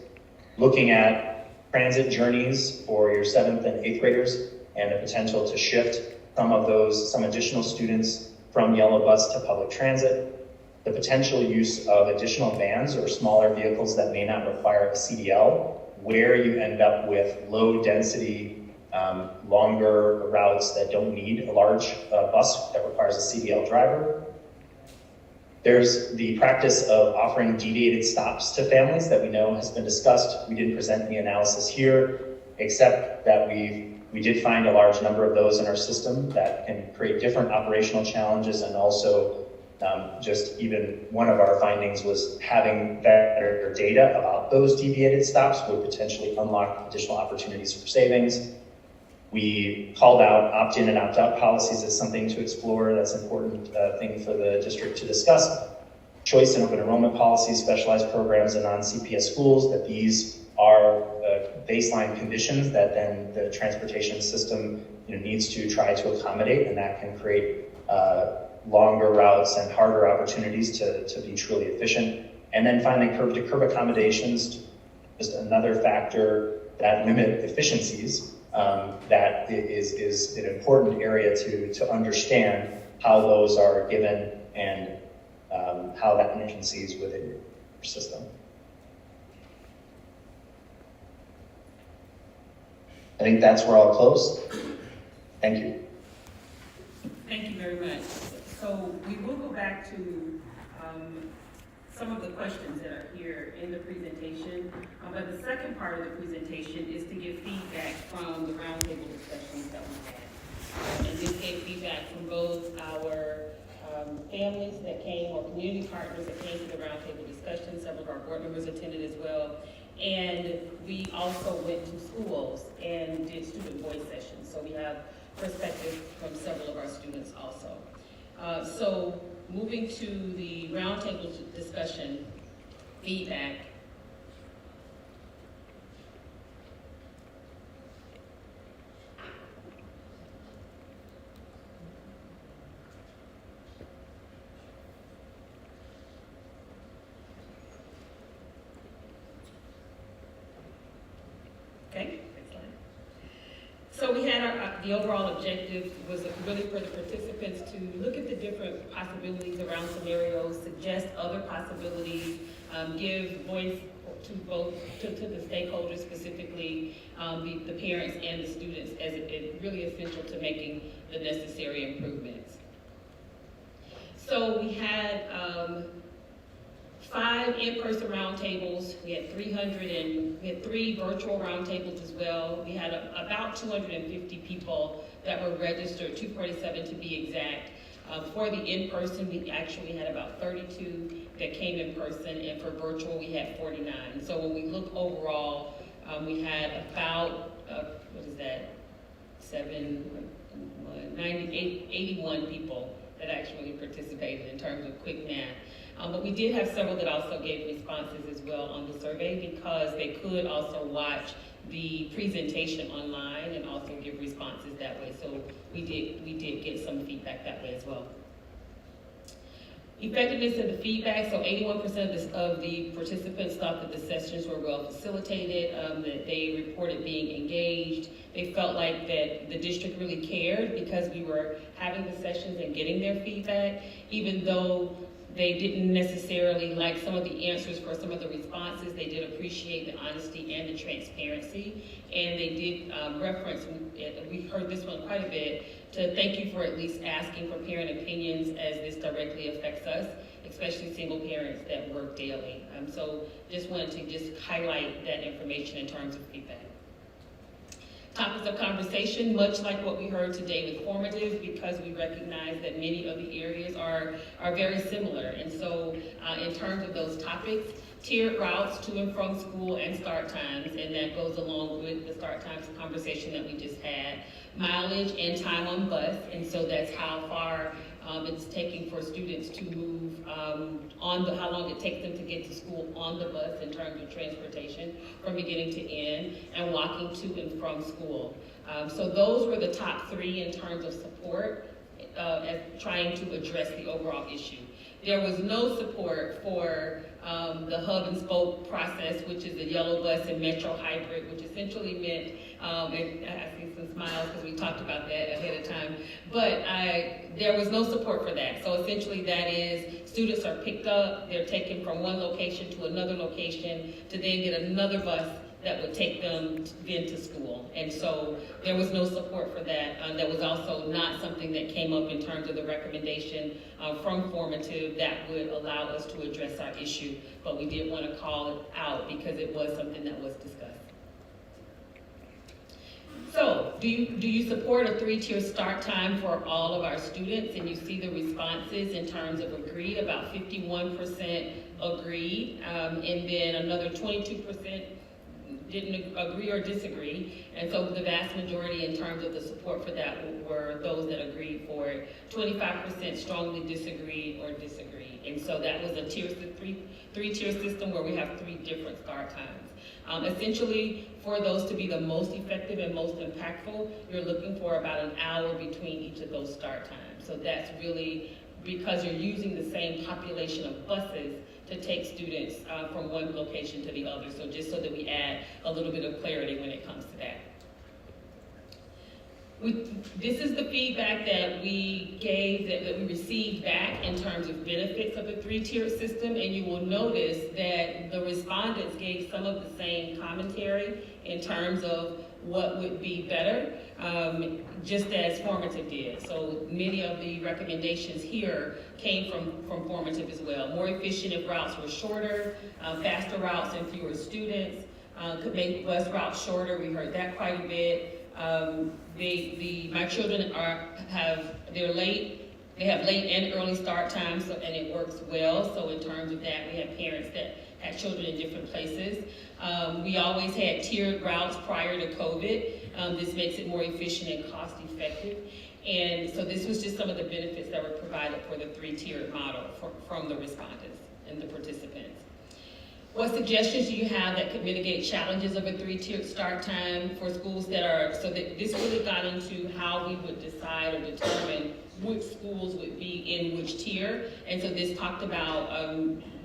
Looking at transit journeys for your 7th and 8th graders and the potential to shift some additional students from yellow bus to public transit. The potential use of additional vans or smaller vehicles that may not require a CDL where you end up with low density, longer routes that don't need a large bus that requires a CDL driver. There's the practice of offering deviated stops to families that we know has been discussed. We didn't present any analysis here, except that we did find a large number of those in our system that can create different operational challenges, and also just even one of our findings was having better data about those deviated stops would potentially unlock additional opportunities for savings. We called out opt-in and opt-out policies as something to explore. That's an important thing for the district to discuss. Choice and open enrollment policies, specialized programs, and non-CPS schools, that these are baseline conditions that then the transportation system needs to try to accommodate, and that can create longer routes and harder opportunities to be truly efficient. And then finally, curb-to-curb accommodations, just another factor that limit efficiencies. That is an important area to understand how those are given and how that efficiencies within your system. I think that's where I'll close. Thank you. Thank you very much. So we will go back to some of the questions that are here in the presentation. But the second part of the presentation is to give feedback from the roundtable discussions that we had. And this gave feedback from both our families that came, or community partners that came to the roundtable discussion. Several of our board members attended as well. And we also went to schools and did student voice sessions. So we have perspective from several of our students also. So moving to the roundtable discussion feedback. Okay, next slide. So we had the overall objective was really for the participants to look at the different possibilities around scenarios, suggest other possibilities, give voice to both to the stakeholders, specifically the parents and the students, as it really essential to making the necessary improvements. So we had 5 in-person roundtables. We had 3 virtual roundtables as well. We had about 250 people that were registered, 247 to be exact. For the in-person, we actually had about 32 that came in person, and for virtual, we had 49. So when we look overall, we had about, 81 people that actually participated in terms of quick math. But we did have several that also gave responses as well on the survey, because they could also watch the presentation online and also give responses that way. So we did get some feedback that way as well. Effectiveness of the feedback, so 81% of the participants thought that the sessions were well facilitated, that they reported being engaged. They felt like that the district really cared because we were having the sessions and getting their feedback, even though they didn't necessarily like some of the answers for some of the responses. They did appreciate the honesty and the transparency, and they did reference, we heard this one quite a bit, to thank you for at least asking for parent opinions, as this directly affects us, especially single parents that work daily. So just wanted to just highlight that information in terms of feedback. Topics of conversation, much like what we heard today with formative, because we recognize that many of the areas are very similar. And so in terms of those topics, tiered routes to and from school and start times, and that goes along with the start times conversation that we just had. Mileage and time on bus, and so that's how far it's taking for students to move how long it takes them to get to school on the bus in terms of transportation from beginning to end, and walking to and from school. So those were the top 3 in terms of support as trying to address the overall issue. There was no support for the hub and spoke process, which is the yellow bus and metro hybrid, which essentially meant, and I see some smiles because we talked about that ahead of time, but there was no support for that. So essentially that is, students are picked up, they're taken from one location to another location to then get another bus that would take them then to school. And so there was no support for that. That was also not something that came up in terms of the recommendation from formative that would allow us to address our issue. But we did want to call it out because it was something that was discussed. So, do you support a 3-tier start time for all of our students? And you see the responses in terms of agreed, about 51% agreed, and then another 22% didn't agree or disagree. And so the vast majority in terms of the support for that were those that agreed for it. 25% strongly disagreed or disagreed. And so that was a three-tier system where we have 3 different start times. Essentially, for those to be the most effective and most impactful, you're looking for about an hour between each of those start times. So that's really because you're using the same population of buses to take students from one location to the other. So just so that we add a little bit of clarity when it comes to that. This is the feedback that we gave, that we received back in terms of benefits of the 3-tiered system, and you will notice that the respondents gave some of the same commentary in terms of what would be better, just as formative did. So many of the recommendations here came from formative as well. More efficient if routes were shorter, faster routes and fewer students, could make bus routes shorter. We heard that quite a bit. My children they're late. They have late and early start times, and it works well. So in terms of that, we have parents that had children in different places. We always had tiered routes prior to COVID. This makes it more efficient and cost effective. And so this was just some of the benefits that were provided for the 3-tiered model from the respondents and the participants. What suggestions do you have that could mitigate challenges of a 3-tiered start time for schools that are, so that this really got into how we would decide or determine which schools would be in which tier. And so this talked about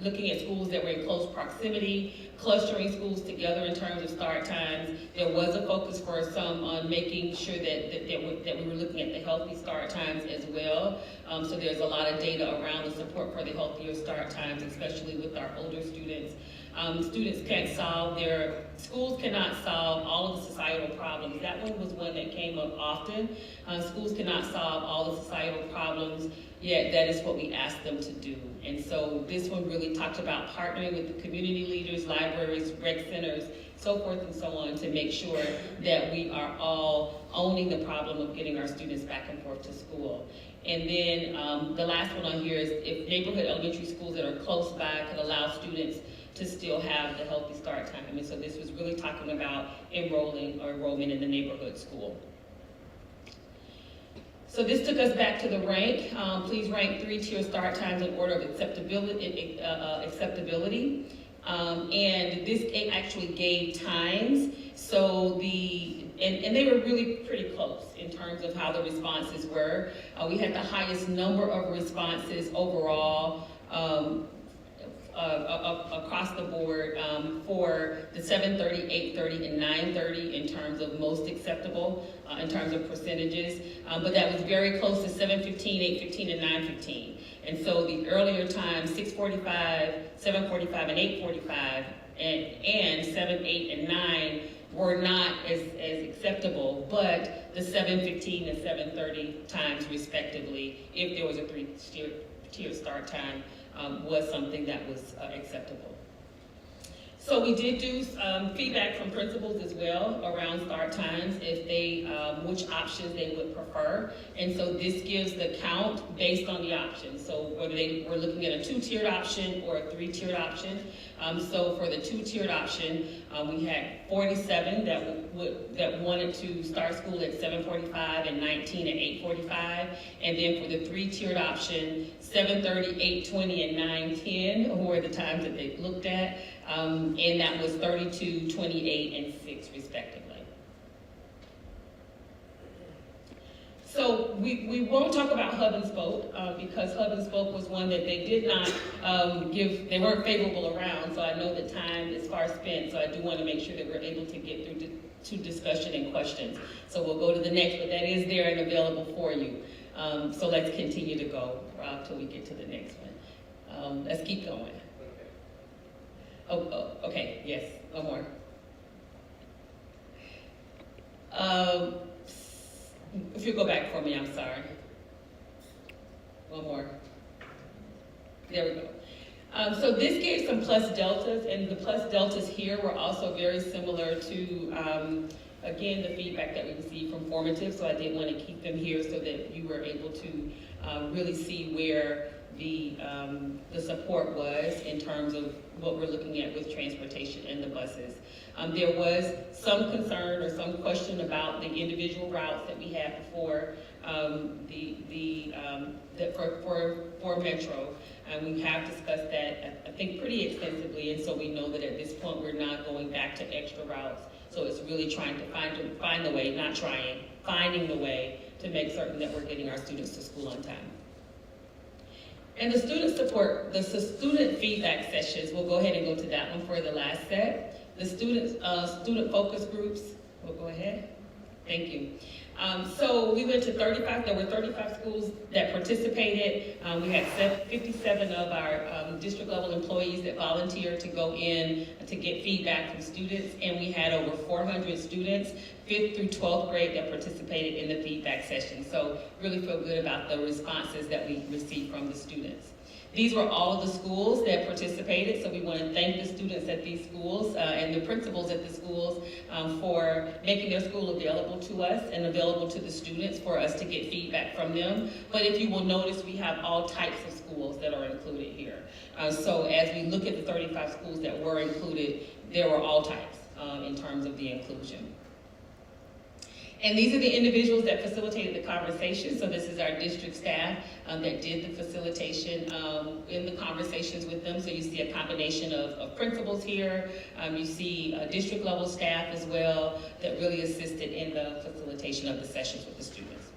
looking at schools that were in close proximity, clustering schools together in terms of start times. There was a focus for some on making sure that we were looking at the healthy start times as well. So there's a lot of data around the support for the healthier start times, especially with our older students. Schools cannot solve all of the societal problems. That one was one that came up often. Schools cannot solve all the societal problems, yet that is what we asked them to do. And so this one really talked about partnering with the community leaders, libraries, rec centers, so forth and so on, to make sure that we are all owning the problem of getting our students back and forth to school. And then the last one on here is if neighborhood elementary schools that are close by could allow students to still have the healthy start time. And so this was really talking about enrollment in the neighborhood school. So this took us back to the rank. Please rank 3-tier start times in order of acceptability. And this actually gave times. So and they were really pretty close in terms of how the responses were. We had the highest number of responses overall across the board for the 7:30, 8:30, and 9:30 in terms of most acceptable in terms of percentages. But that was very close to 7:15, 8:15, and 9:15. And so the earlier times, 6:45, 7:45, and 8:45, and 7, 8, and 9 were not as acceptable, but the 7:15 and 7:30 times respectively, if there was a 3-tier start time, was something that was acceptable. So we did do feedback from principals as well around start times, if which options they would prefer. And so this gives the count based on the option. So whether they were looking at a 2-tiered option or a 3-tiered option. So for the 2-tiered option, we had 47 that wanted to start school at 7:45 and 19 at 8:45. And then for the 3-tiered option, 7:30, 8:20, and 9:10 were the times that they looked at. And that was 32, 28, and 6 respectively. So we won't talk about Hub and Spoke because Hub and Spoke was one that they did not they weren't favorable around, so I know that time is far spent, so I do want to make sure that we're able to get through to discussion and questions. So we'll go to the next, but that is there and available for you. So let's continue to go till we get to the next one. Let's keep going. Oh, okay, yes, one more. If you go back for me, I'm sorry. One more. There we go. So this gave some plus deltas, and the plus deltas here were also very similar to, again, the feedback that we received from Formative, so I did want to keep them here so that you were able to really see where the support was in terms of what we're looking at with transportation and the buses. There was some concern or some question about the individual routes that we had before for Metro. And we have discussed that, I think, pretty extensively, and so we know that at this point we're not going back to extra routes. So it's really trying to find the way, not trying, finding the way to make certain that we're getting our students to school on time. And the student support, the student feedback sessions, we'll go ahead and go to that one for the last set. The student focus groups, we'll go ahead. Thank you. So we went to 35, there were 35 schools that participated. We had 57 of our district level employees that volunteered to go in to get feedback from students, and we had over 400 students, 5th through 12th grade, that participated in the feedback session. So really feel good about the responses that we received from the students. These were all of the schools that participated, so we want to thank the students at these schools and the principals at the schools for making their school available to us and available to the students for us to get feedback from them. But if you will notice, we have all types of schools that are included here. So as we look at the 35 schools that were included, there were all types in terms of the inclusion. And these are the individuals that facilitated the conversation. So this is our district staff that did the facilitation in the conversations with them. So you see a combination of principals here. You see district level staff as well that really assisted in the facilitation of the sessions with the students.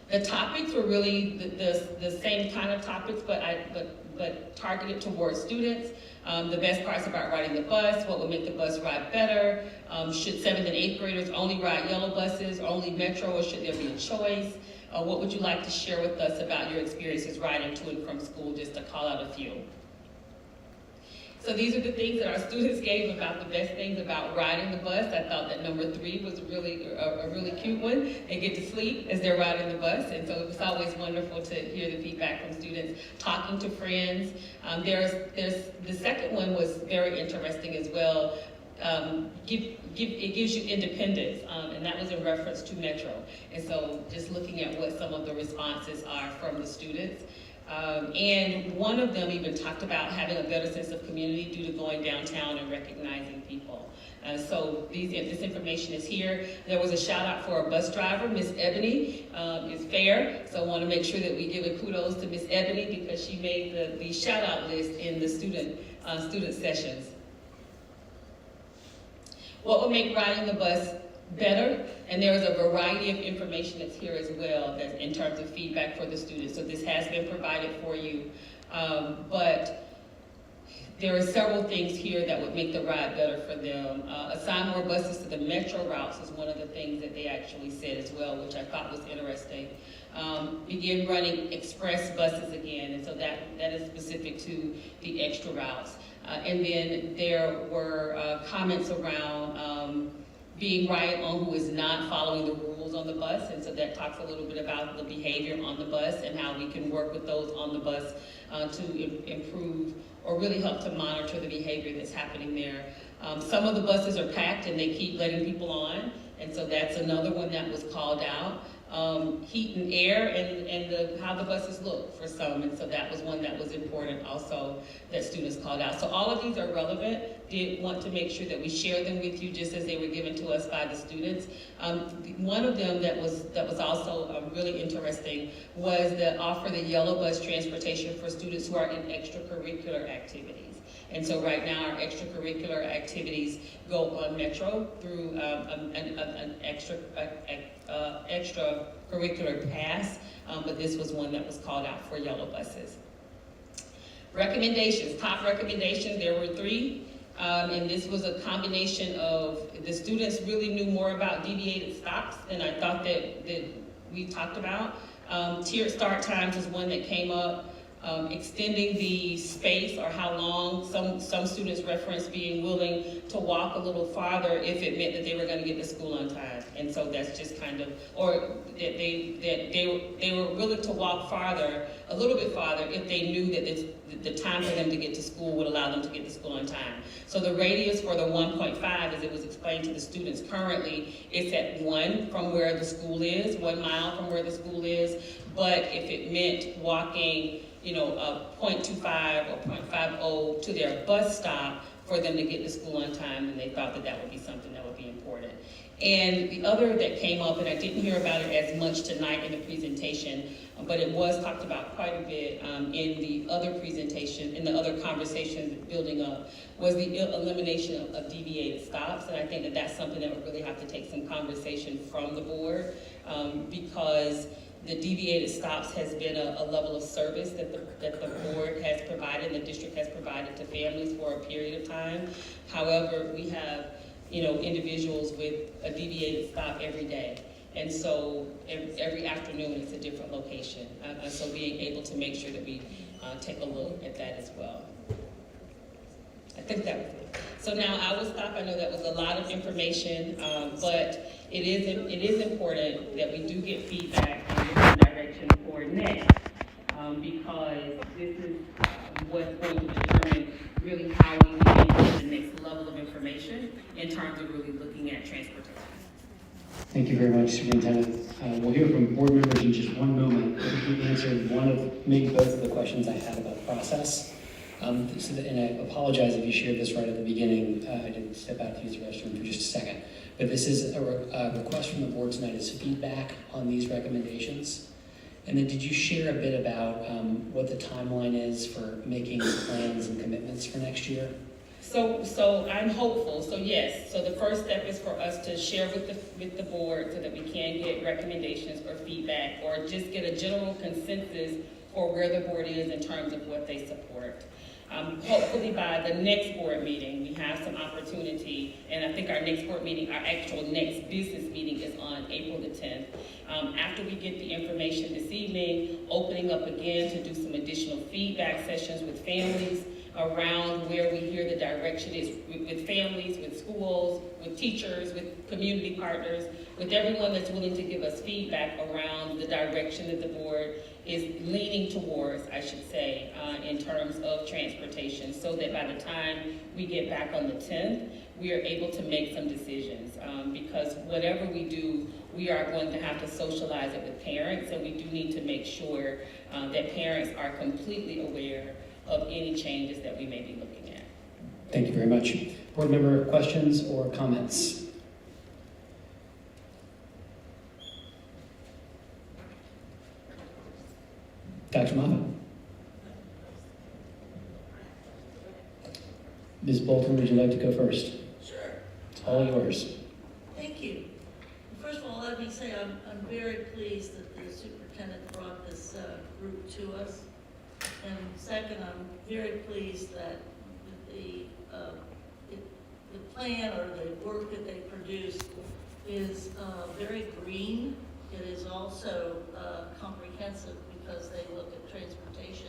The topics were really the same kind of topics, but targeted towards students. The best parts about riding the bus, what would make the bus ride better, should 7th and 8th graders only ride yellow buses, only Metro, or should there be a choice? What would you like to share with us about your experiences riding to and from school, just to call out a few? So these are the things that our students gave about the best things about riding the bus. I thought that number 3 was a really cute one. They get to sleep as they're riding the bus, and so it was always wonderful to hear the feedback from students. Talking to friends. There's the second one was very interesting as well. It gives you independence, and that was in reference to Metro. And so just looking at what some of the responses are from the students. And one of them even talked about having a better sense of community due to going downtown and recognizing people. So this information is here. There was a shout out for a bus driver, Miss Ebony is fair. So I want to make sure that we give a kudos to Miss Ebony because she made the shout out list in the student sessions. What would make riding the bus better? And there is a variety of information that's here as well that's in terms of feedback for the students. So this has been provided for you. But there are several things here that would make the ride better for them. Assign more buses to the Metro routes is one of the things that they actually said as well, which I thought was interesting. Begin running express buses again, and so that is specific to the extra routes. And then there were comments around being right on who is not following the rules on the bus, and so that talks a little bit about the behavior on the bus and how we can work with those on the bus to improve or really help to monitor the behavior that's happening there. Some of the buses are packed and they keep letting people on, and so that's another one that was called out. Heat and air and how the buses look for some, and so that was one that was important also that students called out. So all of these are relevant. Did want to make sure that we share them with you just as they were given to us by the students. One of them that was also really interesting was the offer the yellow bus transportation for students who are in extracurricular activities. And so right now our extracurricular activities go on Metro through an extracurricular pass, but this was one that was called out for yellow buses. Recommendations, top recommendations, there were 3. And this was a combination of the students really knew more about deviated stops than I thought that we talked about. Tiered start times was one that came up. extending the space or how long. Some students referenced being willing to walk a little farther if it meant that they were gonna get to school on time. And so that's just kind of, or that they were willing to walk farther, a little bit farther, if they knew that the time for them to get to school would allow them to get to school on time. So the radius for the 1.5, as it was explained to the students currently, is at 1 from where the school is, 1 mile from where the school is. But if it meant walking, you know, 0.25 or 0.50 to their bus stop for them to get to school on time, and they thought that that would be something that would be important. And the other that came up, and I didn't hear about it as much tonight in the presentation, but it was talked about quite a bit in the other presentation, in the other conversations building up, was the elimination of deviated stops. And I think that that's something that would really have to take some conversation from the board, because the deviated stops has been a level of service that the board has provided, and the district has provided to families for a period of time. However, we have, you know, individuals with a deviated stop every day. And so every afternoon it's a different location. So being able to make sure that we take a look at that as well. I think that was it. So now I will stop. I know that was a lot of information, but it is important that we do get feedback and different direction for next, because this is what's going to determine really how we get into the next level of information in terms of really looking at transportation. Thank you very much, Superintendent. We'll hear from board members in just one moment. I think you answered one of, maybe both of the questions I had about process. And I apologize if you shared this right at the beginning. I did step out to use the restroom for just a second. But this is a request from the board tonight is feedback on these recommendations. And then did you share a bit about what the timeline is for making plans and commitments for next year? So I'm hopeful. So yes, so the first step is for us to share with the board so that we can get recommendations or feedback, or just get a general consensus for where the board is in terms of what they support. Hopefully by the next board meeting, we have some opportunity, and I think our next board meeting, our actual next business meeting is on April the 10th. After we get the information this evening, opening up again to do some additional feedback sessions with families around where we hear the direction is with families, with schools, with teachers, with community partners, with everyone that's willing to give us feedback around the direction that the board is leaning towards, I should say, in terms of transportation, so that by the time we get back on the 10th, we are able to make some decisions. Because whatever we do, we are going to have to socialize it with parents, and we do need to make sure that parents are completely aware of any changes that we may be looking at. Thank you very much. Board member questions or comments? Dr. Moffitt. Ms. Bolton, would you like to go first? Sure. It's all yours. Thank you. First of all, let me say I'm very pleased that the superintendent brought this group to us. And second, I'm very pleased that the plan or the work that they produced is very green. It is also comprehensive because they look at transportation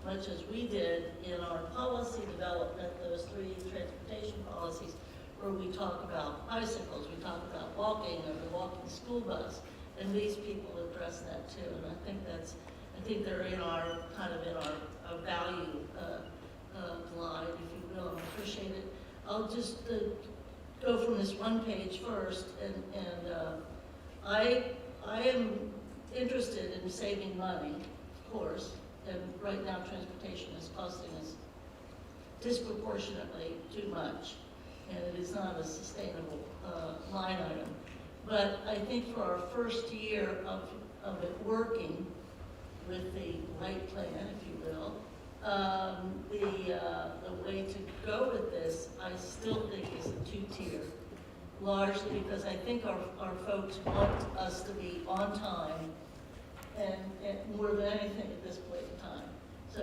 much as we did in our policy development, those 3 transportation policies, where we talk about bicycles, we talk about walking or the walking school bus, and these people address that too. And I think they're in our, kind of in our value glide, if you will, and I appreciate it. I'll just go from this one page first, and I am interested in saving money, of course, and right now transportation is costing us disproportionately too much, and it is not a sustainable line item. But I think for our first year of it working with the light plan, if you will, the way to go with this, I still think is a 2-tier, largely because I think our folks want us to be on time, and more than anything at this point in time. So,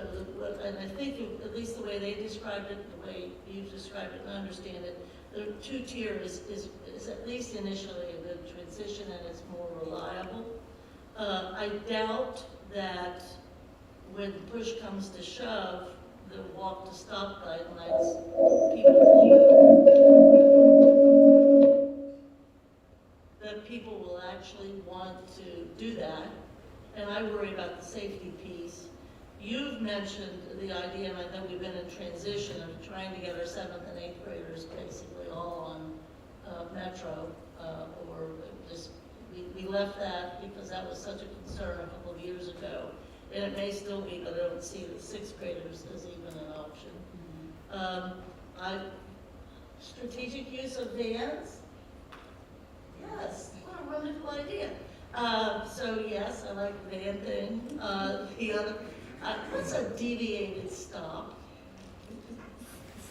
and I think at least the way they described it, the way you've described it, and I understand it, the 2-tier is at least initially a good transition, and it's more reliable. I doubt that when push comes to shove, the walk to stop guidelines, that people will actually want to do that. And I worry about the safety piece. You've mentioned the idea, and I know we've been in transition of trying to get our 7th and 8th graders basically all on Metro, or just, we left that because that was such a concern a couple of years ago. And it may still be, but I don't see the 6th graders as even an option. Strategic use of vans? Yes, what a wonderful idea. So yes, I like the van thing. The other, what's a deviated stop?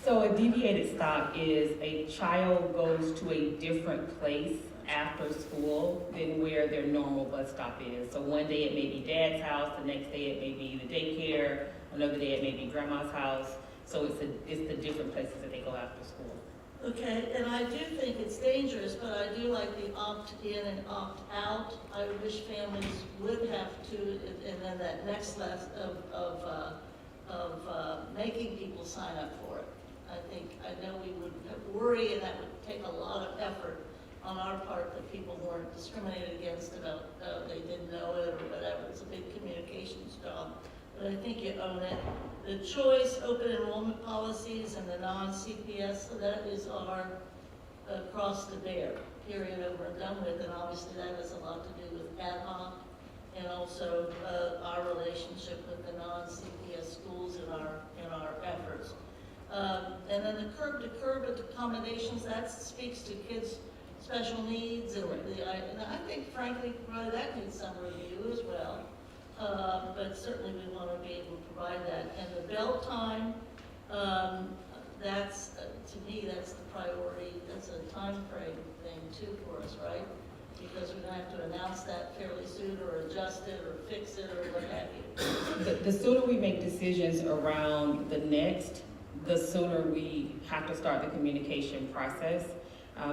So a deviated stop is a child goes to a different place after school than where their normal bus stop is. So one day it may be dad's house, the next day it may be the daycare, another day it may be grandma's house. So it's the different places that they go after school. Okay, and I do think it's dangerous, but I do like the opt-in and opt-out. I wish families would have to, and then that next lesson of making people sign up for it. I know we would worry, and that would take a lot of effort on our part that people weren't discriminated against about they didn't know it or whatever. It's a big communications job. But I think you own it. The choice, open enrollment policies, and the non-CPS, so that is our cross to bear, period, over and done with. And obviously that has a lot to do with ad hoc and also our relationship with the non-CPS schools in our efforts. And then the curb-to-curb accommodations, that speaks to kids' special needs, and I think frankly, probably that needs some review as well. But certainly we want to be able to provide that. And the bell time, that's, to me, that's the priority. That's a time frame thing too for us, right? Because we're going to have to announce that fairly soon, or adjust it, or fix it, or what have you. The sooner we make decisions around the next, the sooner we have to start the communication process.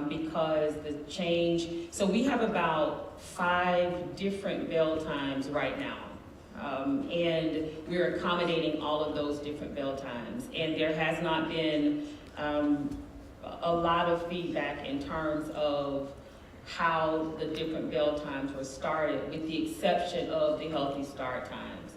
Because the change, so we have about 5 different bell times right now. And we're accommodating all of those different bell times. And there has not been a lot of feedback in terms of how the different bell times were started, with the exception of the healthy start times.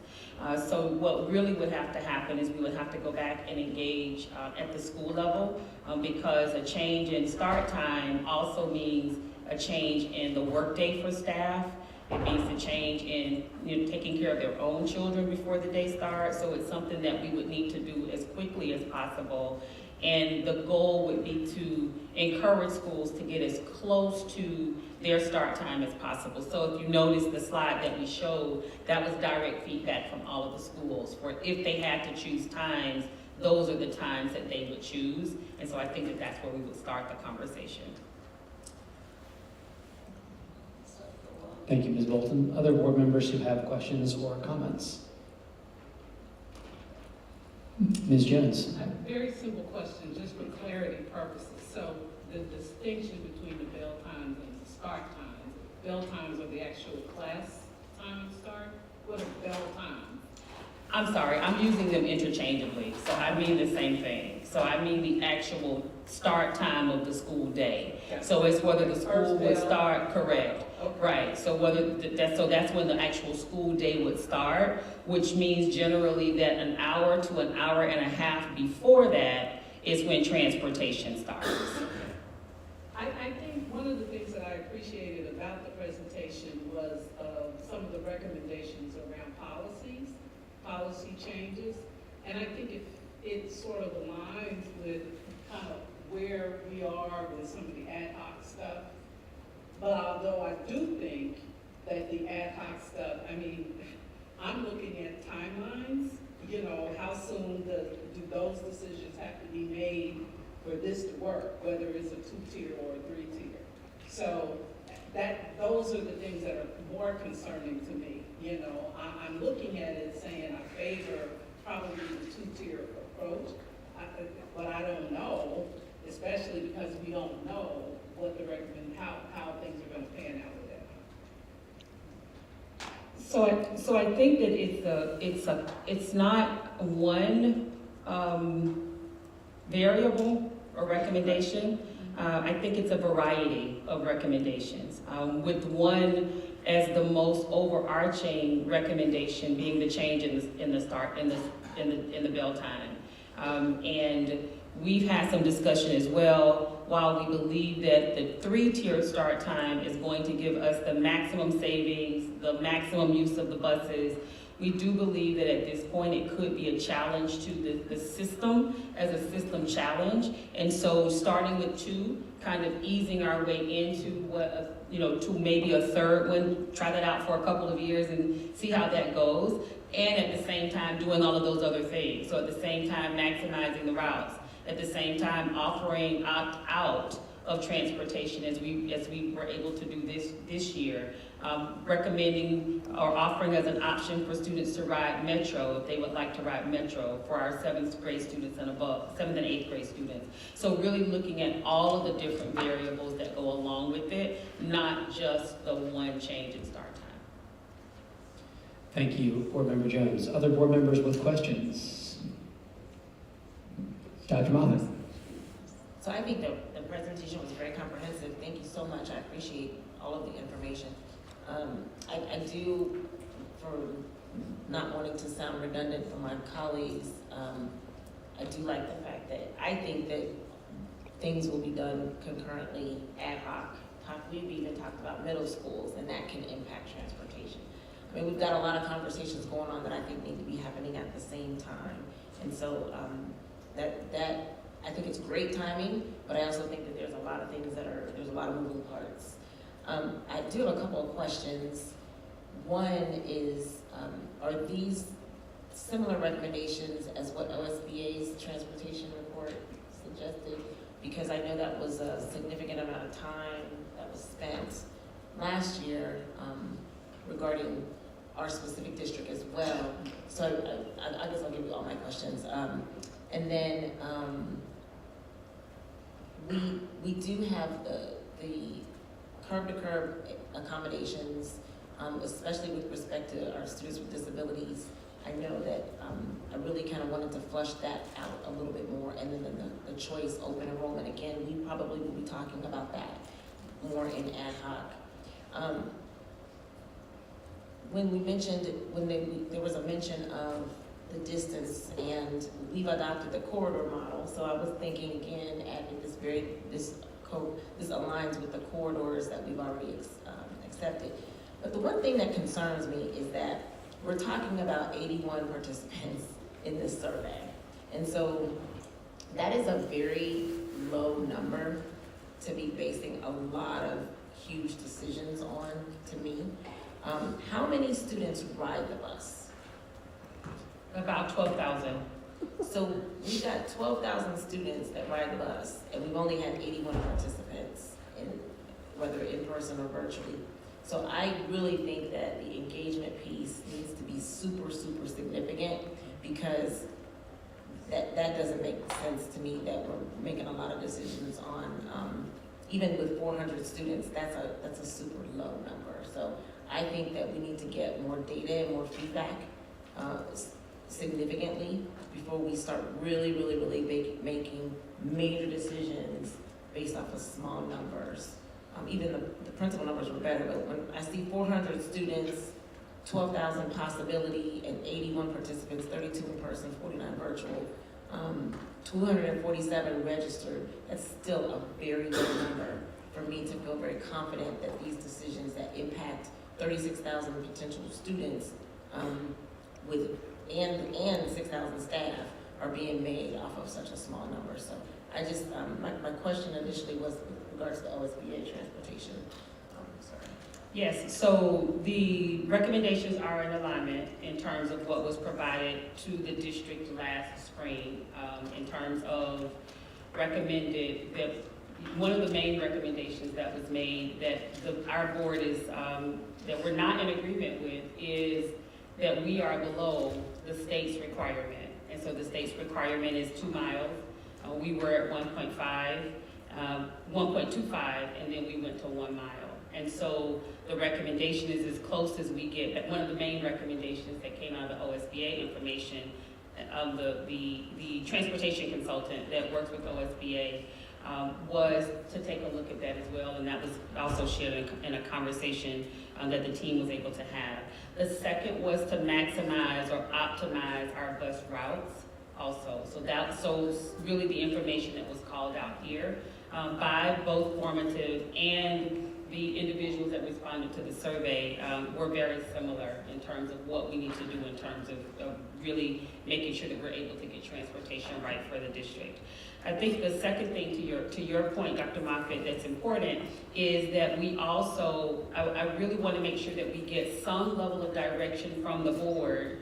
So what really would have to happen is we would have to go back and engage at the school level, because a change in start time also means a change in the workday for staff. It means a change in taking care of their own children before the day starts. So it's something that we would need to do as quickly as possible. And the goal would be to encourage schools to get as close to their start time as possible. So if you notice the slide that we showed, that was direct feedback from all of the schools, for if they had to choose times, those are the times that they would choose. And so I think that that's where we would start the conversation. Thank you, Ms. Bolton. Other board members who have questions or comments? Ms. Jones. A very simple question, just for clarity purposes. So the distinction between the bell times and the start times. Bell times are the actual class time of start. What are bell times? I'm sorry, I'm using them interchangeably. So I mean the same thing. So I mean the actual start time of the school day. So it's whether the school would start, correct. Right, so whether that's when the actual school day would start, which means generally that an hour to an hour and a half before that is when transportation starts. I think one of the things that I appreciated about the presentation was some of the recommendations around policy changes, and I think it sort of aligns with kind of where we are with some of the ad hoc stuff. But although I do think that the ad hoc stuff, I mean, I'm looking at timelines, how soon do those decisions have to be made for this to work, whether it's a 2-tier or a 3-tier. So those are the things that are more concerning to me. I'm looking at it saying I favor probably the 2-tier approach, but I don't know, especially because we don't know what the how things are going to pan out with that. So I think that it's not one variable or recommendation. I think it's a variety of recommendations, with one as the most overarching recommendation being the change in the bell time. And we've had some discussion as well. While we believe that the 3-tier start time is going to give us the maximum savings, the maximum use of the buses, we do believe that at this point it could be a challenge to the system as a system challenge. And so starting with 2, kind of easing our way into to maybe a third one, try that out for a couple of years and see how that goes. And at the same time doing all of those other things. So at the same time maximizing the routes. At the same time offering opt-out of transportation as we were able to do this year. Recommending or offering as an option for students to ride Metro if they would like to ride Metro for our 7th grade students and above, 7th and 8th grade students. So really looking at all of the different variables that go along with it, not just the one change in start time. Thank you, Board Member Jones. Other board members with questions? Dr. Moffat. So I think the presentation was very comprehensive. Thank you so much. I appreciate all of the information. I do, for not wanting to sound redundant for my colleagues, I do like the fact that I think that things will be done concurrently, ad hoc. We've even talked about middle schools, and that can impact transportation. I mean, we've got a lot of conversations going on that I think need to be happening at the same time. And so that I think it's great timing, but I also think that there's a lot of things there's a lot of moving parts. I do have a couple of questions. One is, are these similar recommendations as what OSBA's transportation report suggested? Because I know that was a significant amount of time that was spent last year regarding our specific district as well. So I guess I'll give you all my questions. And then we do have the curb-to-curb accommodations, especially with respect to our students with disabilities. I know that I really kind of wanted to flush that out a little bit more, and then the choice open enrollment, again, we probably will be talking about that more in ad hoc. When we mentioned, there was a mention of the distance, and we've adopted the corridor model, so I was thinking again, this aligns with the corridors that we've already accepted. But the one thing that concerns me is that we're talking about 81 participants in this survey. And so that is a very low number to be basing a lot of huge decisions on, to me. How many students ride the bus? About 12,000. So we've got 12,000 students that ride the bus, and we've only had 81 participants, whether in person or virtually. So I really think that the engagement piece needs to be super, super significant, because that doesn't make sense to me that we're making a lot of decisions on, even with 400 students, that's a super low number. So I think that we need to get more data and more feedback significantly before we start really making major decisions based off of small numbers. Even the principal numbers were better, but when I see 400 students, 12,000 possibility, and 81 participants, 32 in person, 49 virtual, 247 registered, that's still a very low number for me to feel very confident that these decisions that impact 36,000 potential students and 6,000 staff are being made off of such a small number. So I just, my question initially was with regards to OSBA transportation. Sorry. Yes, so the recommendations are in alignment in terms of what was provided to the district last spring, in terms of recommended that one of the main recommendations that was made that our board is, that we're not in agreement with, is that we are below the state's requirement. And so the state's requirement is 2 miles. We were at 1.25, and then we went to 1 mile. And so the recommendation is as close as we get. But one of the main recommendations that came out of the OSBA information, the transportation consultant that works with OSBA, was to take a look at that as well, and that was also shared in a conversation that the team was able to have. The second was to maximize or optimize our bus routes also. So really the information that was called out here by both formative and the individuals that responded to the survey were very similar in terms of what we need to do in terms of really making sure that we're able to get transportation right for the district. I think the second thing to your point, Dr. Moffitt, that's important is that we also, I really want to make sure that we get some level of direction from the board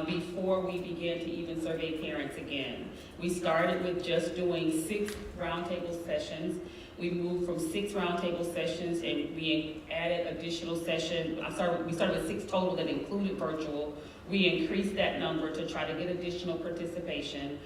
before we begin to even survey parents again. We started with just doing 6 roundtable sessions. We moved from 6 roundtable sessions and we added additional sessions. We started with 6 total that included virtual. We increased that number to try to get additional participation.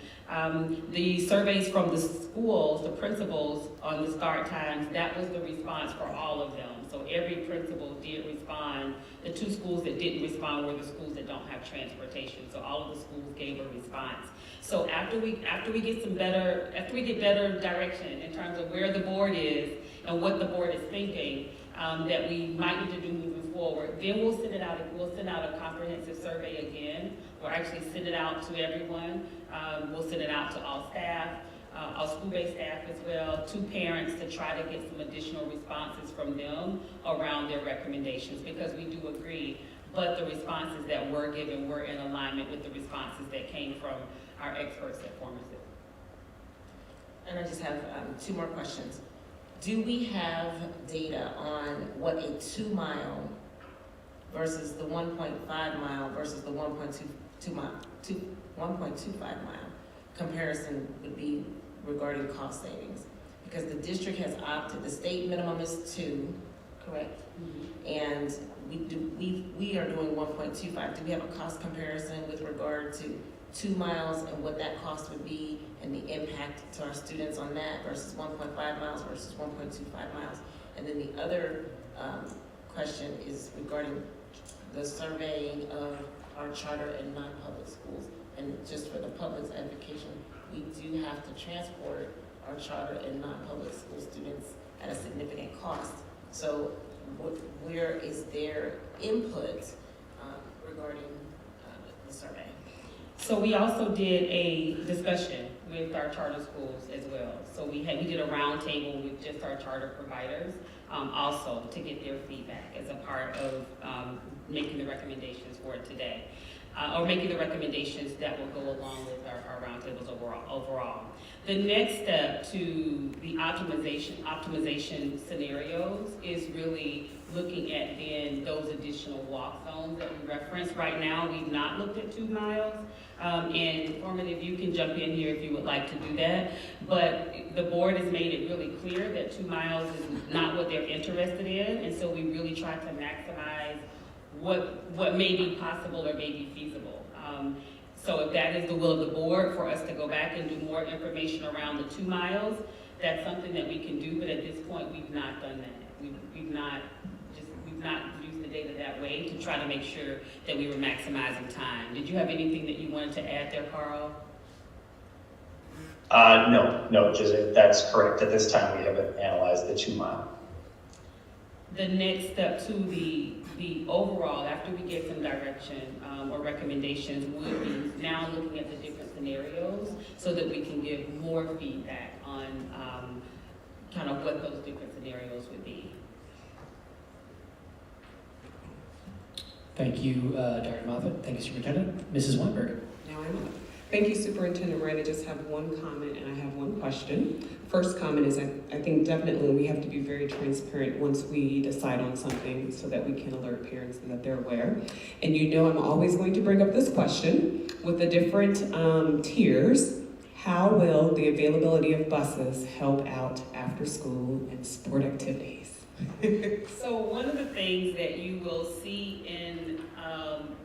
The surveys from the schools, the principals on the start times, that was the response for all of them. So every principal did respond. The 2 schools that didn't respond were the schools that don't have transportation. So all of the schools gave a response. So after we get better direction in terms of where the board is and what the board is thinking, that we might need to do moving forward, then we'll send out a comprehensive survey again. We'll actually send it out to everyone. We'll send it out to all staff, all school-based staff as well, to parents to try to get some additional responses from them around their recommendations, because we do agree, but the responses that were given were in alignment with the responses that came from our experts at Formative. And I just have 2 more questions. Do we have data on what a 2-mile versus the 1.5 mile versus the 1.25 mile comparison would be regarding cost savings? Because the district has opted, the state minimum is 2, correct? Mm-hmm. And we are doing 1.25. Do we have a cost comparison with regard to 2 miles and what that cost would be and the impact to our students on that versus 1.5 miles versus 1.25 miles? And then the other question is regarding the surveying of our charter and non-public schools. And just for the public's education, we do have to transport our charter and non-public school students at a significant cost. So where is their input regarding the survey? So we also did a discussion with our charter schools as well. So we did a roundtable with just our charter providers, also to get their feedback as a part of making the recommendations for today, or making the recommendations that will go along with our roundtables overall. The next step to the optimization scenarios is really looking at then those additional walk zones that we referenced. Right now, we've not looked at 2 miles. And Formative, you can jump in here if you would like to do that. But the board has made it really clear that 2 miles is not what they're interested in. And so we really try to maximize what may be possible or may be feasible. So if that is the will of the board for us to go back and do more information around the 2 miles, that's something that we can do. But at this point, we've not done that. We've not used the data that way to try to make sure that we were maximizing time. Did you have anything that you wanted to add there, Carl? No, just that's correct. At this time, we haven't analyzed the 2 mile. The next step to the overall, after we get some direction or recommendations, would be now looking at the different scenarios so that we can give more feedback on kind of what those different scenarios would be. Thank you, Dr. Moffitt. Thank you, Superintendent. Mrs. Weinberg. Now I'm up. Thank you, Superintendent Wright. I just have one comment and I have one question. First comment is I think definitely we have to be very transparent once we decide on something so that we can alert parents and that they're aware. And you know I'm always going to bring up this question with the different tiers. How will the availability of buses help out after school and sport activities? So one of the things that you will see in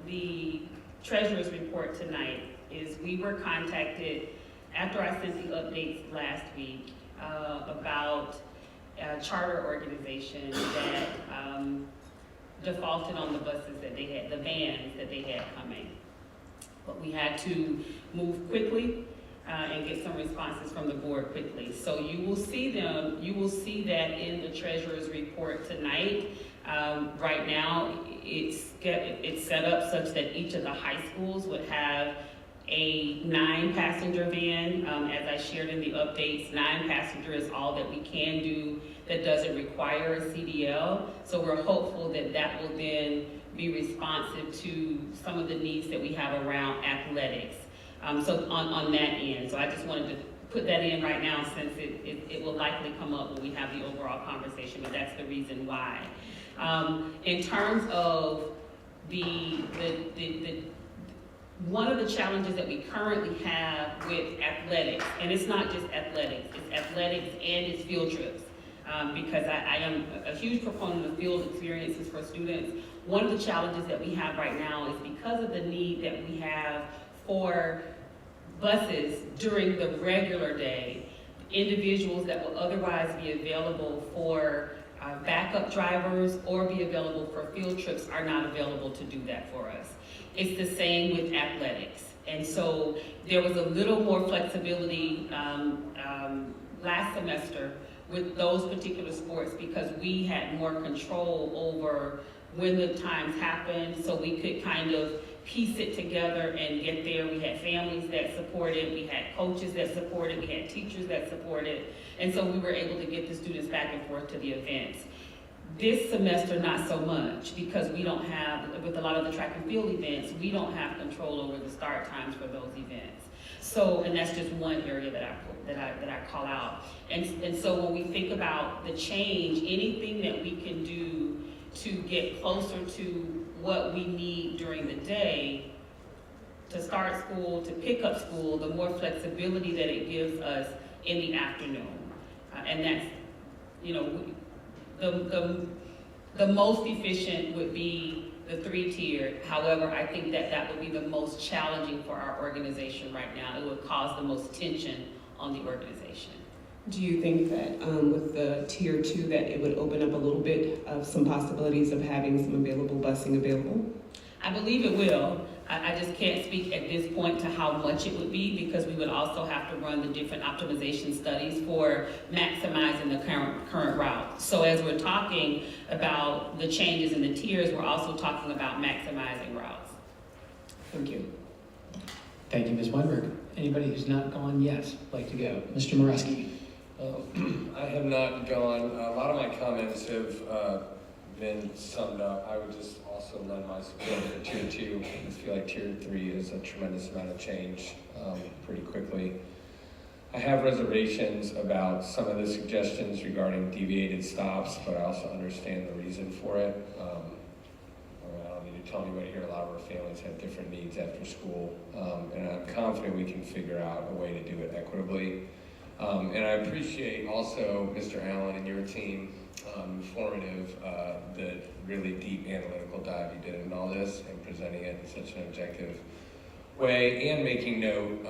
the treasurer's report tonight is we were contacted after I sent the updates last week about charter organization that defaulted on the buses that they had, the vans that they had coming. But we had to move quickly and get some responses from the board quickly. So you will see them, you will see that in the treasurer's report tonight. Right now, it's set up such that each of the high schools would have a 9-passenger van. As I shared in the updates, 9-passenger is all that we can do that doesn't require a CDL. So we're hopeful that that will then be responsive to some of the needs that we have around athletics. So on that end, so I just wanted to put that in right now since it will likely come up when we have the overall conversation, but that's the reason why. In terms of one of the challenges that we currently have with athletics, and it's not just athletics, it's athletics and it's field trips. Because I am a huge proponent of field experiences for students. One of the challenges that we have right now is because of the need that we have for buses during the regular day, individuals that will otherwise be available for backup drivers or be available for field trips are not available to do that for us. It's the same with athletics. And so there was a little more flexibility last semester with those particular sports because we had more control over when the times happened, so we could kind of piece it together and get there. We had families that supported, we had coaches that supported, we had teachers that supported, and so we were able to get the students back and forth to the events. This semester, not so much, because we don't have, with a lot of the track and field events, we don't have control over the start times for those events. So, and that's just one area that I call out. And so when we think about the change, anything that we can do to get closer to what we need during the day to start school, to pick up school, the more flexibility that it gives us in the afternoon. And that's, you know, the most efficient would be the 3-tiered. However, I think that that would be the most challenging for our organization right now. It would cause the most tension on the organization. Do you think that with the tier 2 that it would open up a little bit of some possibilities of having some available busing available? I believe it will. I just can't speak at this point to how much it would be because we would also have to run the different optimization studies for maximizing the current route. So as we're talking about the changes in the tiers, we're also talking about maximizing routes. Thank you. Thank you, Ms. Weinberg. Anybody who's not gone yet like to go? Mr. Moreski. I have not gone. A lot of my comments have been summed up. I would just also lend my support for Tier 2. I just feel like Tier 3 is a tremendous amount of change pretty quickly. I have reservations about some of the suggestions regarding deviated stops, but I also understand the reason for it. I don't need to tell anybody here, a lot of our families have different needs after school, and I'm confident we can figure out a way to do it equitably. And I appreciate also Mr. Allen and your team, informative, the really deep analytical dive you did in all this and presenting it in such an objective way and making note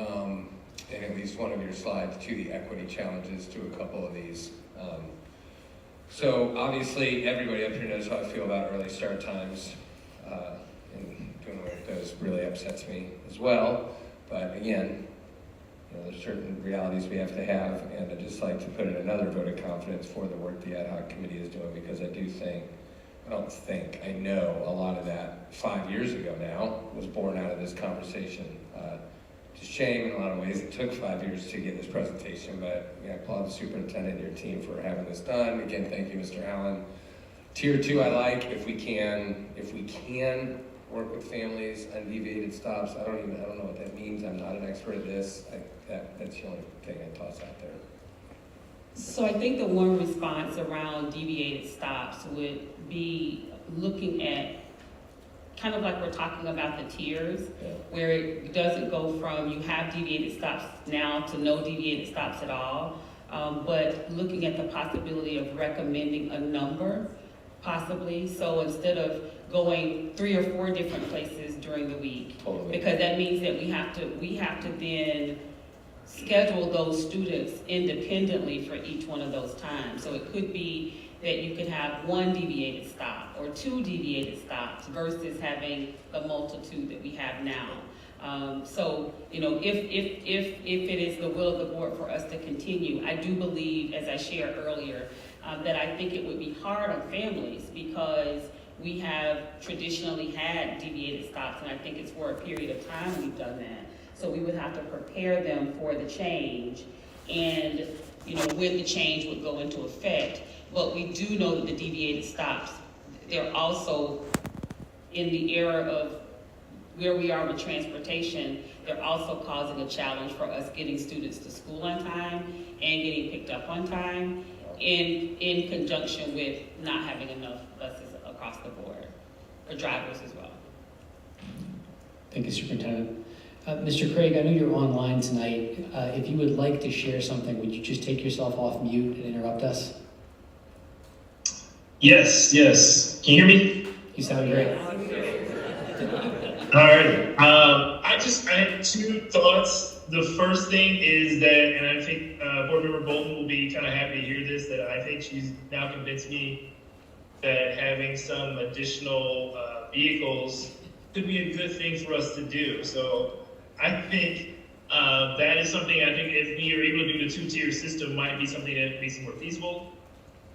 in at least one of your slides to the equity challenges to a couple of these. So obviously everybody up here knows how I feel about early start times and doing what it does really upsets me as well. But again, there's certain realities we have to have, and I'd just like to put in another vote of confidence for the work the ad hoc committee is doing, because I know a lot of that 5 years ago now was born out of this conversation. It's a shame in a lot of ways it took 5 years to get this presentation, but I applaud the superintendent and your team for having this done. Again, thank you, Mr. Allen. Tier 2, I like if we can work with families on deviated stops. I don't know what that means. I'm not an expert at this. That's the only thing I toss out there. So I think the one response around deviated stops would be looking at kind of like we're talking about the tiers, where it doesn't go from you have deviated stops now to no deviated stops at all, but looking at the possibility of recommending a number, possibly. So instead of going 3 or 4 different places during the week, because that means that we have to then schedule those students independently for each one of those times. So it could be that you could have one deviated stop or two deviated stops versus having the multitude that we have now. So, you know, if it is the will of the board for us to continue, I do believe, as I shared earlier, that I think it would be hard on families because we have traditionally had deviated stops, and I think it's for a period of time we've done that. So we would have to prepare them for the change and, you know, when the change would go into effect. But we do know that the deviated stops, they're also in the era of where we are with transportation, they're also causing a challenge for us getting students to school on time and getting picked up on time in conjunction with not having enough buses across the board, or drivers as well. Thank you, Superintendent. Mr. Craig, I know you're online tonight. If you would like to share something, would you just take yourself off mute and interrupt us? Yes. Can you hear me? You sound great. All right. I have two thoughts. The first thing is that, and I think Board Member Bolton will be kind of happy to hear this, that I think she's now convinced me that having some additional vehicles could be a good thing for us to do. So I think that is something I think if we are able to do the two-tier system might be something that makes it more feasible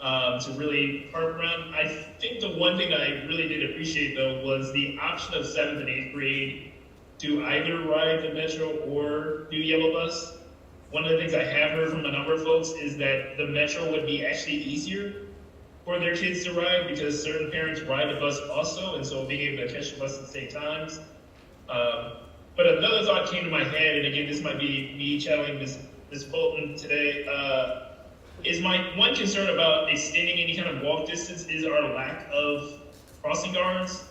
to really park around. I think the one thing I really did appreciate though was the option of 7th and 8th grade to either ride the Metro or do Yellow Bus. One of the things I have heard from a number of folks is that the Metro would be actually easier for their kids to ride because certain parents ride the bus also, and so being able to catch the bus at the same times. But another thought came to my head, and again, this might be me channeling Ms. Bolton today, is my one concern about extending any kind of walk distance is our lack of crossing guards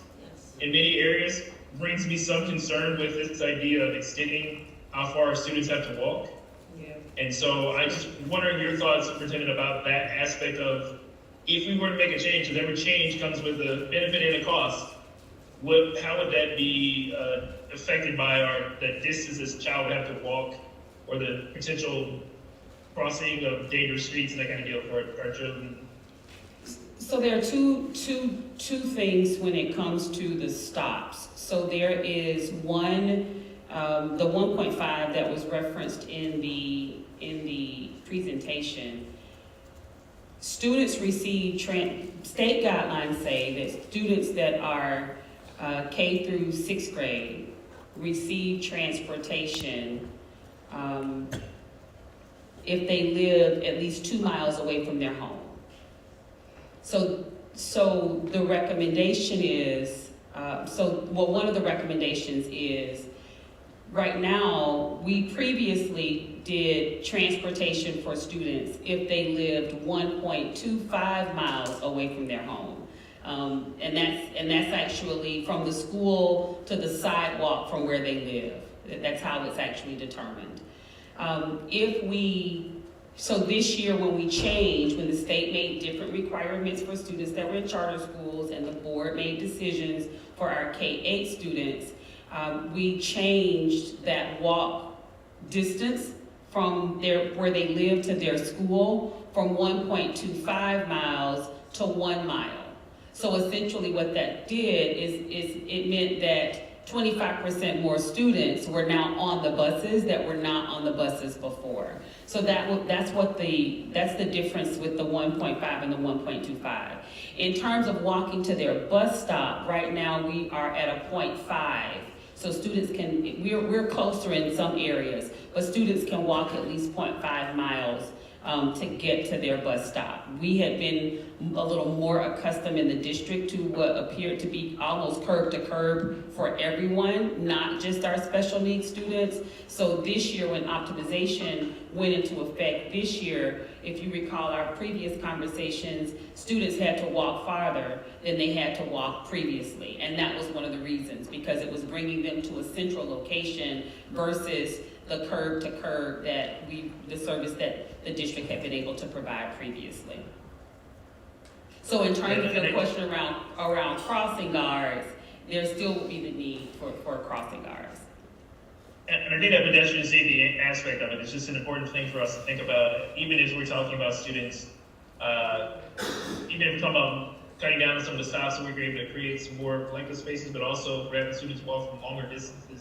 in many areas. Brings me some concern with this idea of extending how far students have to walk. Yeah. And so I just wondering your thoughts, Superintendent, about that aspect of if we were to make a change, because every change comes with a benefit and a cost, how would that be affected by the distance this child would have to walk or the potential crossing of dangerous streets and that kind of deal for our children? So there are two things when it comes to the stops. So there is one, the 1.5 that was referenced in the presentation. Students receive, state guidelines say that students that are K through 6th grade receive transportation if they live at least 2 miles away from their home. So the recommendation is, one of the recommendations is, right now, we previously did transportation for students if they lived 1.25 miles away from their home. And that's actually from the school to the sidewalk from where they live. That's how it's actually determined. So this year when we changed, when the state made different requirements for students that were in charter schools and the board made decisions for our K-8 students, we changed that walk distance from where they live to their school from 1.25 miles to 1 mile. So essentially what that did is it meant that 25% more students were now on the buses that were not on the buses before. So that's the difference with the 1.5 and the 1.25. In terms of walking to their bus stop, right now we are at a 0.5. So students we're closer in some areas, but students can walk at least 0.5 miles to get to their bus stop. We had been a little more accustomed in the district to what appeared to be almost curb to curb for everyone, not just our special needs students. So this year when optimization went into effect this year, if you recall our previous conversations, students had to walk farther than they had to walk previously. And that was one of the reasons, because it was bringing them to a central location versus the curb to curb the service that the district had been able to provide previously. So in terms of the question around crossing guards, there still would be the need for crossing guards. And I think that pedestrian safety aspect of it is just an important thing for us to think about, even as we're talking about students, even if we're talking about cutting down on some of the stops so we're able to create some more collective spaces, but also rather students walk from longer distances to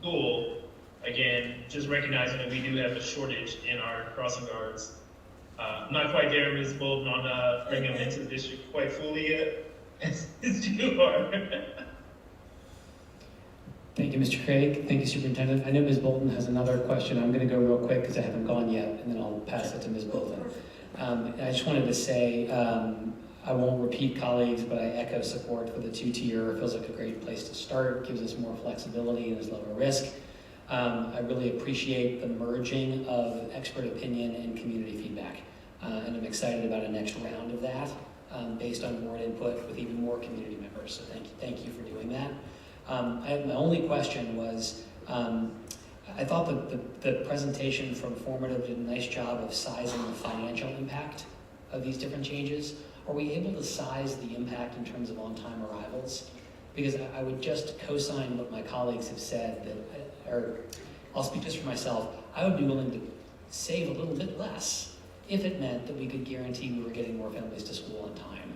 school. Again, just recognizing that we do have a shortage in our crossing guards. I'm not quite there, Ms. Bolden, on bringing them into the district quite fully yet, as you are. Thank you, Mr. Craig. Thank you, Superintendent. I know Ms. Bolton has another question. I'm going to go real quick because I haven't gone yet, and then I'll pass it to Ms. Bolton. I just wanted to say, I won't repeat colleagues, but I echo support for the two-tier. It feels like a great place to start, gives us more flexibility and is lower risk. I really appreciate the merging of expert opinion and community feedback, and I'm excited about a next round of that based on board input with even more community members. So thank you for doing that. My only question was, I thought that the presentation from Formative did a nice job of sizing the financial impact of these different changes. Are we able to size the impact in terms of on-time arrivals? Because I would just co-sign what my colleagues have said, or I'll speak just for myself, I would be willing to save a little bit less if it meant that we could guarantee we were getting more families to school on time.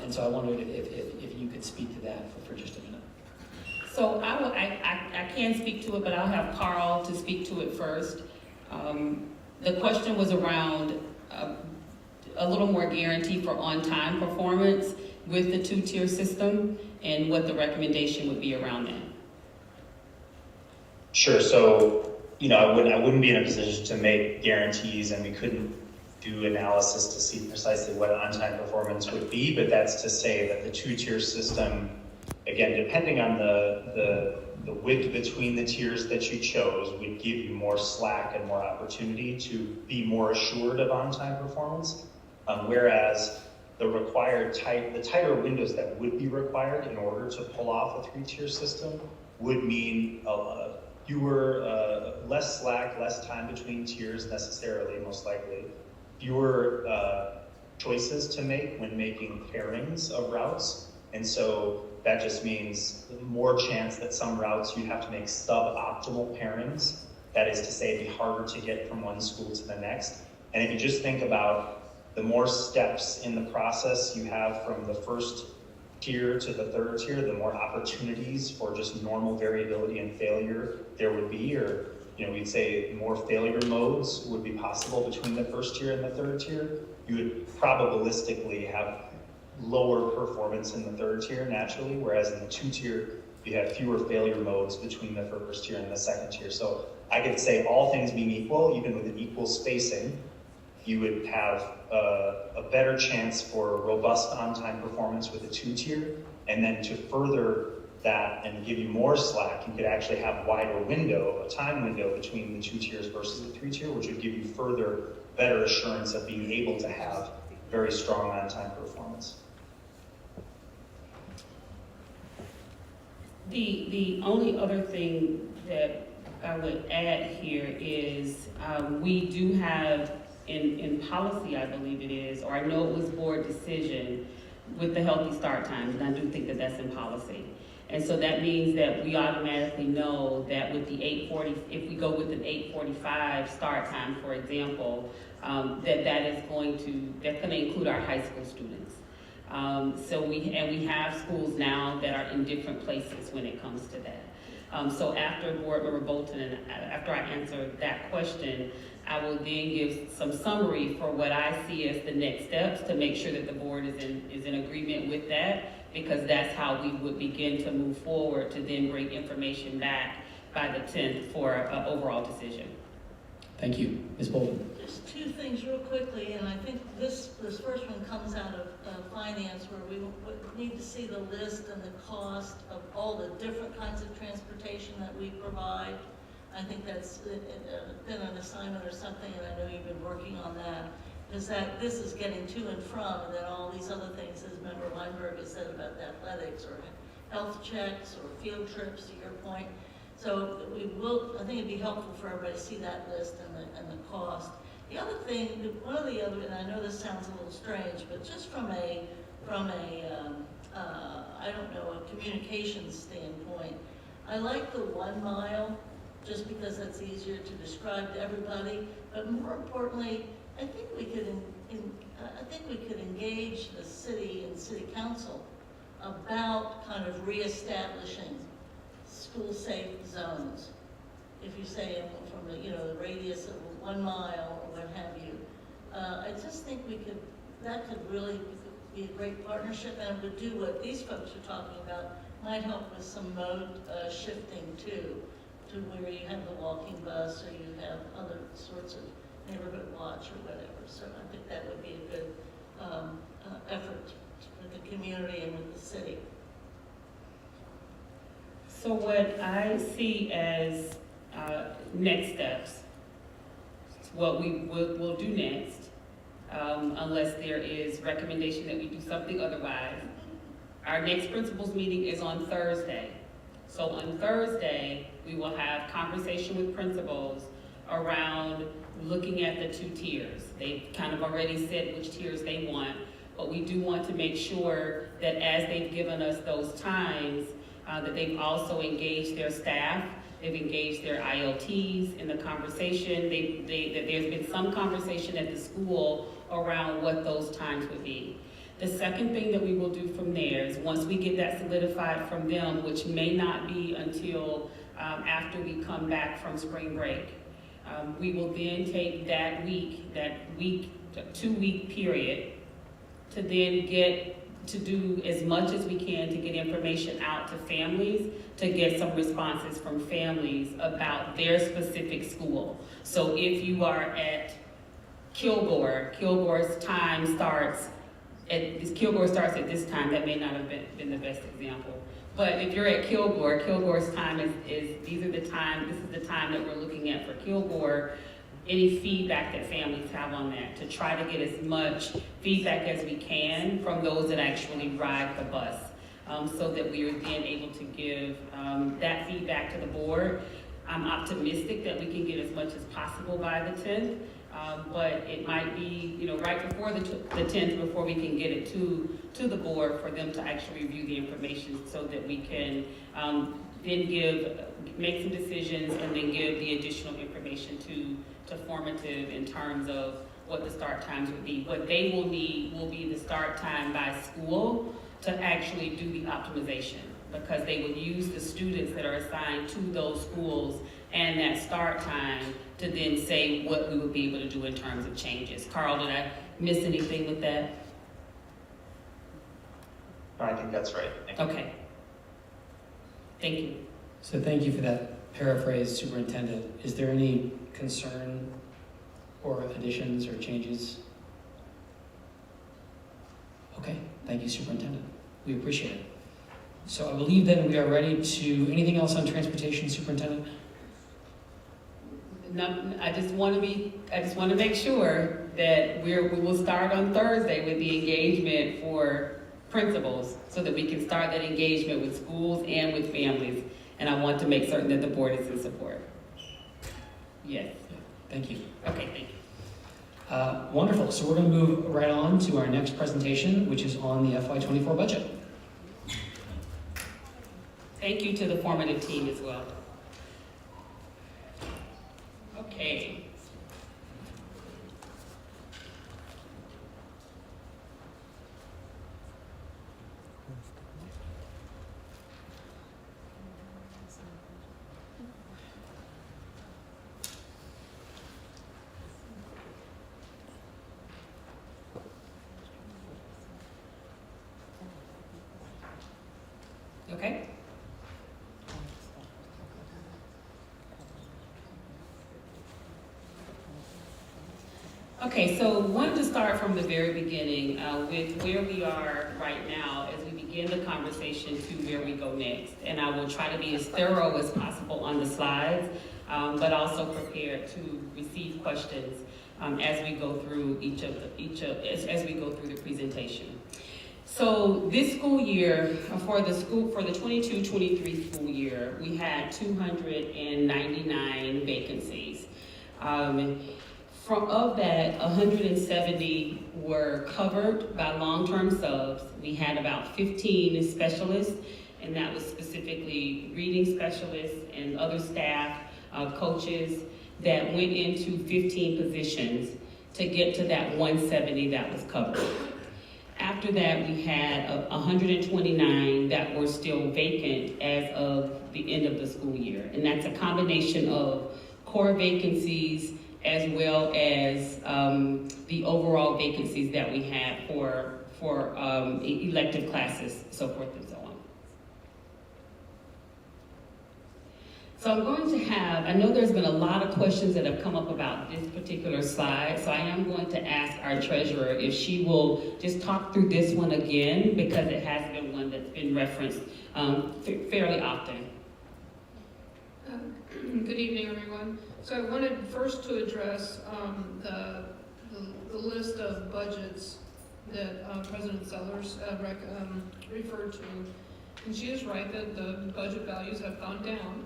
And so I wondered if you could speak to that for just a minute. So I can speak to it, but I'll have Carl to speak to it first. The question was around a little more guarantee for on-time performance with the two-tier system and what the recommendation would be around that. Sure. So, I wouldn't be in a position to make guarantees, and we couldn't do analysis to see precisely what on-time performance would be, but that's to say that the two-tier system, again, depending on the width between the tiers that you chose, would give you more slack and more opportunity to be more assured of on-time performance. Whereas the tighter windows that would be required in order to pull off a three-tier system would mean less slack, less time between tiers necessarily, most likely, fewer choices to make when making pairings of routes. And so that just means more chance that some routes you have to make suboptimal pairings. That is to say, it'd be harder to get from one school to the next. And if you just think about the more steps in the process you have from the first tier to the third tier, the more opportunities for just normal variability and failure there would be, or we'd say more failure modes would be possible between the first tier and the third tier. You would probabilistically have lower performance in the third tier naturally, whereas in the two-tier, you have fewer failure modes between the first tier and the second tier. So I could say all things being equal, even with an equal spacing, you would have a better chance for robust on-time performance with a two-tier. And then to further that and give you more slack, you could actually have wider a time window between the two tiers versus the three-tier, which would give you better assurance of being able to have very strong on-time performance. The only other thing that I would add here is we do have in policy, I believe it is, or I know it was board decision with the healthy start times, and I do think that that's in policy. And so that means that we automatically know that with the 8:40, if we go with an 8:45 start time, for example, that's going to include our high school students. So we have schools now that are in different places when it comes to that. So after Board Member Bolton and after I answer that question, I will then give some summary for what I see as the next steps to make sure that the board is in agreement with that, because that's how we would begin to move forward to then bring information back by the 10th for an overall decision. Thank you. Ms. Bolton. Just two things real quickly, and I think this first one comes out of finance, where we need to see the list and the cost of all the different kinds of transportation that we provide. I think that's been an assignment or something, and I know you've been working on that, is that this is getting to and from, and then all these other things, as Member Weinberg has said about athletics or health checks or field trips, to your point. So I think it'd be helpful for everybody to see that list and the cost. The other thing, one of the other, and I know this sounds a little strange, but just from a I don't know, a communications standpoint, I like the 1 mile just because that's easier to describe to everybody. But more importantly, I think we could engage the city and city council about kind of reestablishing school-safe zones. If you say from the radius of 1 mile or what have you, I just think that could really be a great partnership, and it would do what these folks are talking about. Might help with some mode shifting too, to where you have the walking bus or you have other sorts of neighborhood watch or whatever. So I think that would be a good effort with the community and with the city. So what I see as next steps, what we'll do next, unless there is recommendation that we do something otherwise. Our next principals meeting is on Thursday. So on Thursday, we will have conversation with principals around looking at the 2 tiers. They've kind of already said which tiers they want, but we do want to make sure that as they've given us those times, that they've also engaged their staff, they've engaged their ILTs in the conversation, that there's been some conversation at the school around what those times would be. The second thing that we will do from there is once we get that solidified from them, which may not be until after we come back from spring break, we will then take that 2-week period to then do as much as we can to get information out to families, to get some responses from families about their specific school. So if you are at Kilgore's time starts at this time. That may not have been the best example. But if you're at Kilgore's time this is the time that we're looking at for Kilgore. Any feedback that families have on that, to try to get as much feedback as we can from those that actually ride the bus, so that we are then able to give that feedback to the board. I'm optimistic that we can get as much as possible by the 10th. But it might be, right before the 10th, before we can get it to the board for them to actually review the information, so that we can then make some decisions and then give the additional information to formative in terms of what the start times would be. What they will need will be the start time by school to actually do the optimization, because they would use the students that are assigned to those schools and that start time to then say what we would be able to do in terms of changes. Carl, did I miss anything with that? I think that's right. Thank you. Okay. Thank you. So thank you for that paraphrase, Superintendent. Is there any concern or additions or changes? Okay, thank you, Superintendent. We appreciate it. So I believe then we are ready to, anything else on transportation, Superintendent? I just want to make sure that we will start on Thursday with the engagement for principals, so that we can start that engagement with schools and with families. And I want to make certain that the board is in support. Yes. Thank you. Okay, thank you. Wonderful. So we're going to move right on to our next presentation, which is on the FY24 budget. Thank you to the formative team as well. Okay. Okay. Okay, so wanted to start from the very beginning with where we are right now as we begin the conversation to where we go next. And I will try to be as thorough as possible on the slides, but also prepared to receive questions as we go through as we go through the presentation. So this school year, for the 22-23 school year, we had 299 vacancies. Of that, 170 were covered by long-term subs. We had about 15 specialists, and that was specifically reading specialists and other staff coaches that went into 15 positions to get to that 170 that was covered. After that, we had 129 that were still vacant as of the end of the school year. And that's a combination of core vacancies as well as the overall vacancies that we had for elective classes, so forth and so on. So I'm going to have, I know there's been a lot of questions that have come up about this particular slide, so I am going to ask our treasurer if she will just talk through this one again, because it has been one that's been referenced fairly often. Good evening, everyone. So I wanted first to address the list of budgets that President Sellers referred to. And she is right that the budget values have gone down,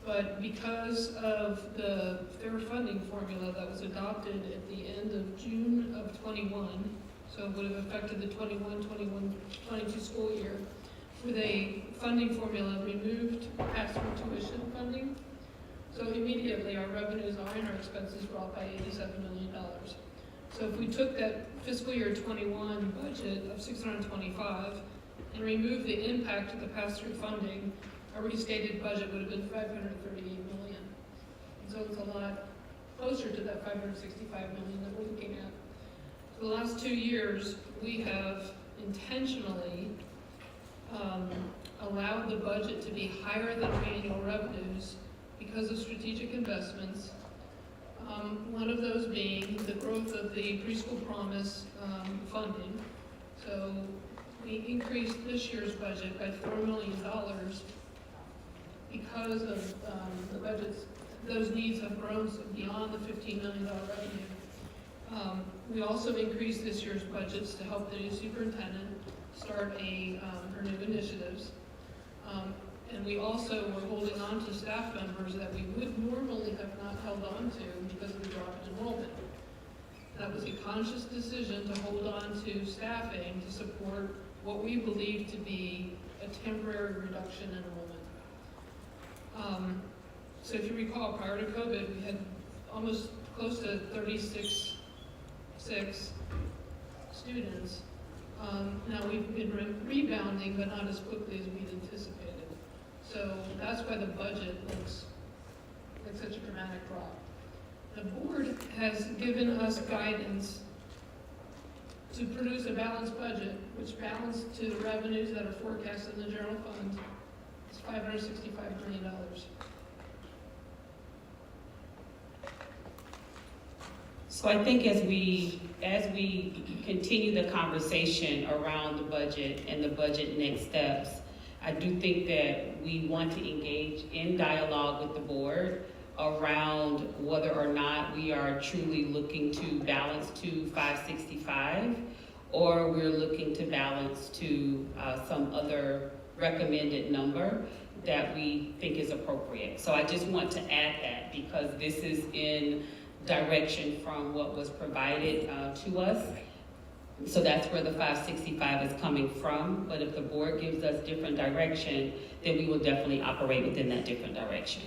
but because of the fair funding formula that was adopted at the end of June of 21, so it would have affected the 22 school year, with a funding formula removed pass-through tuition funding. So immediately our revenues are and our expenses dropped by $87 million. So if we took that fiscal year 21 budget of 625 and removed the impact of the pass-through funding, our restated budget would have been $538 million. And so it's a lot closer to that $565 million that we're looking at. For the last 2 years, we have intentionally allowed the budget to be higher than our annual revenues because of strategic investments. One of those being the growth of the Preschool Promise funding. So we increased this year's budget by $4 million because of the budgets. Those needs have grown beyond the $15 million revenue. We also increased this year's budgets to help the new superintendent start her new initiatives. And we also were holding on to staff members that we would normally have not held on to because of the drop in enrollment. That was a conscious decision to hold on to staffing to support what we believe to be a temporary reduction in enrollment. So if you recall, prior to COVID, we had almost close to 36 students. Now we've been rebounding, but not as quickly as we'd anticipated. So that's why the budget looks like such a dramatic drop. The board has given us guidance to produce a balanced budget, which balanced to the revenues that are forecast in the general fund. It's $565 million. So I think as we continue the conversation around the budget and the budget next steps, I do think that we want to engage in dialogue with the board around whether or not we are truly looking to balance to 565 or we're looking to balance to some other recommended number that we think is appropriate. So I just want to add that because this is in direction from what was provided to us. So that's where the 565 is coming from. But if the board gives us different direction, then we will definitely operate within that different direction.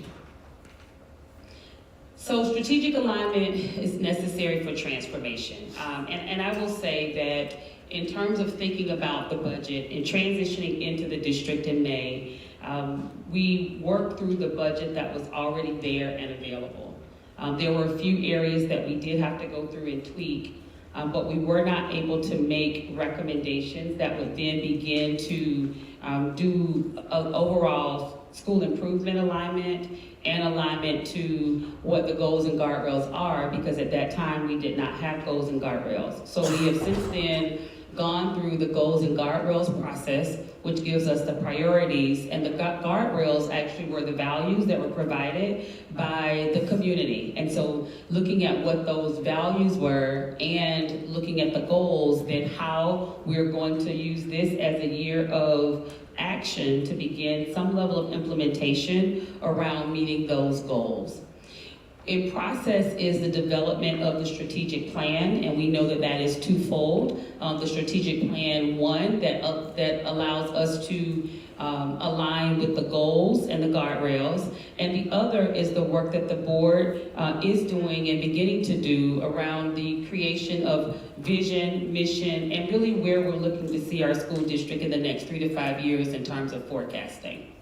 So strategic alignment is necessary for transformation. And I will say that in terms of thinking about the budget and transitioning into the district in May, we worked through the budget that was already there and available. There were a few areas that we did have to go through and tweak, but we were not able to make recommendations that would then begin to do an overall school improvement alignment and alignment to what the goals and guardrails are, because at that time we did not have goals and guardrails. So we have since then gone through the goals and guardrails process, which gives us the priorities, and the guardrails actually were the values that were provided by the community. And so looking at what those values were and looking at the goals, then how we're going to use this as a year of action to begin some level of implementation around meeting those goals. In process is the development of the strategic plan, and we know that that is twofold. The strategic plan, one, that allows us to align with the goals and the guardrails. And the other is the work that the board is doing and beginning to do around the creation of vision, mission, and really where we're looking to see our school district in the next 3 to 5 years in terms of forecasting.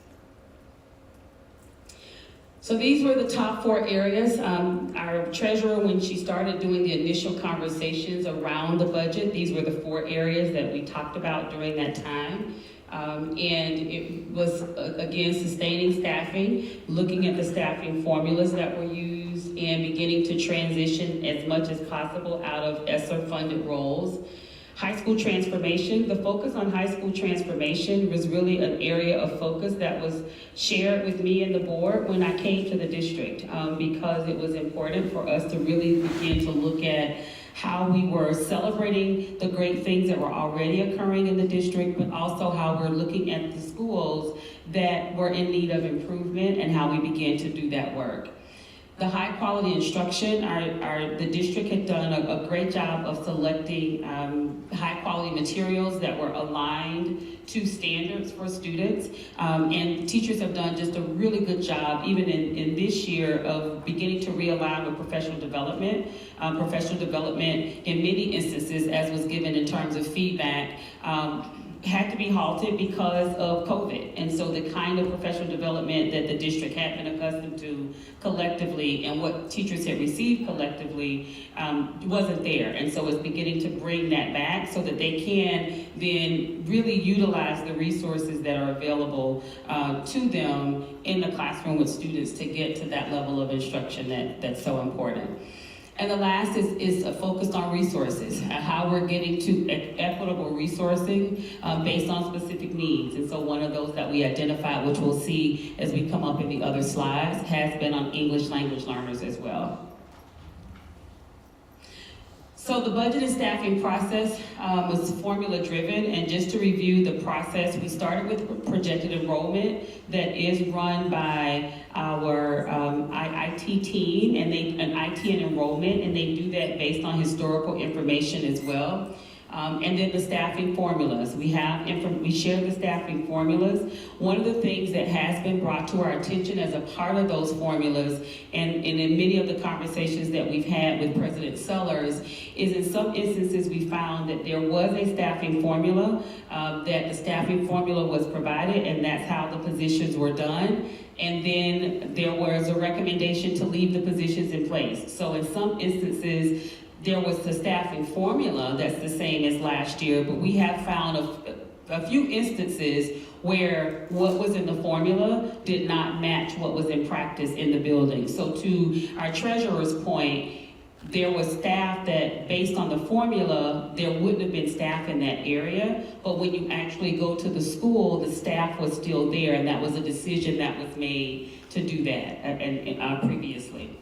So these were the top 4 areas. Our treasurer, when she started doing the initial conversations around the budget, these were the 4 areas that we talked about during that time. And it was, again, sustaining staffing, looking at the staffing formulas that were used, and beginning to transition as much as possible out of ESSER-funded roles. High school transformation, the focus on high school transformation was really an area of focus that was shared with me and the board when I came to the district, because it was important for us to really begin to look at how we were celebrating the great things that were already occurring in the district, but also how we're looking at the schools that were in need of improvement and how we began to do that work. The high quality instruction, the district had done a great job of selecting high quality materials that were aligned to standards for students. And teachers have done just a really good job, even in this year, of beginning to realign with professional development. Professional development, in many instances, as was given in terms of feedback, had to be halted because of COVID. And so the kind of professional development that the district had been accustomed to collectively and what teachers had received collectively wasn't there. And so it's beginning to bring that back so that they can then really utilize the resources that are available to them in the classroom with students to get to that level of instruction that's so important. And the last is focused on resources, how we're getting to equitable resourcing based on specific needs. And so one of those that we identified, which we'll see as we come up in the other slides, has been on English language learners as well. So the budget and staffing process was formula driven, and just to review the process, we started with projected enrollment that is run by our IT team, and IT and enrollment, and they do that based on historical information as well. And then the staffing formulas. We share the staffing formulas. One of the things that has been brought to our attention as a part of those formulas, and in many of the conversations that we've had with President Sellers, is in some instances we found that there was a staffing formula, that the staffing formula was provided, and that's how the positions were done. And then there was a recommendation to leave the positions in place. So in some instances, there was the staffing formula that's the same as last year, but we have found a few instances where what was in the formula did not match what was in practice in the building. So to our treasurer's point, there was staff that, based on the formula, there wouldn't have been staff in that area, but when you actually go to the school, the staff was still there, and that was a decision that was made to do that previously.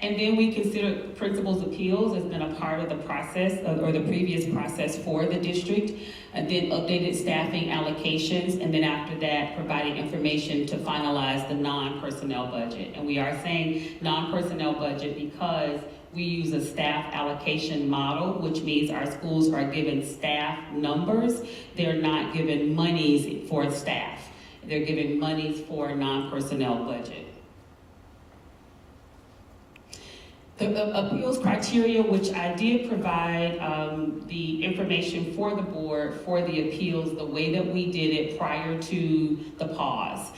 And then we considered principal's appeals as been a part of the process, or the previous process for the district, and then updated staffing allocations, and then after that, providing information to finalize the non-personnel budget. And we are saying non-personnel budget because we use a staff allocation model, which means our schools are given staff numbers. They're not given monies for staff. They're given monies for non-personnel budget. The appeals criteria, which I did provide the information for the board for the appeals, the way that we did it prior to the pause.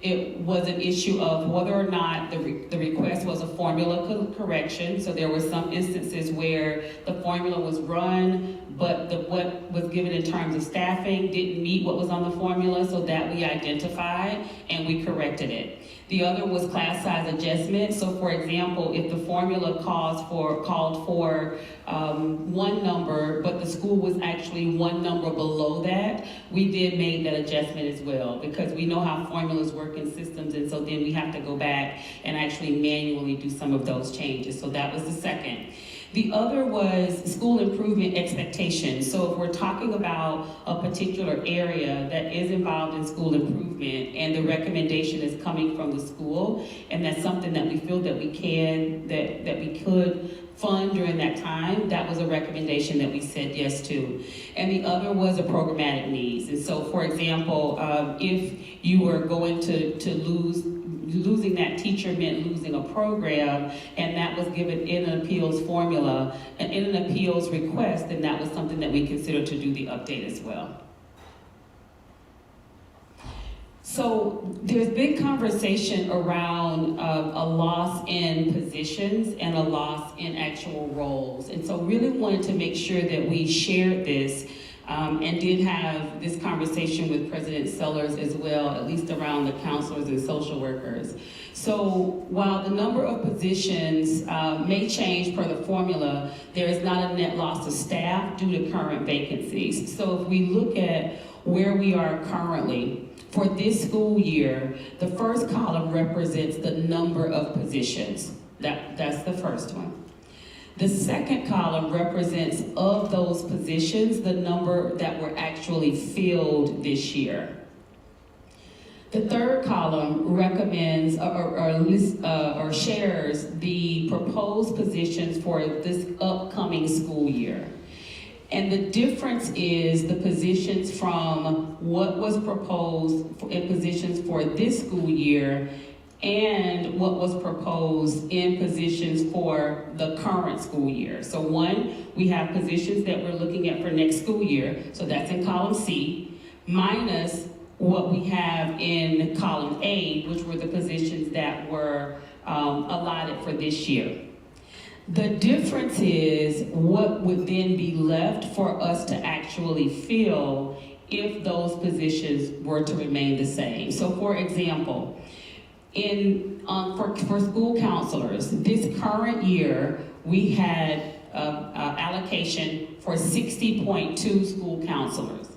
It was an issue of whether or not the request was a formula correction. So there were some instances where the formula was run, but what was given in terms of staffing didn't meet what was on the formula, so that we identified and we corrected it. The other was class size adjustment. So for example, if the formula called for one number, but the school was actually one number below that, we did make that adjustment as well, because we know how formulas work in systems, and so then we have to go back and actually manually do some of those changes. So that was the second. The other was school improvement expectations. So if we're talking about a particular area that is involved in school improvement and the recommendation is coming from the school, and that's something that we feel that we could fund during that time, that was a recommendation that we said yes to. And the other was a programmatic needs. And so, for example, if you were going to losing that teacher meant losing a program, and that was given in an appeals formula, and in an appeals request, then that was something that we considered to do the update as well. So there's been conversation around a loss in positions and a loss in actual roles. And so really wanted to make sure that we shared this and did have this conversation with President Sellers as well, at least around the counselors and social workers. So while the number of positions may change per the formula, there is not a net loss of staff due to current vacancies. So if we look at where we are currently, for this school year, the first column represents the number of positions. That's the first one. The second column represents of those positions, the number that were actually filled this year. The third column recommends or shares the proposed positions for this upcoming school year. And the difference is the positions from what was proposed in positions for this school year and what was proposed in positions for the current school year. So one, we have positions that we're looking at for next school year, so that's in column C, minus what we have in column A, which were the positions that were allotted for this year. The difference is what would then be left for us to actually fill if those positions were to remain the same. So for example, for school counselors, this current year, we had allocation for 60.2 school counselors.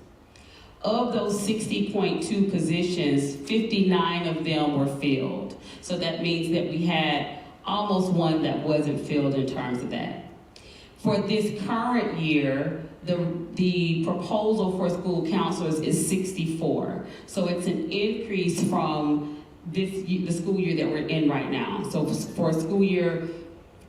Of those 60.2 positions, 59 of them were filled. So that means that we had almost one that wasn't filled in terms of that. For this current year, the proposal for school counselors is 64. So it's an increase from the school year that we're in right now. So for school year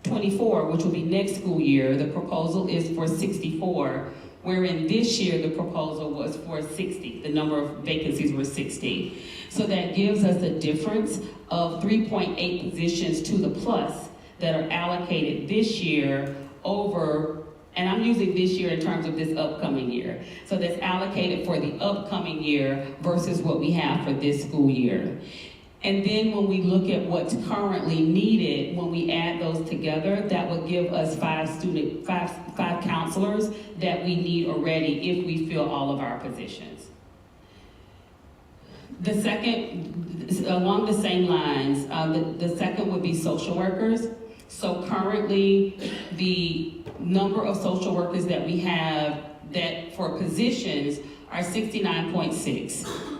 24, which will be next school year, the proposal is for 64, wherein this year the proposal was for 60. The number of vacancies were 60. So that gives us a difference of 3.8 positions to the plus that are allocated this year over, and I'm using this year in terms of this upcoming year. So that's allocated for the upcoming year versus what we have for this school year. And then when we look at what's currently needed, when we add those together, that would give us five counselors that we need already if we fill all of our positions. The second, along the same lines, the second would be social workers. So currently, the number of social workers that we have that for positions are 69.6.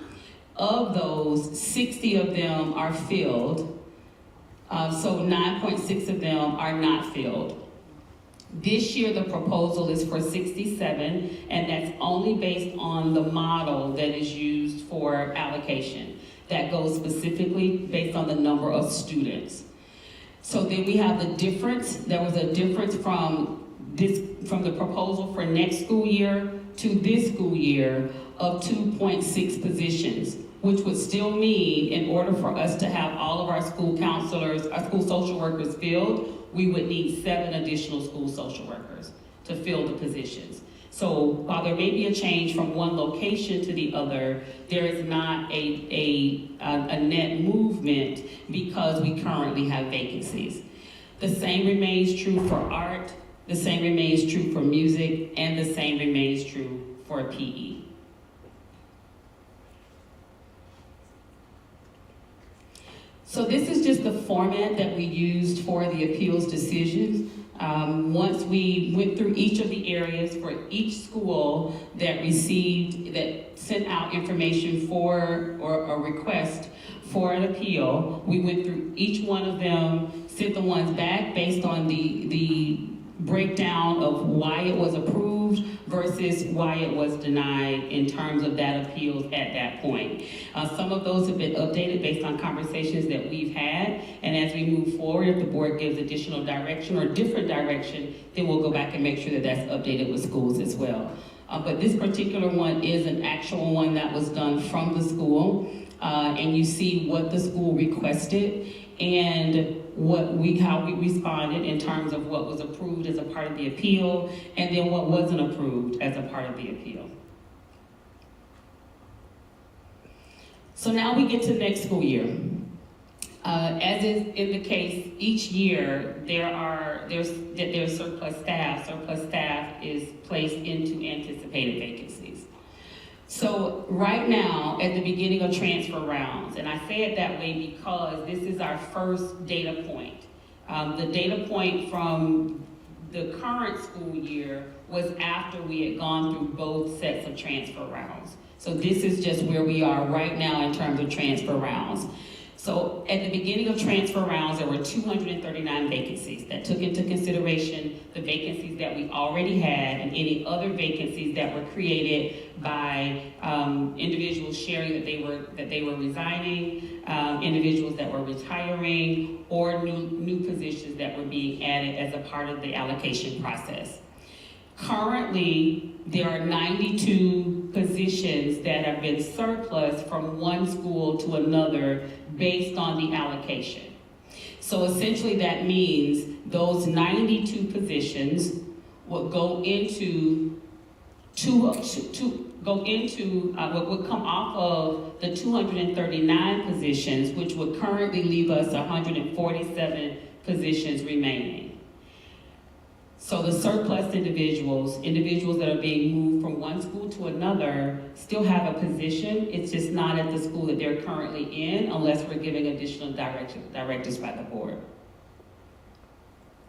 Of those, 60 of them are filled, so 9.6 of them are not filled. This year, the proposal is for 67, and that's only based on the model that is used for allocation. That goes specifically based on the number of students. So then we have the difference. There was a difference from the proposal for next school year to this school year of 2.6 positions, which would still mean in order for us to have all of our school counselors, our school social workers filled, we would need 7 additional school social workers to fill the positions. So while there may be a change from one location to the other, there is not a net movement because we currently have vacancies. The same remains true for art, the same remains true for music, and the same remains true for PE. So this is just the format that we used for the appeals decisions. Once we went through each of the areas for each school that sent out information for or a request for an appeal, we went through each one of them, sent the ones back based on the breakdown of why it was approved versus why it was denied in terms of that appeals at that point. Some of those have been updated based on conversations that we've had, and as we move forward, if the board gives additional direction or different direction, then we'll go back and make sure that that's updated with schools as well. But this particular one is an actual one that was done from the school, and you see what the school requested and how we responded in terms of what was approved as a part of the appeal, and then what wasn't approved as a part of the appeal. So now we get to next school year. As is in the case, each year there's surplus staff. Surplus staff is placed into anticipated vacancies. So right now, at the beginning of transfer rounds, and I say it that way because this is our first data point. The data point from the current school year was after we had gone through both sets of transfer rounds. So this is just where we are right now in terms of transfer rounds. So at the beginning of transfer rounds, there were 239 vacancies that took into consideration the vacancies that we already had and any other vacancies that were created by individuals sharing that they were resigning, individuals that were retiring, or new positions that were being added as a part of the allocation process. Currently, there are 92 positions that have been surplus from one school to another based on the allocation. So essentially that means those 92 positions will go into what would come off of the 239 positions, which would currently leave us 147 positions remaining. So the surplus individuals that are being moved from one school to another still have a position. It's just not at the school that they're currently in unless we're giving additional directives by the board.